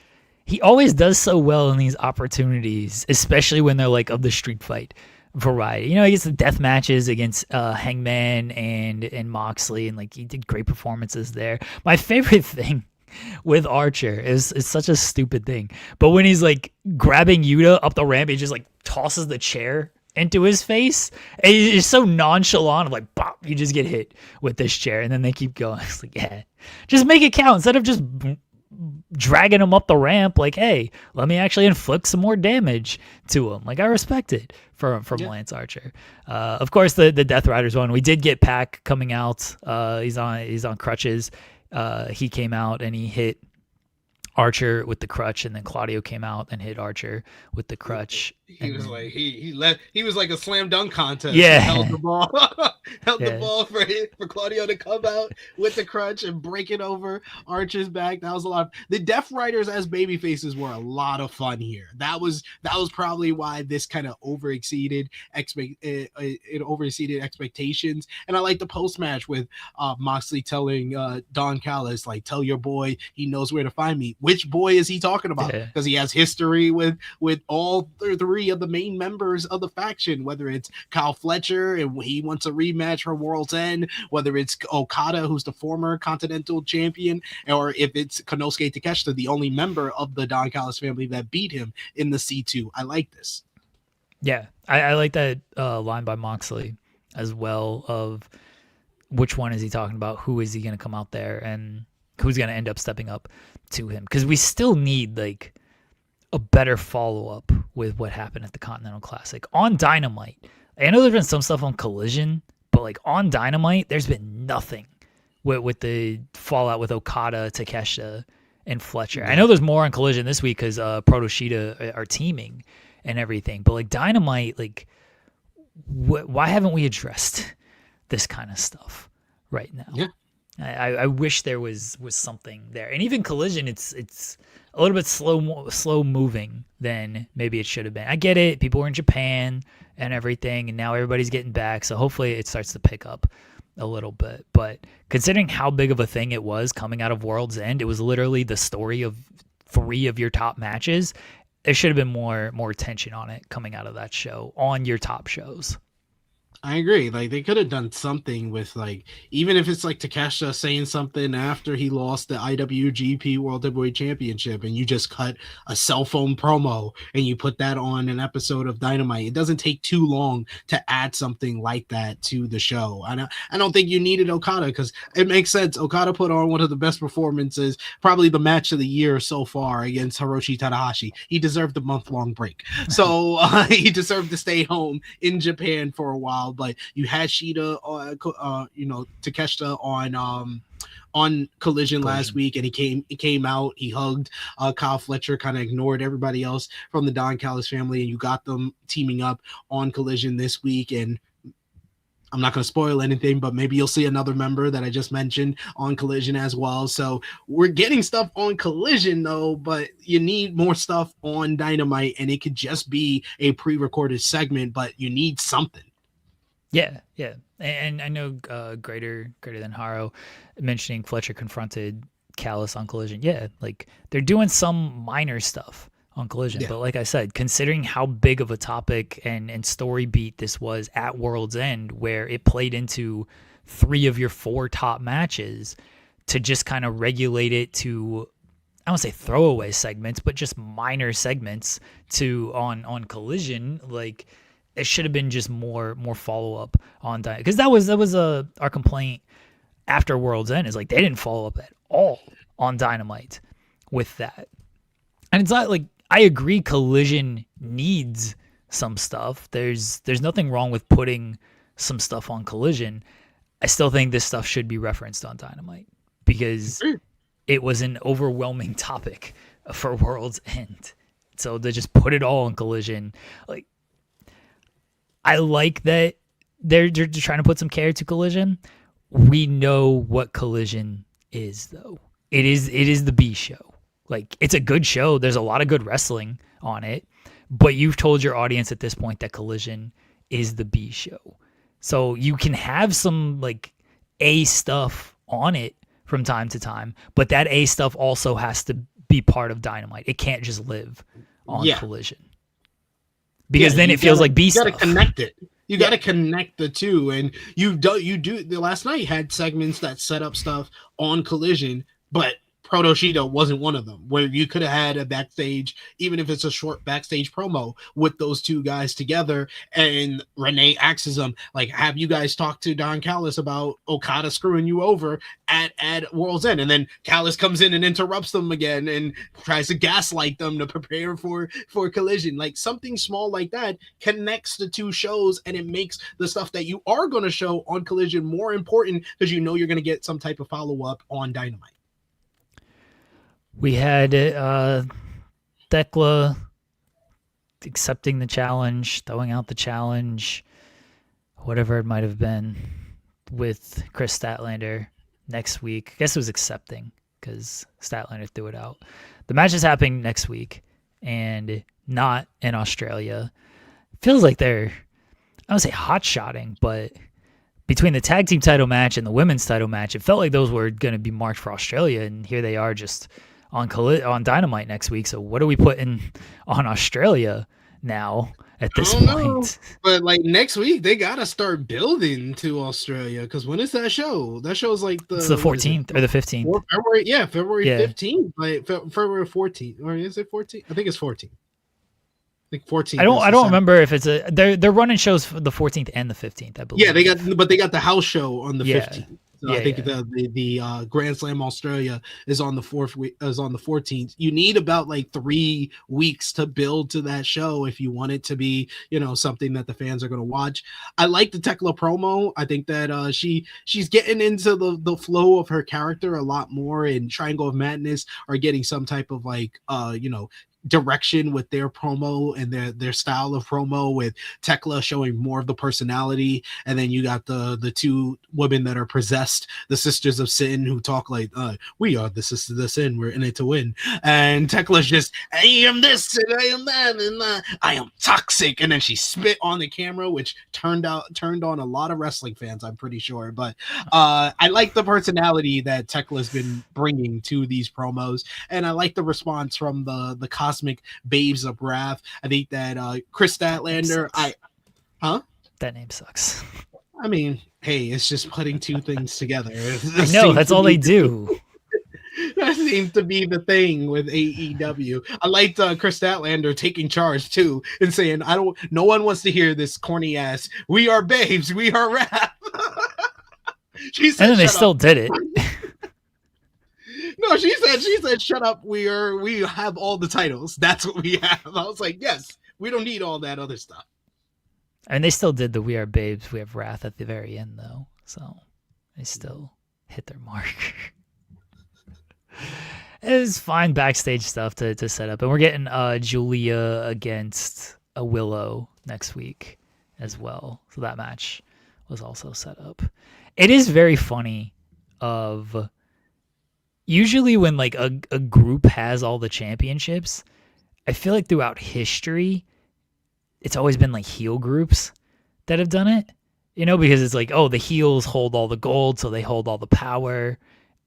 A: He always does so well in these opportunities, especially when they're like of the street fight variety. He gets the death matches against Hangman and Moxley, and like he did great performances there. My favorite thing with Archer is such a stupid thing, but when he's like grabbing Yuta up the ramp, he just like tosses the chair into his face. And it's so nonchalant of like, bop, you just get hit with this chair, and then they keep going. It's like, yeah, just make it count instead of just dragging him up the ramp. Like, hey, let me actually inflict some more damage to him. Like, I respect it from Lance Archer. Of course, the Death Riders one, we did get Pac coming out. He's on crutches. He came out and he hit Archer with the crutch, and then Claudio came out and hit Archer with the crutch.
B: He was like he was like a slam dunk contest.
A: Yeah,
B: he held the ball, the ball for Claudio to come out with the crutch and break it over Archer's back. That was a lot. The Death Riders as baby faces were a lot of fun here. That was probably why this kind of overexceeded expectations. And I like the post match with Moxley telling Don Callis, like, tell your boy he knows where to find me. Which boy is he talking about? Because he has history with all three of the main members of the faction, whether it's Kyle Fletcher and he wants a rematch for World's End, whether it's Okada, who's the former Continental Champion, or if it's Konosuke Takeshita, the only member of the Don Callis family that beat him in the C2. I like this.
A: Yeah, I like that line by Moxley as well, of which one is he talking about, who is he going to come out there, and who's going to end up stepping up to him, because we still need like a better follow-up with what happened at the Continental Classic. On Dynamite, I know there's been some stuff on Collision, but like on Dynamite, there's been nothing with the fallout with Okada, Takeshita, and Fletcher. I know there's more on Collision this week because Proto Shida are teaming and everything, but like Dynamite, like why haven't we addressed this kind of stuff right now?
B: Yeah.
A: I wish there was something there. And even Collision, it's a little bit slow moving than maybe it should have been. I get it. People were in Japan and everything, and now everybody's getting back. So hopefully it starts to pick up a little bit. But considering how big of a thing it was coming out of World's End, it was literally the story of 3 of your top matches. There should have been more attention on it coming out of that show on your top shows.
B: I agree. Like they could have done something with like even if it's like Takeshita saying something after he lost the IWGP World Heavyweight Championship, and you just cut a cell phone promo and you put that on an episode of Dynamite. It doesn't take too long to add something like that to the show. I don't think you needed Okada because it makes sense. Okada put on one of the best performances, probably the match of the year so far against Hiroshi Tanahashi. He deserved a month-long break, so he deserved to stay home in Japan for a while. But you had Shida, Takeshita on Collision last week, and he came out, he hugged Kyle Fletcher, kind of ignored everybody else from the Don Callis family, and you got them teaming up on Collision this week. And I'm not going to spoil anything, but maybe you'll see another member that I just mentioned on Collision as well. So we're getting stuff on Collision though, but you need more stuff on Dynamite, and it could just be a pre-recorded segment, but you need something.
A: Yeah. And I know greater than Haro mentioning Fletcher confronted Callis on Collision. Yeah, like they're doing some minor stuff on Collision. Yeah. But like I said, considering how big of a topic and story beat this was at World's End, where it played into 3 of your 4 top matches, to just kind of regulate it to, I don't say throwaway segments, but just minor segments on Collision, like it should have been just more follow up on Dynamite, because that was our complaint after World's End, is like they didn't follow up at all on Dynamite with that. And it's not like, I agree Collision needs some stuff. There's nothing wrong with putting some stuff on Collision. I still think this stuff should be referenced on Dynamite because it was an overwhelming topic for World's End. So they just put it all on Collision. Like, I like that they're trying to put some care to Collision. We know what Collision is, though. It is the B show. Like, it's a good show. There's a lot of good wrestling on it, but you've told your audience at this point that Collision is the B show. So you can have some like A stuff on it from time to time, but that A stuff also has to be part of Dynamite. It can't just live on Collision. Because then it feels like B stuff.
B: You got to connect it. You got to connect the two, and you do. The last night had segments that set up stuff on Collision, but Proto Shida wasn't one of them, where you could have had a backstage, even if it's a short backstage promo with those two guys together. And Renee asks them, like, have you guys talked to Don Callis about Okada screwing you over at World's End? And then Callis comes in and interrupts them again and tries to gaslight them to prepare for Collision. Like, something small like that connects the two shows, and it makes the stuff that you are going to show on Collision more important, because you know you're going to get some type of follow-up on Dynamite.
A: We had Thekla accepting the challenge, throwing out the challenge, whatever it might have been, with Chris Statlander next week. I guess it was accepting because Statlander threw it out. The match is happening next week and not in Australia. Feels like they're, I don't say hot-shotting, but between the tag team title match and the women's title match, it felt like those were going to be marked for Australia, and here they are just on Dynamite next week. So what are we putting on Australia now at this point?
B: Know. But like next week, they got to start building to Australia, because when is that show? That show's like
A: it's the 14th or the 15th.
B: February 15th, like February 14th, or is it 14th? I think it's 14th. I think 14th.
A: I don't remember if it's they're running shows for the 14th and the 15th, I believe.
B: Yeah, they got the house show on the 15th. So I think the Grand Slam Australia is on the 14th. You need about like 3 weeks to build to that show if you want it to be, something that the fans are going to watch. I like the Tekla promo. I think that she's getting into the flow of her character a lot more, and Triangle of Madness are getting some type of like direction with their promo and their style of promo, with Tekla showing more of the personality. And then you got the two women that are possessed, the Sisters of Sin, who talk like, we are the Sisters of Sin, we're in it to win. And Tekla's just, I am this and I am that, and I am toxic. And then she spit on the camera, which turned on a lot of wrestling fans, I'm pretty sure. But I like the personality that Tekla's been bringing to these promos, and I like the response from the Cosmic Babes of Wrath. I think that Chris Statlander,
A: That name sucks.
B: I mean, hey, it's just putting two things together.
A: I know, that's all they do.
B: That seems to be the thing with AEW. I liked Chris Statlander taking charge too and saying, no one wants to hear this corny ass, we are babes, we are rap. She said,
A: and then they still did it.
B: No, she said, shut up. We have all the titles. That's what we have. I was like, yes, we don't need all that other stuff.
A: And they still did the We Are Babes, We Have Wrath at the very end, though. So they still hit their mark. It's fine backstage stuff to set up. And we're getting Julia against a Willow next week as well. So that match was also set up. It is very funny of usually when like a group has all the championships, I feel like throughout history, it's always been like heel groups that have done it, you know, because it's like, oh, the heels hold all the gold, so they hold all the power.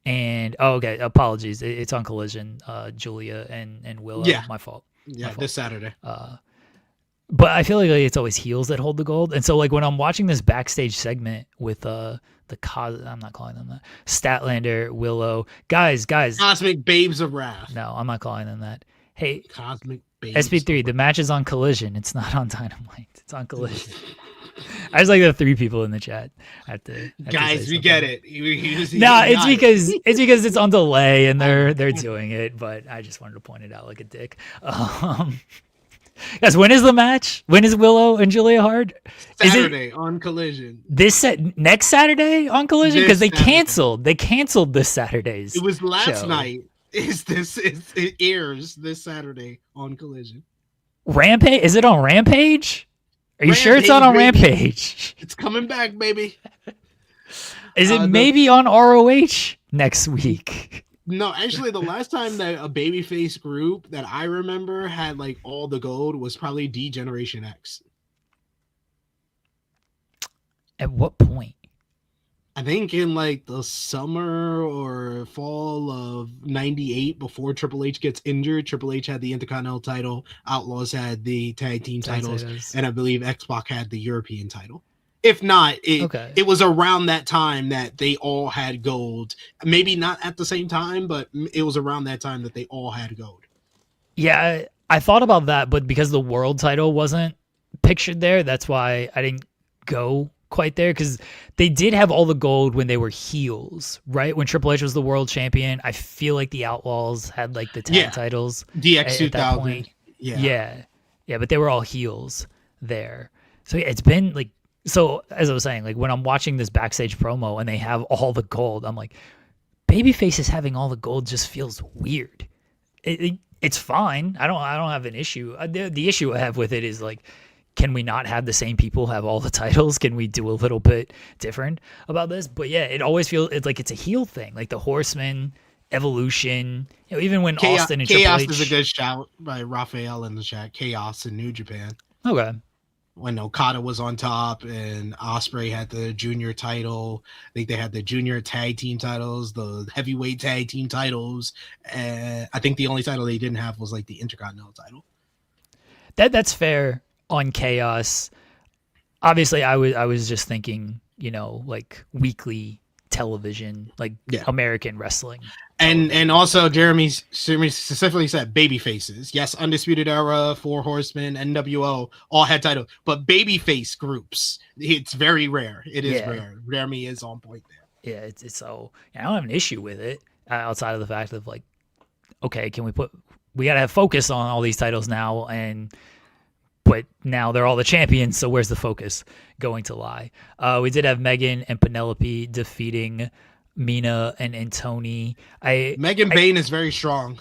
A: And okay, apologies, it's on Collision, Julia and Willow.
B: Yeah,
A: my fault.
B: Yeah, this Saturday.
A: But I feel like it's always heels that hold the gold, and so like when I'm watching this backstage segment with I'm not calling them that, Statlander, Willow, guys,
B: Cosmic Babes of Wrath.
A: No, I'm not calling them that. Hey,
B: Cosmic Babes.
A: SP3, the match is on Collision. It's not on Dynamite. It's on Collision. I just like the three people in the chat.
B: Guys, we get it.
A: It's because it's on delay and they're doing it. But I just wanted to point it out like a dick. Guys, when is the match? When is Willow and Julia Hart?
B: Saturday on Collision.
A: Next Saturday on Collision, because they canceled. They canceled this Saturday's.
B: It was last night. It airs this Saturday on Collision.
A: Rampage? Is it on Rampage? Are you sure it's not on Rampage?
B: It's coming back, baby.
A: Is it maybe on ROH next week?
B: No, actually, the last time that a babyface group that I remember had like all the gold was probably D-Generation X.
A: At what point?
B: I think in like the summer or fall of '98, before Triple H gets injured. Triple H had the Intercontinental title, Outlaws had the tag team titles, and I believe X-Pac had the European title. If not, it was around that time that they all had gold. Maybe not at the same time, but it was around that time that they all had gold.
A: Yeah, I thought about that, but because the world title wasn't pictured there, that's why I didn't go quite there, because they did have all the gold when they were heels, right? When Triple H was the world champion, I feel like the Outlaws had like the tag titles.
B: DX 2000.
A: That point. Yeah, but they were all heels there. So yeah, it's been like, so as I was saying, like when I'm watching this backstage promo and they have all the gold, I'm like, babyface is having all the gold just feels weird. It's fine. I don't have an issue. The issue I have with it is like, can we not have the same people have all the titles? Can we do a little bit different about this? But yeah, it always feels like it's a heel thing, like the Horsemen, Evolution. You know, even when Austin and
B: Chaos
A: Triple H.
B: is a good shout by Raphael in the chat. Chaos in New Japan.
A: Okay.
B: When Okada was on top and Ospreay had the junior title, I think they had the junior tag team titles, the heavyweight tag team titles, and I think the only title they didn't have was like the Intercontinental title.
A: That's fair. On Chaos, obviously I was just thinking, you know, like weekly television, like American wrestling.
B: And also Jeremy specifically said baby faces. Yes, Undisputed Era, Four Horsemen, NWO all had titles, but babyface groups, it's very rare. It is rare. Jeremy is on point there.
A: Yeah, it's so I don't have an issue with it outside of the fact of like, okay, we gotta have focus on all these titles now, but now they're all the champions, so where's the focus going to lie? We did have Megan and Penelope defeating Mina and Tony.
B: Megan Bain is very strong.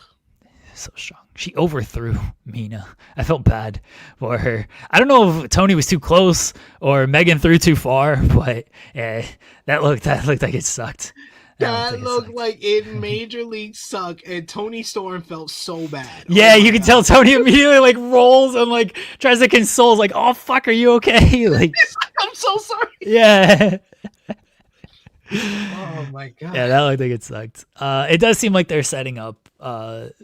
A: So strong. She overthrew Mina. I felt bad for her. I don't know if Tony was too close or Megan threw too far, but that looked like it sucked.
B: That looked like it majorly sucked, and Tony Storm felt so bad.
A: Yeah, you can tell Tony immediately like rolls and like tries to console, like, "Oh fuck, are you okay?" Like,
B: I'm so sorry.
A: Yeah.
B: Oh my god.
A: Yeah, that looked like it sucked. It does seem like they're setting up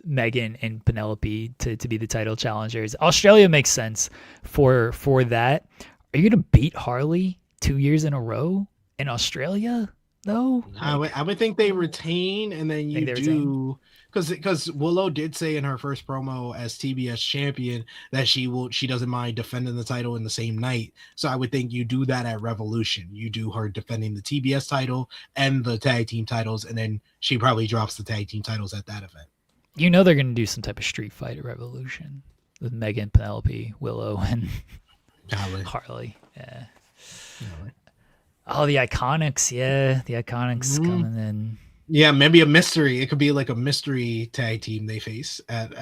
A: Megan and Penelope to be the title challengers. Australia makes sense for that. Are you gonna beat Harley 2 years in a row in Australia though?
B: I would think they retain, and then you do, because Willow did say in her first promo as TBS champion that she doesn't mind defending the title in the same night. So I would think you do that at Revolution. You do her defending the TBS title and the tag team titles, and then she probably drops the tag team titles at that event.
A: You know they're gonna do some type of street fight at Revolution with Megan, Penelope, Willow, and Harley. Yeah. Oh, the Iconics. Yeah, the Iconics coming in.
B: Yeah, maybe a mystery. It could be like a mystery tag team they face at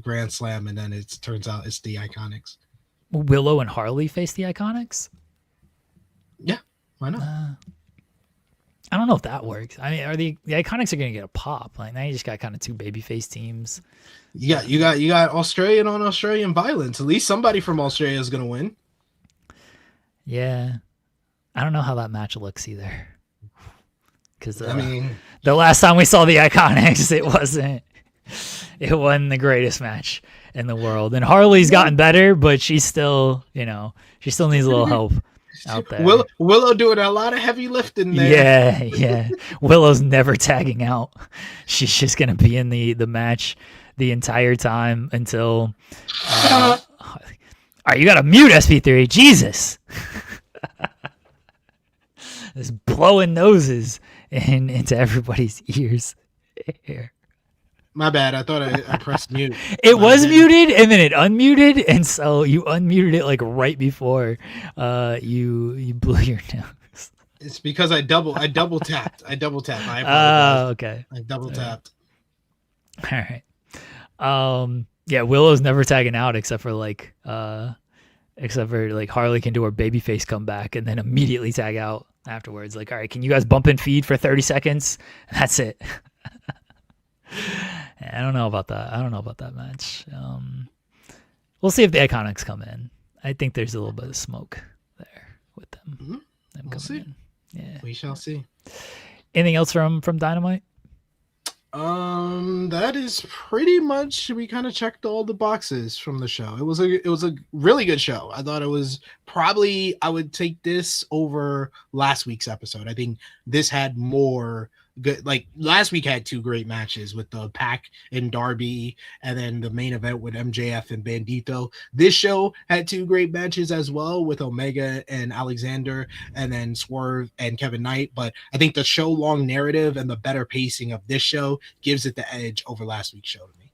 B: Grand Slam, and then it turns out it's the Iconics.
A: Willow and Harley face the Iconics?
B: Yeah, why not?
A: I don't know if that works. I mean, are the Iconics are going to get a pop? Like now you just got kind of two babyface teams.
B: You got Australian on Australian violence. At least somebody from Australia is going to win.
A: Yeah, I don't know how that match looks either. Because
B: I mean,
A: the last time we saw the Iconics, it wasn't the greatest match in the world. And Harley's gotten better, but she's still, she still needs a little help out there.
B: Willow doing a lot of heavy lifting there.
A: Yeah. Willow's never tagging out. She's just gonna be in the match the entire time until. All right, you gotta mute SP3. Jesus. Just blowing noses into everybody's ears here.
B: My bad. I thought I pressed mute.
A: It was muted and then it unmuted, and so you unmuted it like right before you blew your nose.
B: It's because I double tapped. I apologize.
A: Okay.
B: I double tapped.
A: All right. Yeah, Willow's never tagging out except for like Harley can do her babyface comeback and then immediately tag out afterwards. Like, all right, can you guys bump and feed for 30 seconds? That's it. I don't know about that match. We'll see if the Iconics come in. I think there's a little bit of smoke there with them.
B: Mm-hmm. We'll see.
A: Yeah,
B: we shall see.
A: Anything else from Dynamite?
B: That is pretty much, we kind of checked all the boxes from the show. It was a really good show. I thought it was probably, I would take this over last week's episode. I think this had more good, like last week had two great matches with the Pac and Darby, and then the main event with MJF and Bandito. This show had two great matches as well with Omega and Alexander, and then Swerve and Kevin Knight. But I think the show long narrative and the better pacing of this show gives it the edge over last week's show to me.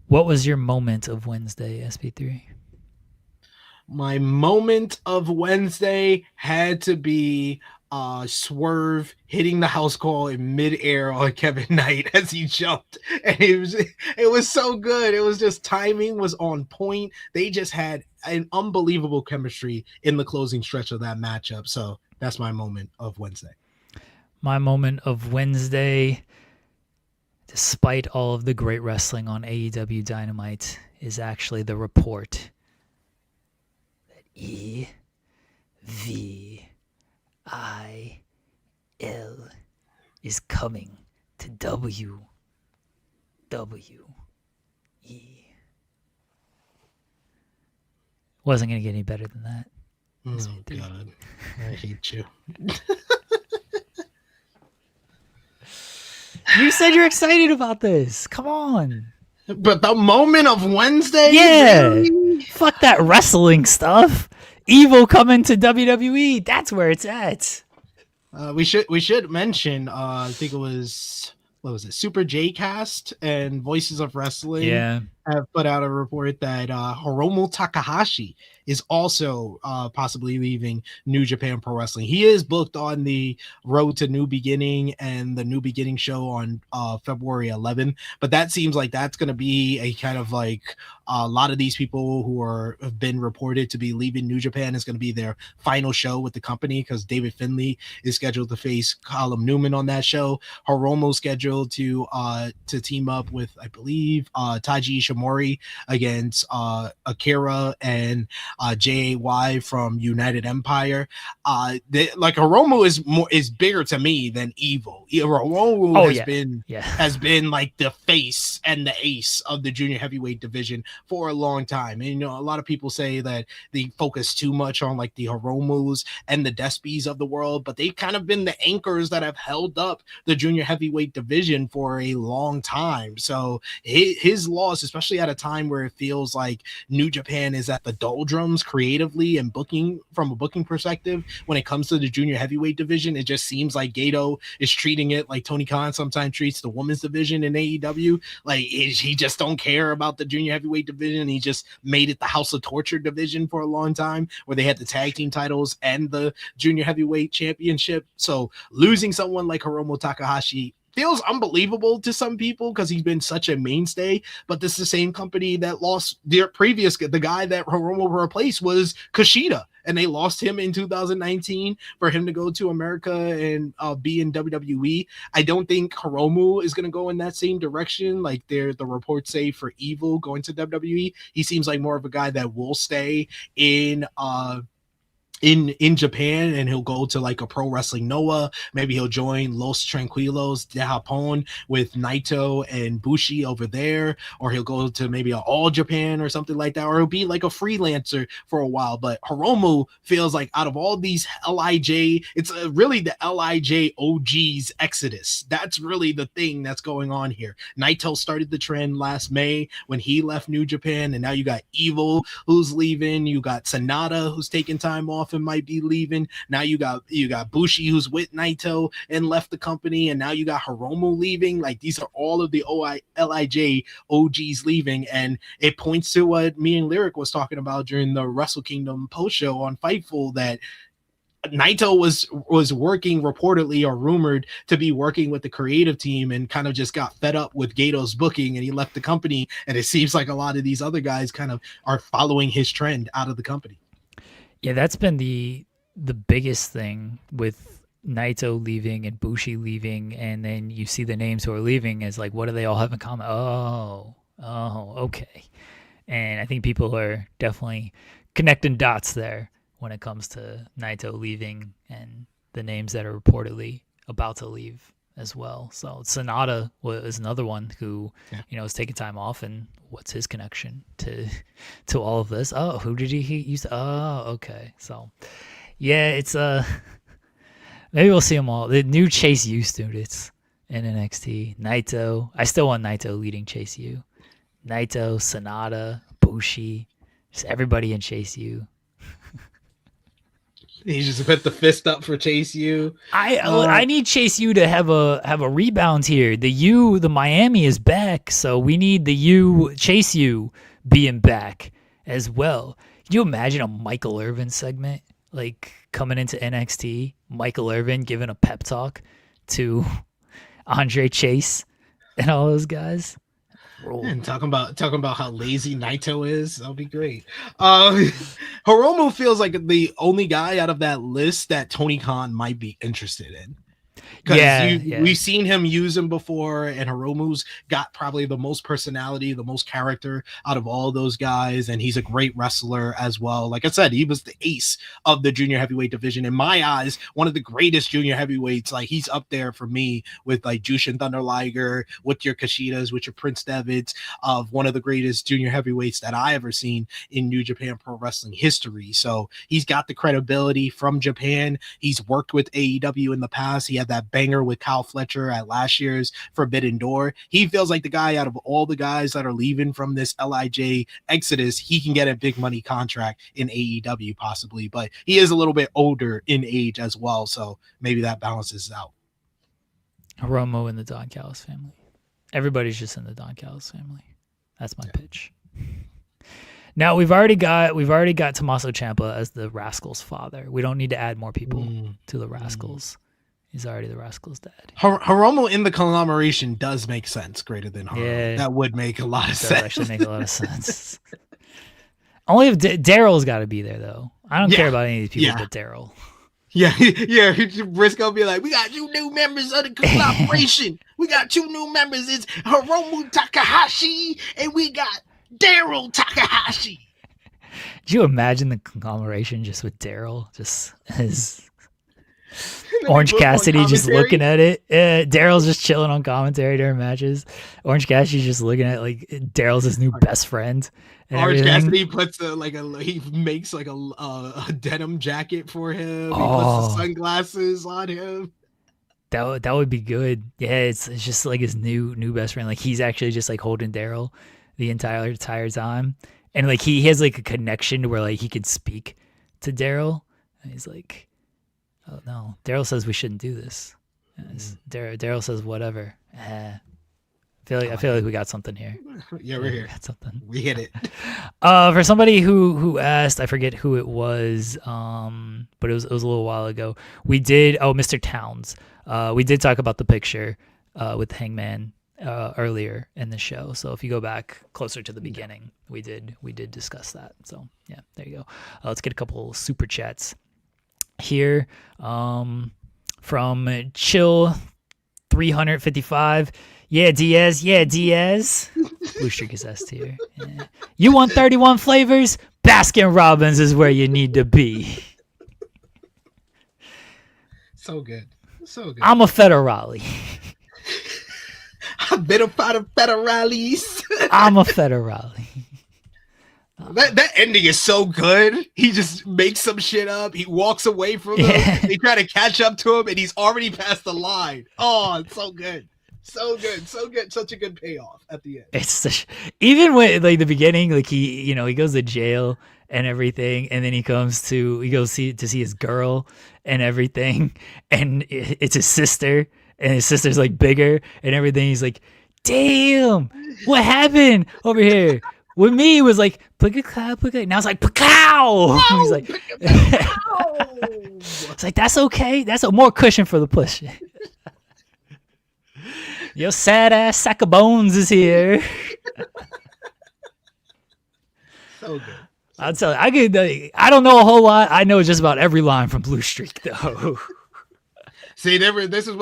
A: What was your moment of Wednesday, SP3?
B: My moment of Wednesday had to be Swerve hitting the house call in midair on Kevin Knight as he jumped, and it was so good. It was just, timing was on point. They just had an unbelievable chemistry in the closing stretch of that matchup. So that's my moment of Wednesday.
A: My moment of Wednesday, despite all of the great wrestling on AEW Dynamite, is actually the report that EVIL is coming to WWE. Wasn't going to get any better than that.
B: Oh, God. I hate you.
A: You said you're excited about this. Come on.
B: But the moment of Wednesday?
A: Yeah.
B: Really?
A: Fuck that wrestling stuff. Evil coming to WWE. That's where it's at.
B: We should mention, I think it was, what was it, Super J-Cast and Voices of Wrestling have put out a report that Hiromu Takahashi is also possibly leaving New Japan Pro Wrestling. He is booked on the Road to New Beginning and the New Beginning show on February 11th, but that seems like that's going to be a kind of like a lot of these people who have been reported to be leaving New Japan is going to be their final show with the company, because David Finlay is scheduled to face Callum Newman on that show. Hiromu scheduled to team up with, I believe, Taiji Ishimori Ishimori against Akira and JAY from United Empire. Like Hiromu is bigger to me than Evil. Hiromu has been like the face and the ace of the junior heavyweight division for a long time. And a lot of people say that they focus too much on like the Hiromus and the Despies of the world, but they've kind of been the anchors that have held up the junior heavyweight division for a long time. So his loss, especially at a time where it feels like New Japan is at the doldrums creatively and booking from a booking perspective when it comes to the junior heavyweight division, it just seems like Gato is treating it like Tony Khan sometimes treats the women's division in AEW. Like he just don't care about the junior heavyweight division. He just made it the House of Torture division for a long time, where they had the tag team titles and the junior heavyweight championship. So losing someone like Hiromu Takahashi feels unbelievable to some people because he's been such a mainstay, but this is the same company that lost the guy that Hiromu replaced was Kushida, and they lost him in 2019 for him to go to America and be in WWE. I don't think Hiromu is going to go in that same direction. Like the reports say for Evil going to WWE, he seems like more of a guy that will stay in Japan, and he'll go to like a Pro Wrestling Noah. Maybe he'll join Los Tranquilos de Japón with Naito and Bushi over there, or he'll go to maybe an All Japan or something like that, or he'll be like a freelancer for a while. But Hiromu feels like out of all these LIJ, it's really the LIJ OG's exodus. That's really the thing that's going on here. Naito started the trend last May when he left New Japan, and now you got Evil who's leaving, you got Sonata who's taking time off and might be leaving. Now you got Bushi who's with Naito and left the company, and now you got Hiromu leaving. Like these are all of the LIJ OGs leaving, and it points to what me and Lyric was talking about during the Wrestle Kingdom post show on Fightful, that Naito was working reportedly or rumored to be working with the creative team and kind of just got fed up with Gato's booking and he left the company, and it seems like a lot of these other guys kind of are following his trend out of the company.
A: Yeah, that's been the biggest thing with Naito leaving and Bushi leaving, and then you see the names who are leaving as like, what do they all have in common? Oh, okay. And I think people are definitely connecting dots there when it comes to Naito leaving and the names that are reportedly about to leave as well. So Sonata was another one who, is taking time off, and what's his connection to all of this? Oh, who did he used to? Oh, okay. So yeah, it's maybe we'll see them all. The new Chase U students in NXT. Naito. I still want Naito leading Chase U. Naito, Sonata, Bushi, just everybody in Chase U.
B: He just put the fist up for Chase U.
A: I need Chase U to have a rebound here. The Miami is back, so we need the Chase U being back as well. Can you imagine a Michael Irvin segment like coming into NXT? Michael Irvin giving a pep talk to Andre Chase and all those guys.
B: And talking about how lazy Naito is, that'll be great. Hiromu feels like the only guy out of that list that Tony Khan might be interested in. Because we've seen him use him before, and Hiromu's got probably the most personality, the most character out of all those guys, and he's a great wrestler as well. Like I said, he was the ace of the junior heavyweight division. In my eyes, one of the greatest junior heavyweights. Like he's up there for me with like Jushin Thunder Liger, with your Kushidas, with your Prince Devids, of one of the greatest junior heavyweights that I ever seen in New Japan Pro Wrestling history. So he's got the credibility from Japan. He's worked with AEW in the past. He had that banger with Kyle Fletcher at last year's Forbidden Door. He feels like the guy out of all the guys that are leaving from this LIJ exodus, he can get a big money contract in AEW possibly, but he is a little bit older in age as well, so maybe that balances out.
A: Hiromu and the Don Callis family. Everybody's just in the Don Callis family. That's my pitch. Now we've already got Tommaso Ciampa as the Rascals' father. We don't need to add more people to the Rascals. He's already the Rascals' dad.
B: Hiromu in the conglomeration does make sense. Greater than Hiromu. Yeah, that would make a lot of sense.
A: That actually make a lot of sense. Only if Daryl's got to be there though. I don't care about any of these people but Daryl.
B: Yeah. Briscoe be like, we got 2 new members of the collaboration. We got 2 new members. It's Hiromu Takahashi, and we got Daryl Takahashi.
A: Do you imagine the conglomeration just with Daryl, just as Orange Cassidy just looking at it? Daryl's just chilling on commentary during matches. Orange Cassidy's just looking at like Daryl's his new best friend.
B: Orange Cassidy puts he makes like a denim jacket for him. He puts the sunglasses on him.
A: That would be good. Yeah, it's just like his new best friend. Like he's actually just like holding Daryl the entire time, and like he has like a connection to where like he could speak to Daryl, and he's like, "Oh no, Daryl says we shouldn't do this." Daryl says whatever. I feel like we got something here.
B: Yeah, we're here.
A: We got something.
B: We hit it.
A: For somebody who asked, I forget who it was, but it was a little while ago. We did. Oh, Mr. Towns. We did talk about the picture with Hangman earlier in the show. So if you go back closer to the beginning, we did discuss that. So yeah, there you go. Let's get a couple super chats here from Chill 355. Yeah, Diaz. Blue Streak is S tier. Yeah. You want 31 flavors? Baskin Robbins is where you need to be.
B: So good.
A: I'm a federale.
B: I've been a part of federales.
A: I'm a federale.
B: That ending is so good. He just makes some shit up. He walks away from them. They try to catch up to him, and he's already past the line. Oh, it's so good. So good. Such a good payoff at the end.
A: It's even when like the beginning, like he goes to jail and everything, and then he goes to see his girl and everything, and it's his sister, and his sister's like bigger and everything. He's like, damn, what happened over here? With me, it was like, now it's like, Pacow! He's like, it's like, that's okay. That's a more cushion for the push. Your sad ass sack of bones is here.
B: So good.
A: I'll tell you, I don't know a whole lot. I know just about every line from Blue Streak, though.
B: See, this is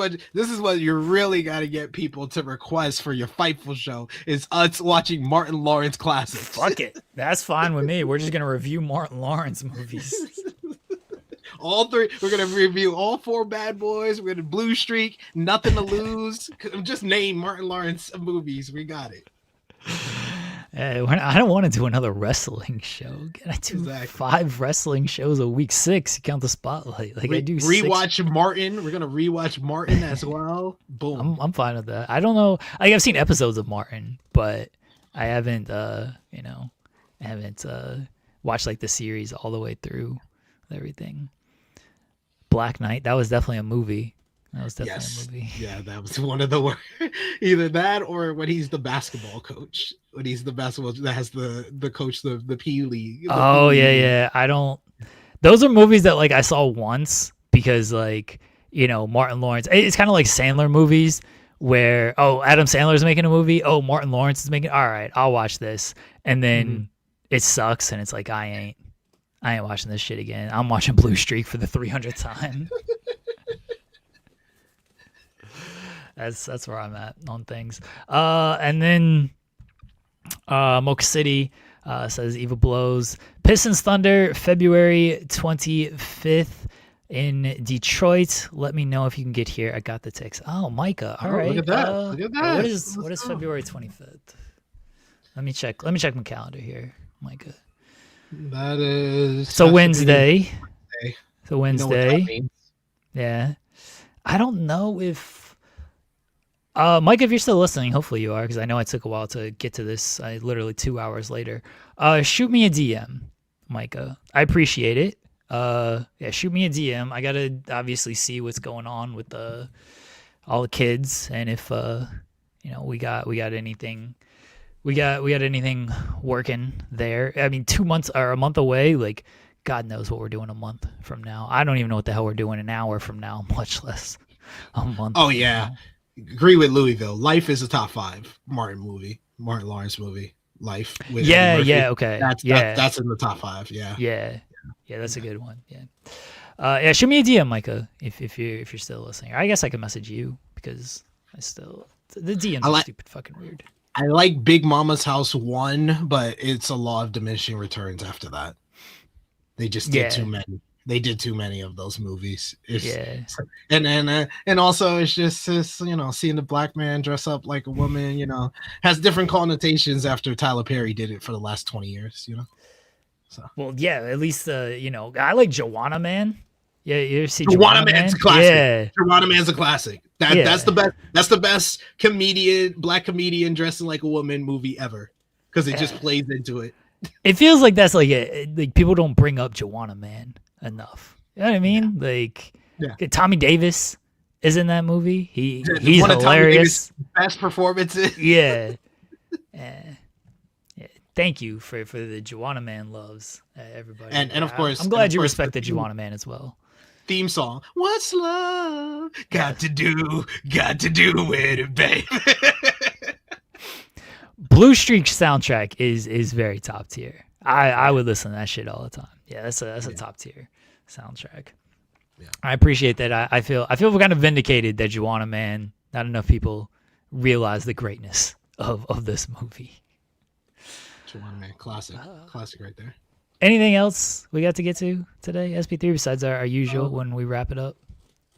B: what you really got to get people to request for your Fightful show is us watching Martin Lawrence classics.
A: Fuck it, that's fine with me. We're just gonna review Martin Lawrence movies.
B: All three. We're gonna review all four Bad Boys. We're gonna Blue Streak. Nothing to Lose. Just name Martin Lawrence movies. We got it.
A: I don't want to do another wrestling show. I do 5 wrestling shows a week, 6. You count the Spotlight. Like I do.
B: Rewatch Martin. We're gonna rewatch Martin as well. Boom.
A: I'm fine with that. I don't know. I've seen episodes of Martin, but I haven't. Watched like the series all the way through everything. Black Knight. That was definitely a movie. That was definitely a movie.
B: Yeah, that was one of the either that or when he's the basketball coach. When he's the basketball that has the coach the P League.
A: Yeah. I don't. Those are movies that like I saw once because like Martin Lawrence. It's kind of like Sandler movies where Adam Sandler's making a movie. Martin Lawrence is making. All right, I'll watch this, and then it sucks, and it's like I ain't watching this shit again. I'm watching Blue Streak for the 300th time. That's where I'm at on things. And then Mocha City says Eva Blows. Pistons Thunder, February 25th in Detroit. Let me know if you can get here. I got the text. Oh, Micah. All right.
B: Look at that.
A: What is February 25th? Let me check my calendar here, Micah.
B: That is
A: so Wednesday. So
B: Wednesday.
A: Yeah. I don't know if Mike, if you're still listening, hopefully you are, because I know it took a while to get to this. Literally 2 hours later. Shoot me a DM, Micah. I appreciate it. Shoot me a DM. I gotta obviously see what's going on with all the kids, and if we got anything. We got anything working there. I mean, 2 months or a month away. Like, God knows what we're doing a month from now. I don't even know what the hell we're doing an hour from now, much less a month.
B: Oh yeah. Agree with Louisville. Life is a top 5 Martin Lawrence movie. Life. With
A: okay.
B: That's in the top 5.
A: Yeah, that's a good one. Yeah. Shoot me a DM, Micah, if you're still listening. I guess I can message you because the DMs are stupid fucking weird.
B: I like Big Mama's House 1, but it's a law of diminishing returns after that. They just did too many. They did too many of those movies. And also it's just seeing the black man dress up like a woman, has different connotations after Tyler Perry did it for the last 20 years, So.
A: Well, yeah, at least I like Joanna Man. Yeah, you see
B: Joanna Man's a classic.
A: Yeah.
B: Joanna Man's a classic. That's the best. That's the best black comedian dressing like a woman movie ever, because it just plays into it.
A: It feels like that's like people don't bring up Joanna Man enough. You know what I mean? Tommy Davis is in that movie. He's one hilarious. Of Tommy Davis'
B: best performances.
A: Yeah. Thank you for the Joanna Man loves, everybody.
B: And of course,
A: I'm glad you respect the Joanna Man as well.
B: Theme song. What's love got to do with it, babe?
A: Blue Streak soundtrack is very top tier. I would listen to that shit all the time. Yeah, that's a top tier soundtrack. Yeah. I appreciate that. I feel kind of vindicated that Joanna Man, not enough people realize the greatness of this movie.
B: Joanna Man, classic right there.
A: Anything else we got to get to today, SP3, besides our usual when we wrap it up?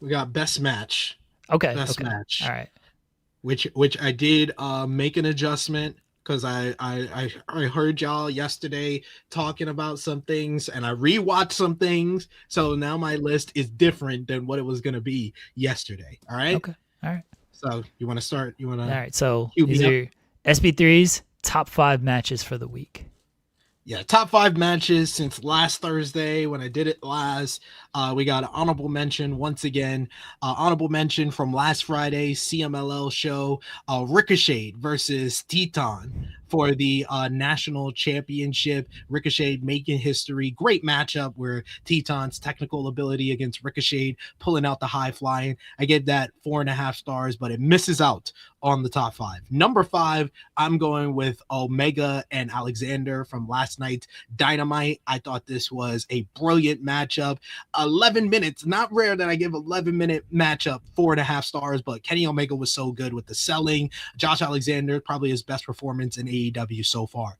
B: We got best match.
A: Okay.
B: Best match.
A: All right.
B: Which I did make an adjustment because I heard y'all yesterday talking about some things, and I rewatched some things. So now my list is different than what it was going to be yesterday. All right.
A: Okay. All right.
B: So you want to start? All
A: right. So these are SP3's top 5 matches for the week.
B: Yeah, top 5 matches since last Thursday when I did it last. We got an honorable mention once again. Honorable mention from last Friday's CMLL show, Ricochet versus Teton for the national championship. Ricochet making history. Great matchup where Teton's technical ability against Ricochet, pulling out the high flying. I gave that 4.5 stars, but it misses out on the top 5. Number 5, I'm going with Omega and Alexander from last night's Dynamite. I thought this was a brilliant matchup. 11 minutes, not rare that I give 11-minute matchup 4.5 stars, but Kenny Omega was so good with the selling. Josh Alexander, probably his best performance in AEW so far.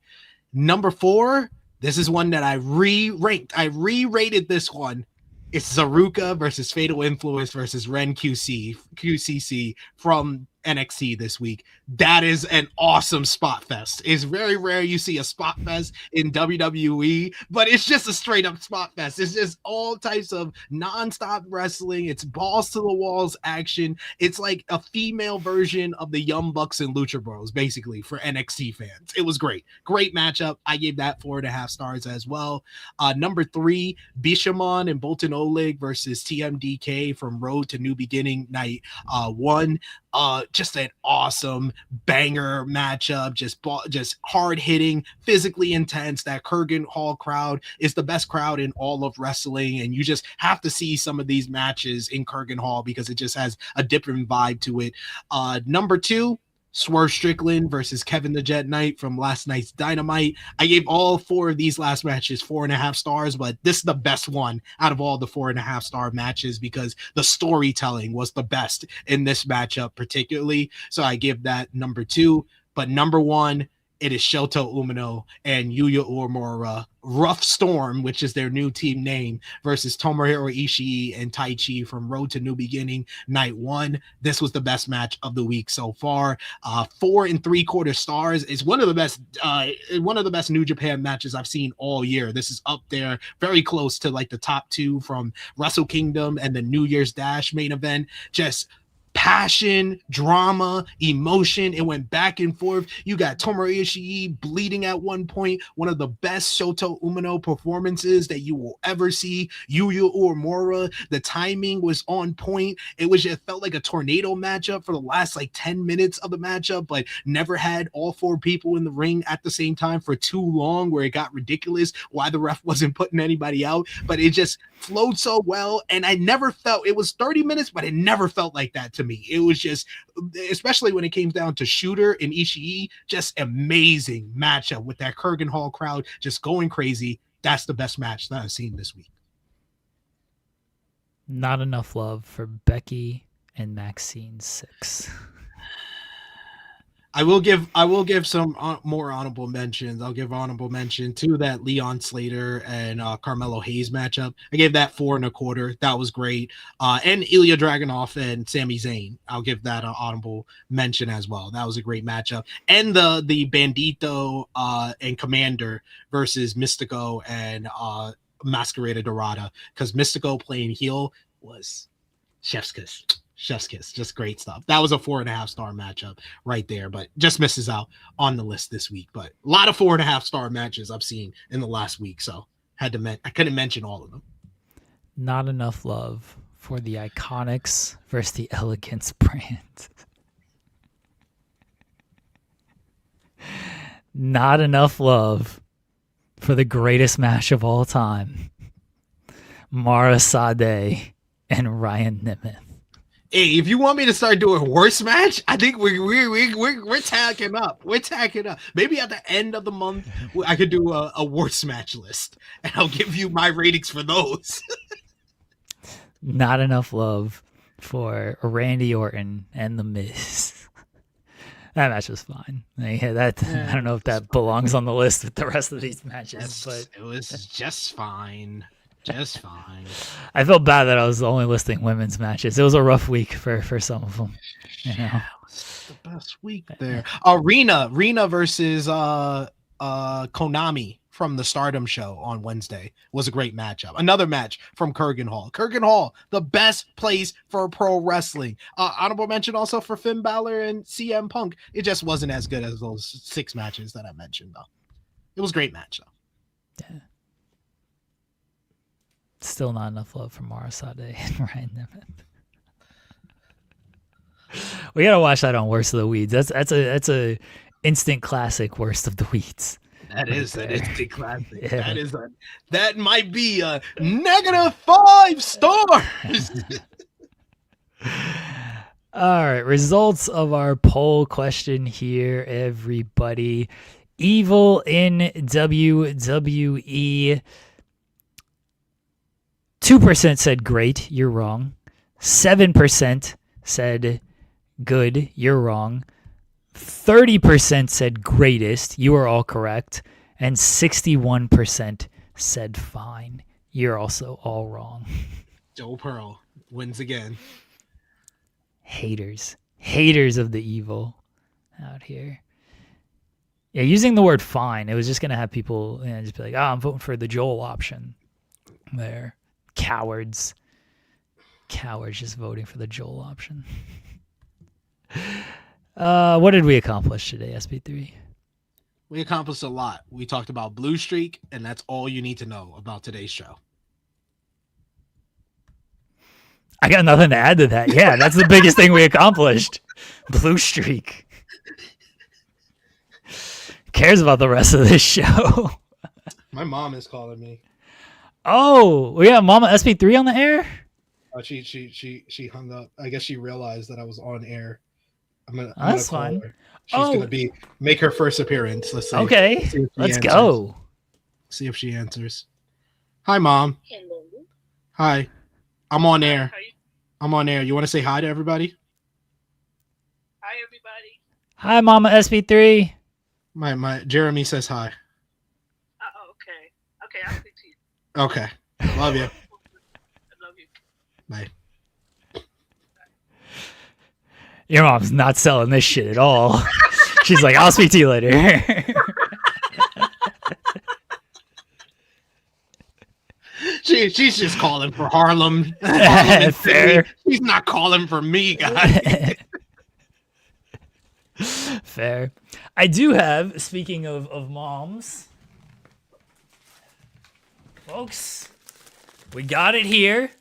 B: Number 4, this is one that I re-ranked. I re-rated this one. It's Zaruka versus Fatal Influence versus Ren QCC from NXT this week. That is an awesome spot fest. It's very rare you see a spot fest in WWE, but it's just a straight up spot fest. It's just all types of nonstop wrestling. It's balls to the walls action. It's like a female version of the Young Bucks and Lucha Bros, basically, for NXT fans. It was great. Great matchup. I gave that 4.5 stars as well. Number 3, Bishamon and Bolton Oleg versus TMDK from Road to New Beginning Night 1. Just an awesome banger matchup, just hard hitting, physically intense. That Kurgan Hall crowd is the best crowd in all of wrestling, and you just have to see some of these matches in Kurgan Hall because it just has a different vibe to it. Number 2, Swerve Strickland versus Kevin the Jet Knight from last night's Dynamite. I gave all 4 of these last matches 4.5 stars, but this is the best one out of all the 4.5 star matches because the storytelling was the best in this matchup particularly. So I give that number 2. But number 1, it is Shota Umino and Yuya Uemura, Rough Storm, which is their new team name, versus Tomohiro Ishii and Tai Chi from Road to New Beginning Night 1. This was the best match of the week so far. 4 3/4 stars. It's one of the best New Japan matches I've seen all year. This is up there, very close to like the top 2 from Wrestle Kingdom and the New Year's Dash main event. Just passion, drama, emotion. It went back and forth. You got Tomohiro Ishii bleeding at one point. One of the best Shota Umino performances that you will ever see. Yuya Uemura, the timing was on point. It felt like a tornado matchup for the last 10 minutes of the matchup, but never had all 4 people in the ring at the same time for too long where it got ridiculous why the ref wasn't putting anybody out, but it just flowed so well. And I never felt it was 30 minutes, but it never felt like that to me. It was just, especially when it came down to Shooter and Ishii, just amazing matchup with that Kurgan Hall crowd just going crazy. That's the best match that I've seen this week.
A: Not enough love for Becky and Maxine 6.
B: I will give some more honorable mentions. I'll give honorable mention to that Leon Slater and Carmelo Hayes matchup. I gave that 4.25. That was great. And Ilya Dragunov and Sami Zayn. I'll give that an honorable mention as well. That was a great matchup. And the Bandito and Commander versus Mystico and Masquerade Dorada, because Mystico playing heel was chef's kiss. Chef's kiss, just great stuff. That was a 4.5-star matchup right there, but just misses out on the list this week. But a lot of 4.5-star matches I've seen in the last week, so I couldn't mention all of them.
A: Not enough love for the Iconics versus the Elegance brand. Not enough love for the greatest match of all time, Mara Sade and Ryan Nemeth.
B: Hey, if you want me to start doing worst match, I think we're tacking up. We're tacking up. Maybe at the end of the month, I could do a worst match list, and I'll give you my ratings for those.
A: Not enough love for Randy Orton and The Miz. That match was fine. I don't know if that belongs on the list with the rest of these matches, but
B: it was just fine. Just fine.
A: I felt bad that I was only listing women's matches. It was a rough week for some of them. You know?
B: Yeah, it was the best week there. Rena versus Konami from the Stardom show on Wednesday was a great matchup. Another match from Kurgan Hall. Kurgan Hall, the best place for pro wrestling. Honorable mention also for Finn Balor and CM Punk. It just wasn't as good as those 6 matches that I mentioned, though. It was a great match, though.
A: Yeah. Still not enough love for Mara Sade and Ryan Nemeth. We gotta watch that on Worst of the Weeds. That's a instant classic Worst of the Weeds.
B: That is an instant classic.
A: Yeah.
B: That might be a -5 stars.
A: All right, results of our poll question here, everybody. Evil in WWE. 2% said great, you're wrong. 7% said good, you're wrong. 30% said greatest, you are all correct. And 61% said fine. You're also all wrong.
B: Joe Pearl wins again.
A: Haters of the evil out here. Yeah, using the word fine, it was just going to have people just be like, I'm voting for the Joel option there. Cowards just voting for the Joel option. What did we accomplish today, SP3?
B: We accomplished a lot. We talked about Blue Streak, and that's all you need to know about today's show.
A: I got nothing to add to that. Yeah, that's the biggest thing we accomplished. Blue Streak. Cares about the rest of this show.
B: My mom is calling me.
A: Oh, we have Mama SP3 on the air?
B: She hung up. I guess she realized that I was on air.
A: That's fine.
B: Her. She's gonna make her first appearance. Let's see.
A: Okay, let's go.
B: See if she answers. Hi, Mom.
D: Hello.
B: Hi. I'm on air. I'm on air. You want to say hi to everybody?
D: Hi, everybody.
A: Hi, Mama SP3.
B: My Jeremy says hi.
D: Okay. Okay, I'll speak to you.
B: Okay. Love you.
D: I love you.
B: Bye.
A: Your mom's not selling this shit at all. She's like, I'll speak to you later.
B: She's just calling for Harlem.
A: Fair.
B: She's not calling for me, guys.
A: Fair. I do have, speaking of moms, folks, we got it here.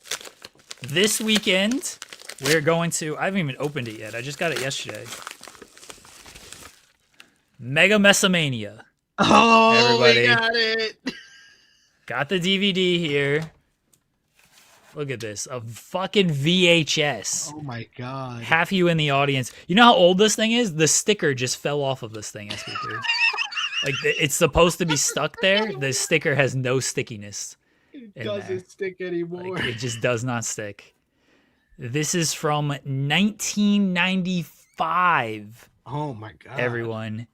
A: This weekend, we're going to, I haven't even opened it yet. I just got it yesterday. Mega Messamania.
B: Oh,
A: everybody.
B: We got it.
A: Got the DVD here. Look at this. A fucking VHS.
B: Oh my God.
A: Half you in the audience. You know how old this thing is? The sticker just fell off of this thing, SP3. Like, it's supposed to be stuck there. The sticker has no stickiness.
B: It doesn't stick anymore.
A: Like, it just does not stick. This is from 1995.
B: Oh my god.
A: Everyone.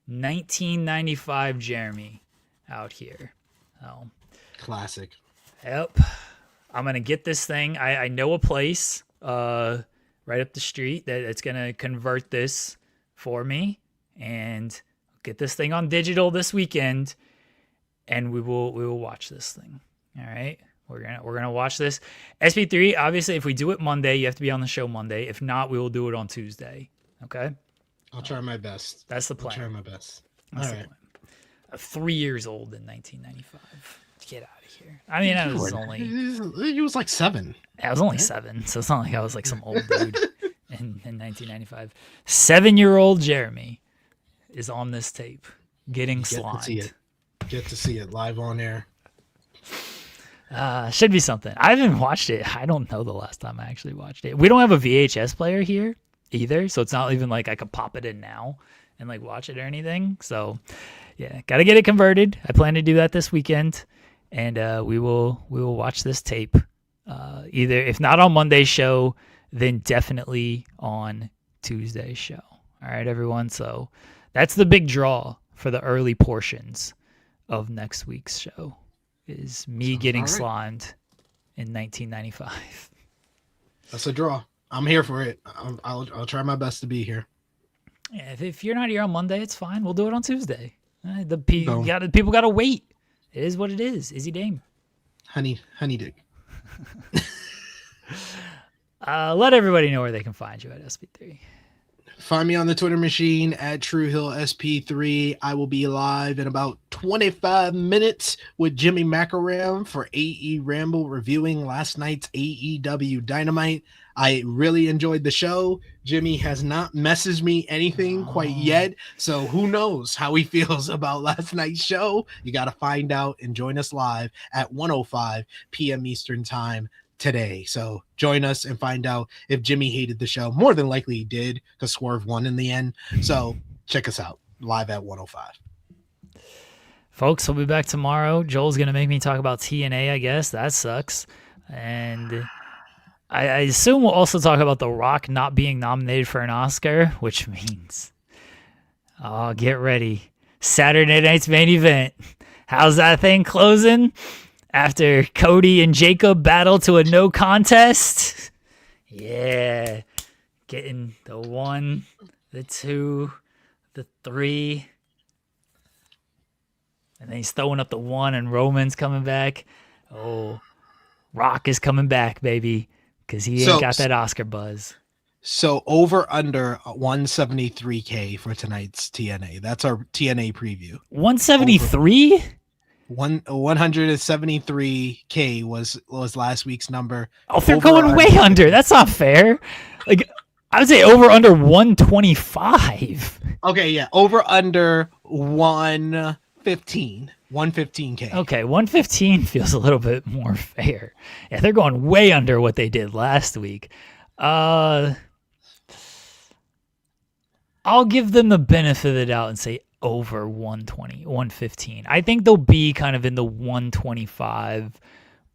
A: 1995 Jeremy out here. Oh,
B: Classic.
A: yep. I'm gonna get this thing. I know a place right up the street that's gonna convert this for me and get this thing on digital this weekend, and we will watch this thing. All right. We're gonna watch this. SP3, obviously, if we do it Monday, you have to be on the show Monday. If not, we will do it on Tuesday. Okay?
B: I'll try my best.
A: That's the plan.
B: I'll try my best.
A: That's
B: All
A: the
B: right.
A: plan. 3 years old in 1995. Get out of here. I mean, I was only
B: He was like 7.
A: I was only 7, so it's not like I was like some old dude in 1995. 7-year-old Jeremy is on this tape getting slimed.
B: Get to see it live on air.
A: Should be something. I haven't watched it. I don't know the last time I actually watched it. We don't have a VHS player here either, so it's not even like I could pop it in now and like watch it or anything. So yeah, gotta get it converted. I plan to do that this weekend, and we will watch this tape. Either if not on Monday's show, then definitely on Tuesday's show. All right, everyone. So that's the big draw for the early portions of next week's show. Is me getting slimed in 1995.
B: That's a draw. I'm here for it. I'll try my best to be here.
A: Yeah, if you're not here on Monday, it's fine. We'll do it on Tuesday. People got to wait. It is what it is. Izzy Dame.
B: Honey dick.
A: Let everybody know where they can find you at SP3.
B: Find me on the Twitter machine at TrueHillSP3. I will be live in about 25 minutes with Jimmy Macaram for AE Ramble reviewing last night's AEW Dynamite. I really enjoyed the show. Jimmy has not messaged me anything quite yet, so who knows how he feels about last night's show. You got to find out and join us live at 1:05 p.m. Eastern Time today. So join us and find out if Jimmy hated the show. More than likely he did, because Swerve won in the end. So check us out live at 1:05.
A: Folks, we'll be back tomorrow. Joel's going to make me talk about TNA, I guess. That sucks. And I assume we'll also talk about The Rock not being nominated for an Oscar, which means, get ready. Saturday night's main event. How's that thing closing? After Cody and Jacob battle to a no contest. Yeah. Getting the 1, the 2, the 3. And then he's throwing up the 1 and Roman's coming back. Oh, Rock is coming back, baby. Because he ain't got that Oscar buzz. So
B: over under 173K for tonight's TNA. That's our TNA preview.
A: 173?
B: 173K was last week's number.
A: Oh, they're going way under. That's not fair. Like, I would say over under 125.
B: Okay, yeah, over under 115. 115K.
A: Okay, 115 feels a little bit more fair. Yeah, they're going way under what they did last week. I'll give them the benefit of the doubt and say over 120, 115. I think they'll be kind of in the 125,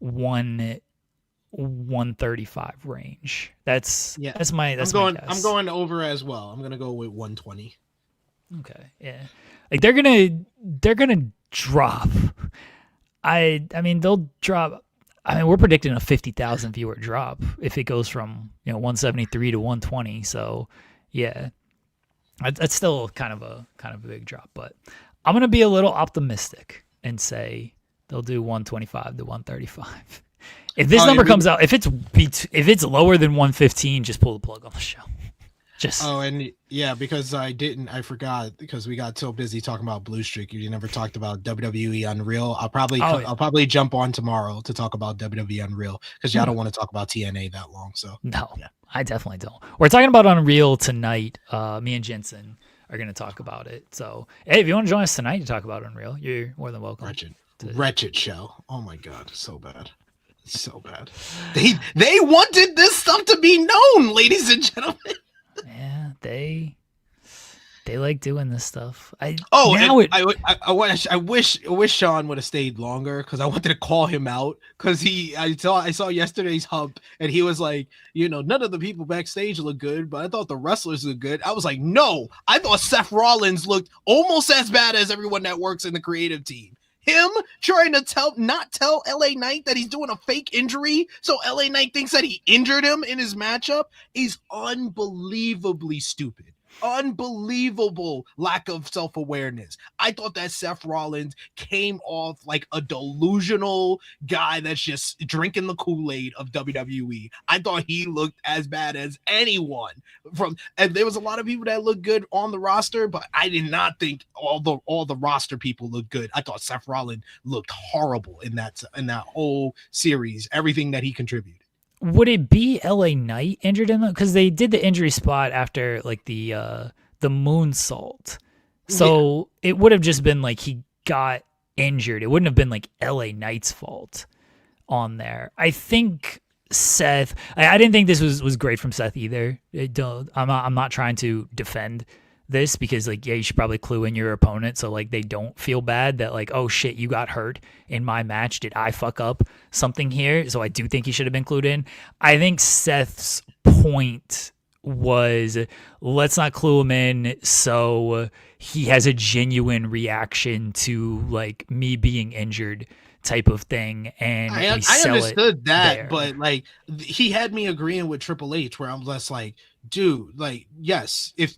A: 135 range. That's my guess.
B: I'm going over as well. I'm gonna go with 120.
A: Okay, yeah. Like they're gonna drop. I mean they'll drop. I mean we're predicting a 50,000 viewer drop if it goes from 173 to 120. So yeah. That's still kind of a big drop, but I'm gonna be a little optimistic and say they'll do 125 to 135. If this number comes out, if it's lower than 115, just pull the plug on the show.
B: Because I forgot because we got so busy talking about Blue Streak. You never talked about WWE Unreal. I'll probably jump on tomorrow to talk about WWE Unreal because y'all don't want to talk about TNA that long. So
A: no, yeah. I definitely don't. We're talking about Unreal tonight. Me and Jensen are going to talk about it. So hey, if you want to join us tonight to talk about Unreal, you're more than welcome.
B: Wretched show. Oh my god, so bad. So bad. They wanted this stuff to be known, ladies and gentlemen.
A: Yeah, they They like doing this stuff.
B: Oh,
A: now
B: and I wish Sean would have stayed longer because I wanted to call him out because I saw yesterday's hump and he was like, none of the people backstage look good, but I thought the wrestlers looked good. I was like, no, I thought Seth Rollins looked almost as bad as everyone that works in the creative team. Him trying to not tell LA Knight that he's doing a fake injury so LA Knight thinks that he injured him in his matchup is unbelievably stupid. Unbelievable lack of self-awareness. I thought that Seth Rollins came off like a delusional guy that's just drinking the Kool-Aid of WWE. I thought he looked as bad as anyone and there was a lot of people that looked good on the roster, but I did not think all the roster people looked good. I thought Seth Rollins looked horrible in that whole series, everything that he contributed.
A: Would it be LA Knight injured in because they did the injury spot after like the moonsault, so it would have just been like he got injured. It wouldn't have been like LA Knight's fault on there. I think Seth. I didn't think this was great from Seth either. I'm not trying to defend this because like you should probably clue in your opponent so like they don't feel bad that like, oh shit, you got hurt in my match, did I fuck up something here? So I do think he should have been clued in. I think Seth's point was let's not clue him in so he has a genuine reaction to like me being injured type of thing, and
B: I understood that there. But like he had me agreeing with Triple H where I'm less like, dude, like, yes, if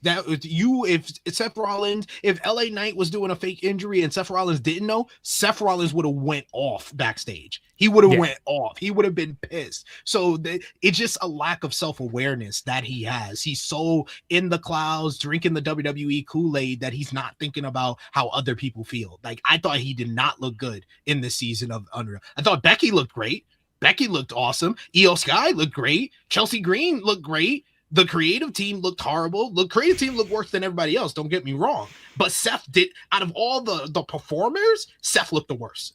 B: Seth Rollins, if LA Knight was doing a fake injury and Seth Rollins didn't know, Seth Rollins would have went off backstage. He would have went off. He would have been pissed. So it's just a lack of self-awareness that he has. He's so in the clouds, drinking the WWE Kool-Aid that he's not thinking about how other people feel. Like, I thought he did not look good in this season of Unreal. I thought Becky looked great. Becky looked awesome. Io Sky looked great. Chelsea Green looked great. The creative team looked horrible. The creative team looked worse than everybody else. Don't get me wrong. But Seth did, out of all the performers, Seth looked the worst.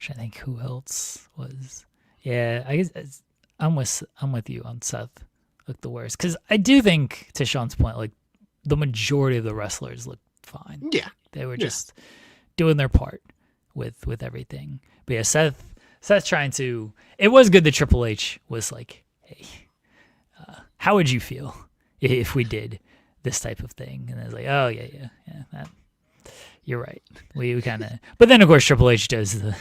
A: I think who else was? Yeah, I guess I'm with you on Seth looked the worst because I do think, to Sean's point, like the majority of the wrestlers looked fine.
B: Yeah,
A: they were just doing their part with everything. But yeah, Seth trying to. It was good that Triple H was like, hey. How would you feel if we did this type of thing? And I was like, oh, yeah, you're right. We kind of... But then, of course, Triple H does the...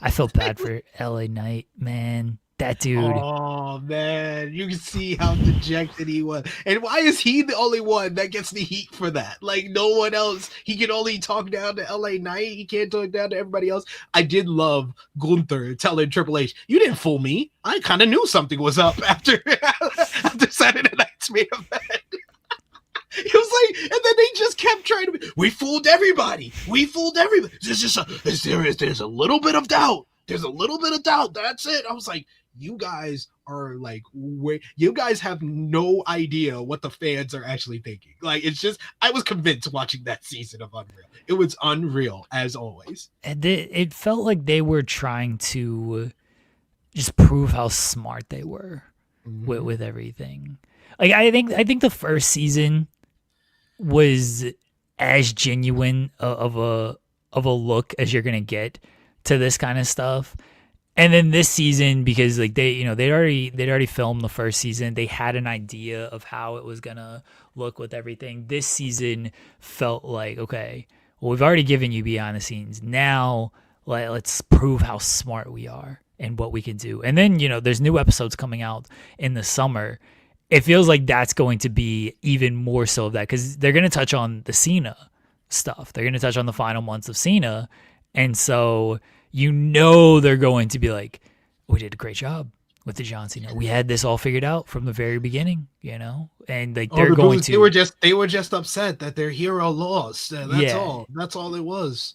A: I felt bad for LA Knight, man. That dude.
B: Oh, man. You can see how dejected he was. And why is he the only one that gets the heat for that? Like, no one else. He can only talk down to LA Knight. He can't talk down to everybody else. I did love Gunther telling Triple H, you didn't fool me. I kind of knew something was up after Saturday Night's main event. He was like, and then they just kept trying to. We fooled everybody. There's a little bit of doubt. There's a little bit of doubt. That's it. I was like, you guys are like, you guys have no idea what the fans are actually thinking. Like, it's just, I was convinced watching that season of Unreal. It was unreal as always.
A: And it felt like they were trying to just prove how smart they were with everything. Like, I think the first season was as genuine of a look as you're gonna get to this kind of stuff. And then this season, because like they'd already filmed the first season, they had an idea of how it was gonna look with everything. This season felt like, okay, well, we've already given you behind the scenes. Now let's prove how smart we are and what we can do. And then, there's new episodes coming out in the summer. It feels like that's going to be even more so of that because they're going to touch on the Cena stuff. They're going to touch on the final months of Cena. And so, they're going to be like, we did a great job with the John Cena. We had this all figured out from the very beginning, and like they're going to.
B: They were just upset that their hero lost. That's all. That's all it was.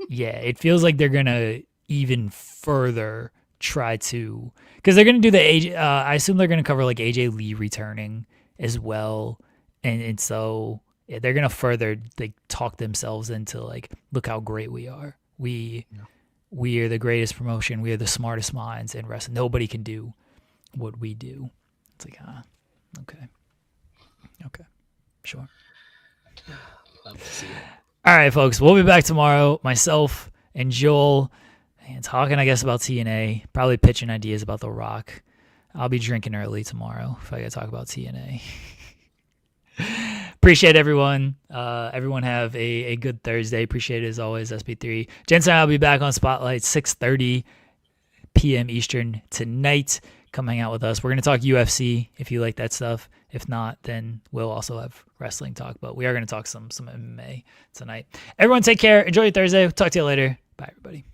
A: Yeah, it feels like they're going to even further try to, because they're going to do the AJ, I assume they're going to cover like AJ Lee returning as well. And so they're going to further like talk themselves into like, look how great we are. We are the greatest promotion. We are the smartest minds in wrestling. Nobody can do what we do. It's like, okay. Sure.
B: Love to see it.
A: All right, folks. We'll be back tomorrow. Myself and Joel, and talking, I guess, about TNA. Probably pitching ideas about The Rock. I'll be drinking early tomorrow if I got to talk about TNA. Appreciate everyone. Everyone have a good Thursday. Appreciate it as always, SP3. Jensen and I will be back on Spotlight 6:30 p.m. Eastern tonight. Come hang out with us. We're going to talk UFC if you like that stuff. If not, then we'll also have wrestling talk. But we are going to talk some MMA tonight. Everyone take care. Enjoy your Thursday. Talk to you later. Bye, everybody.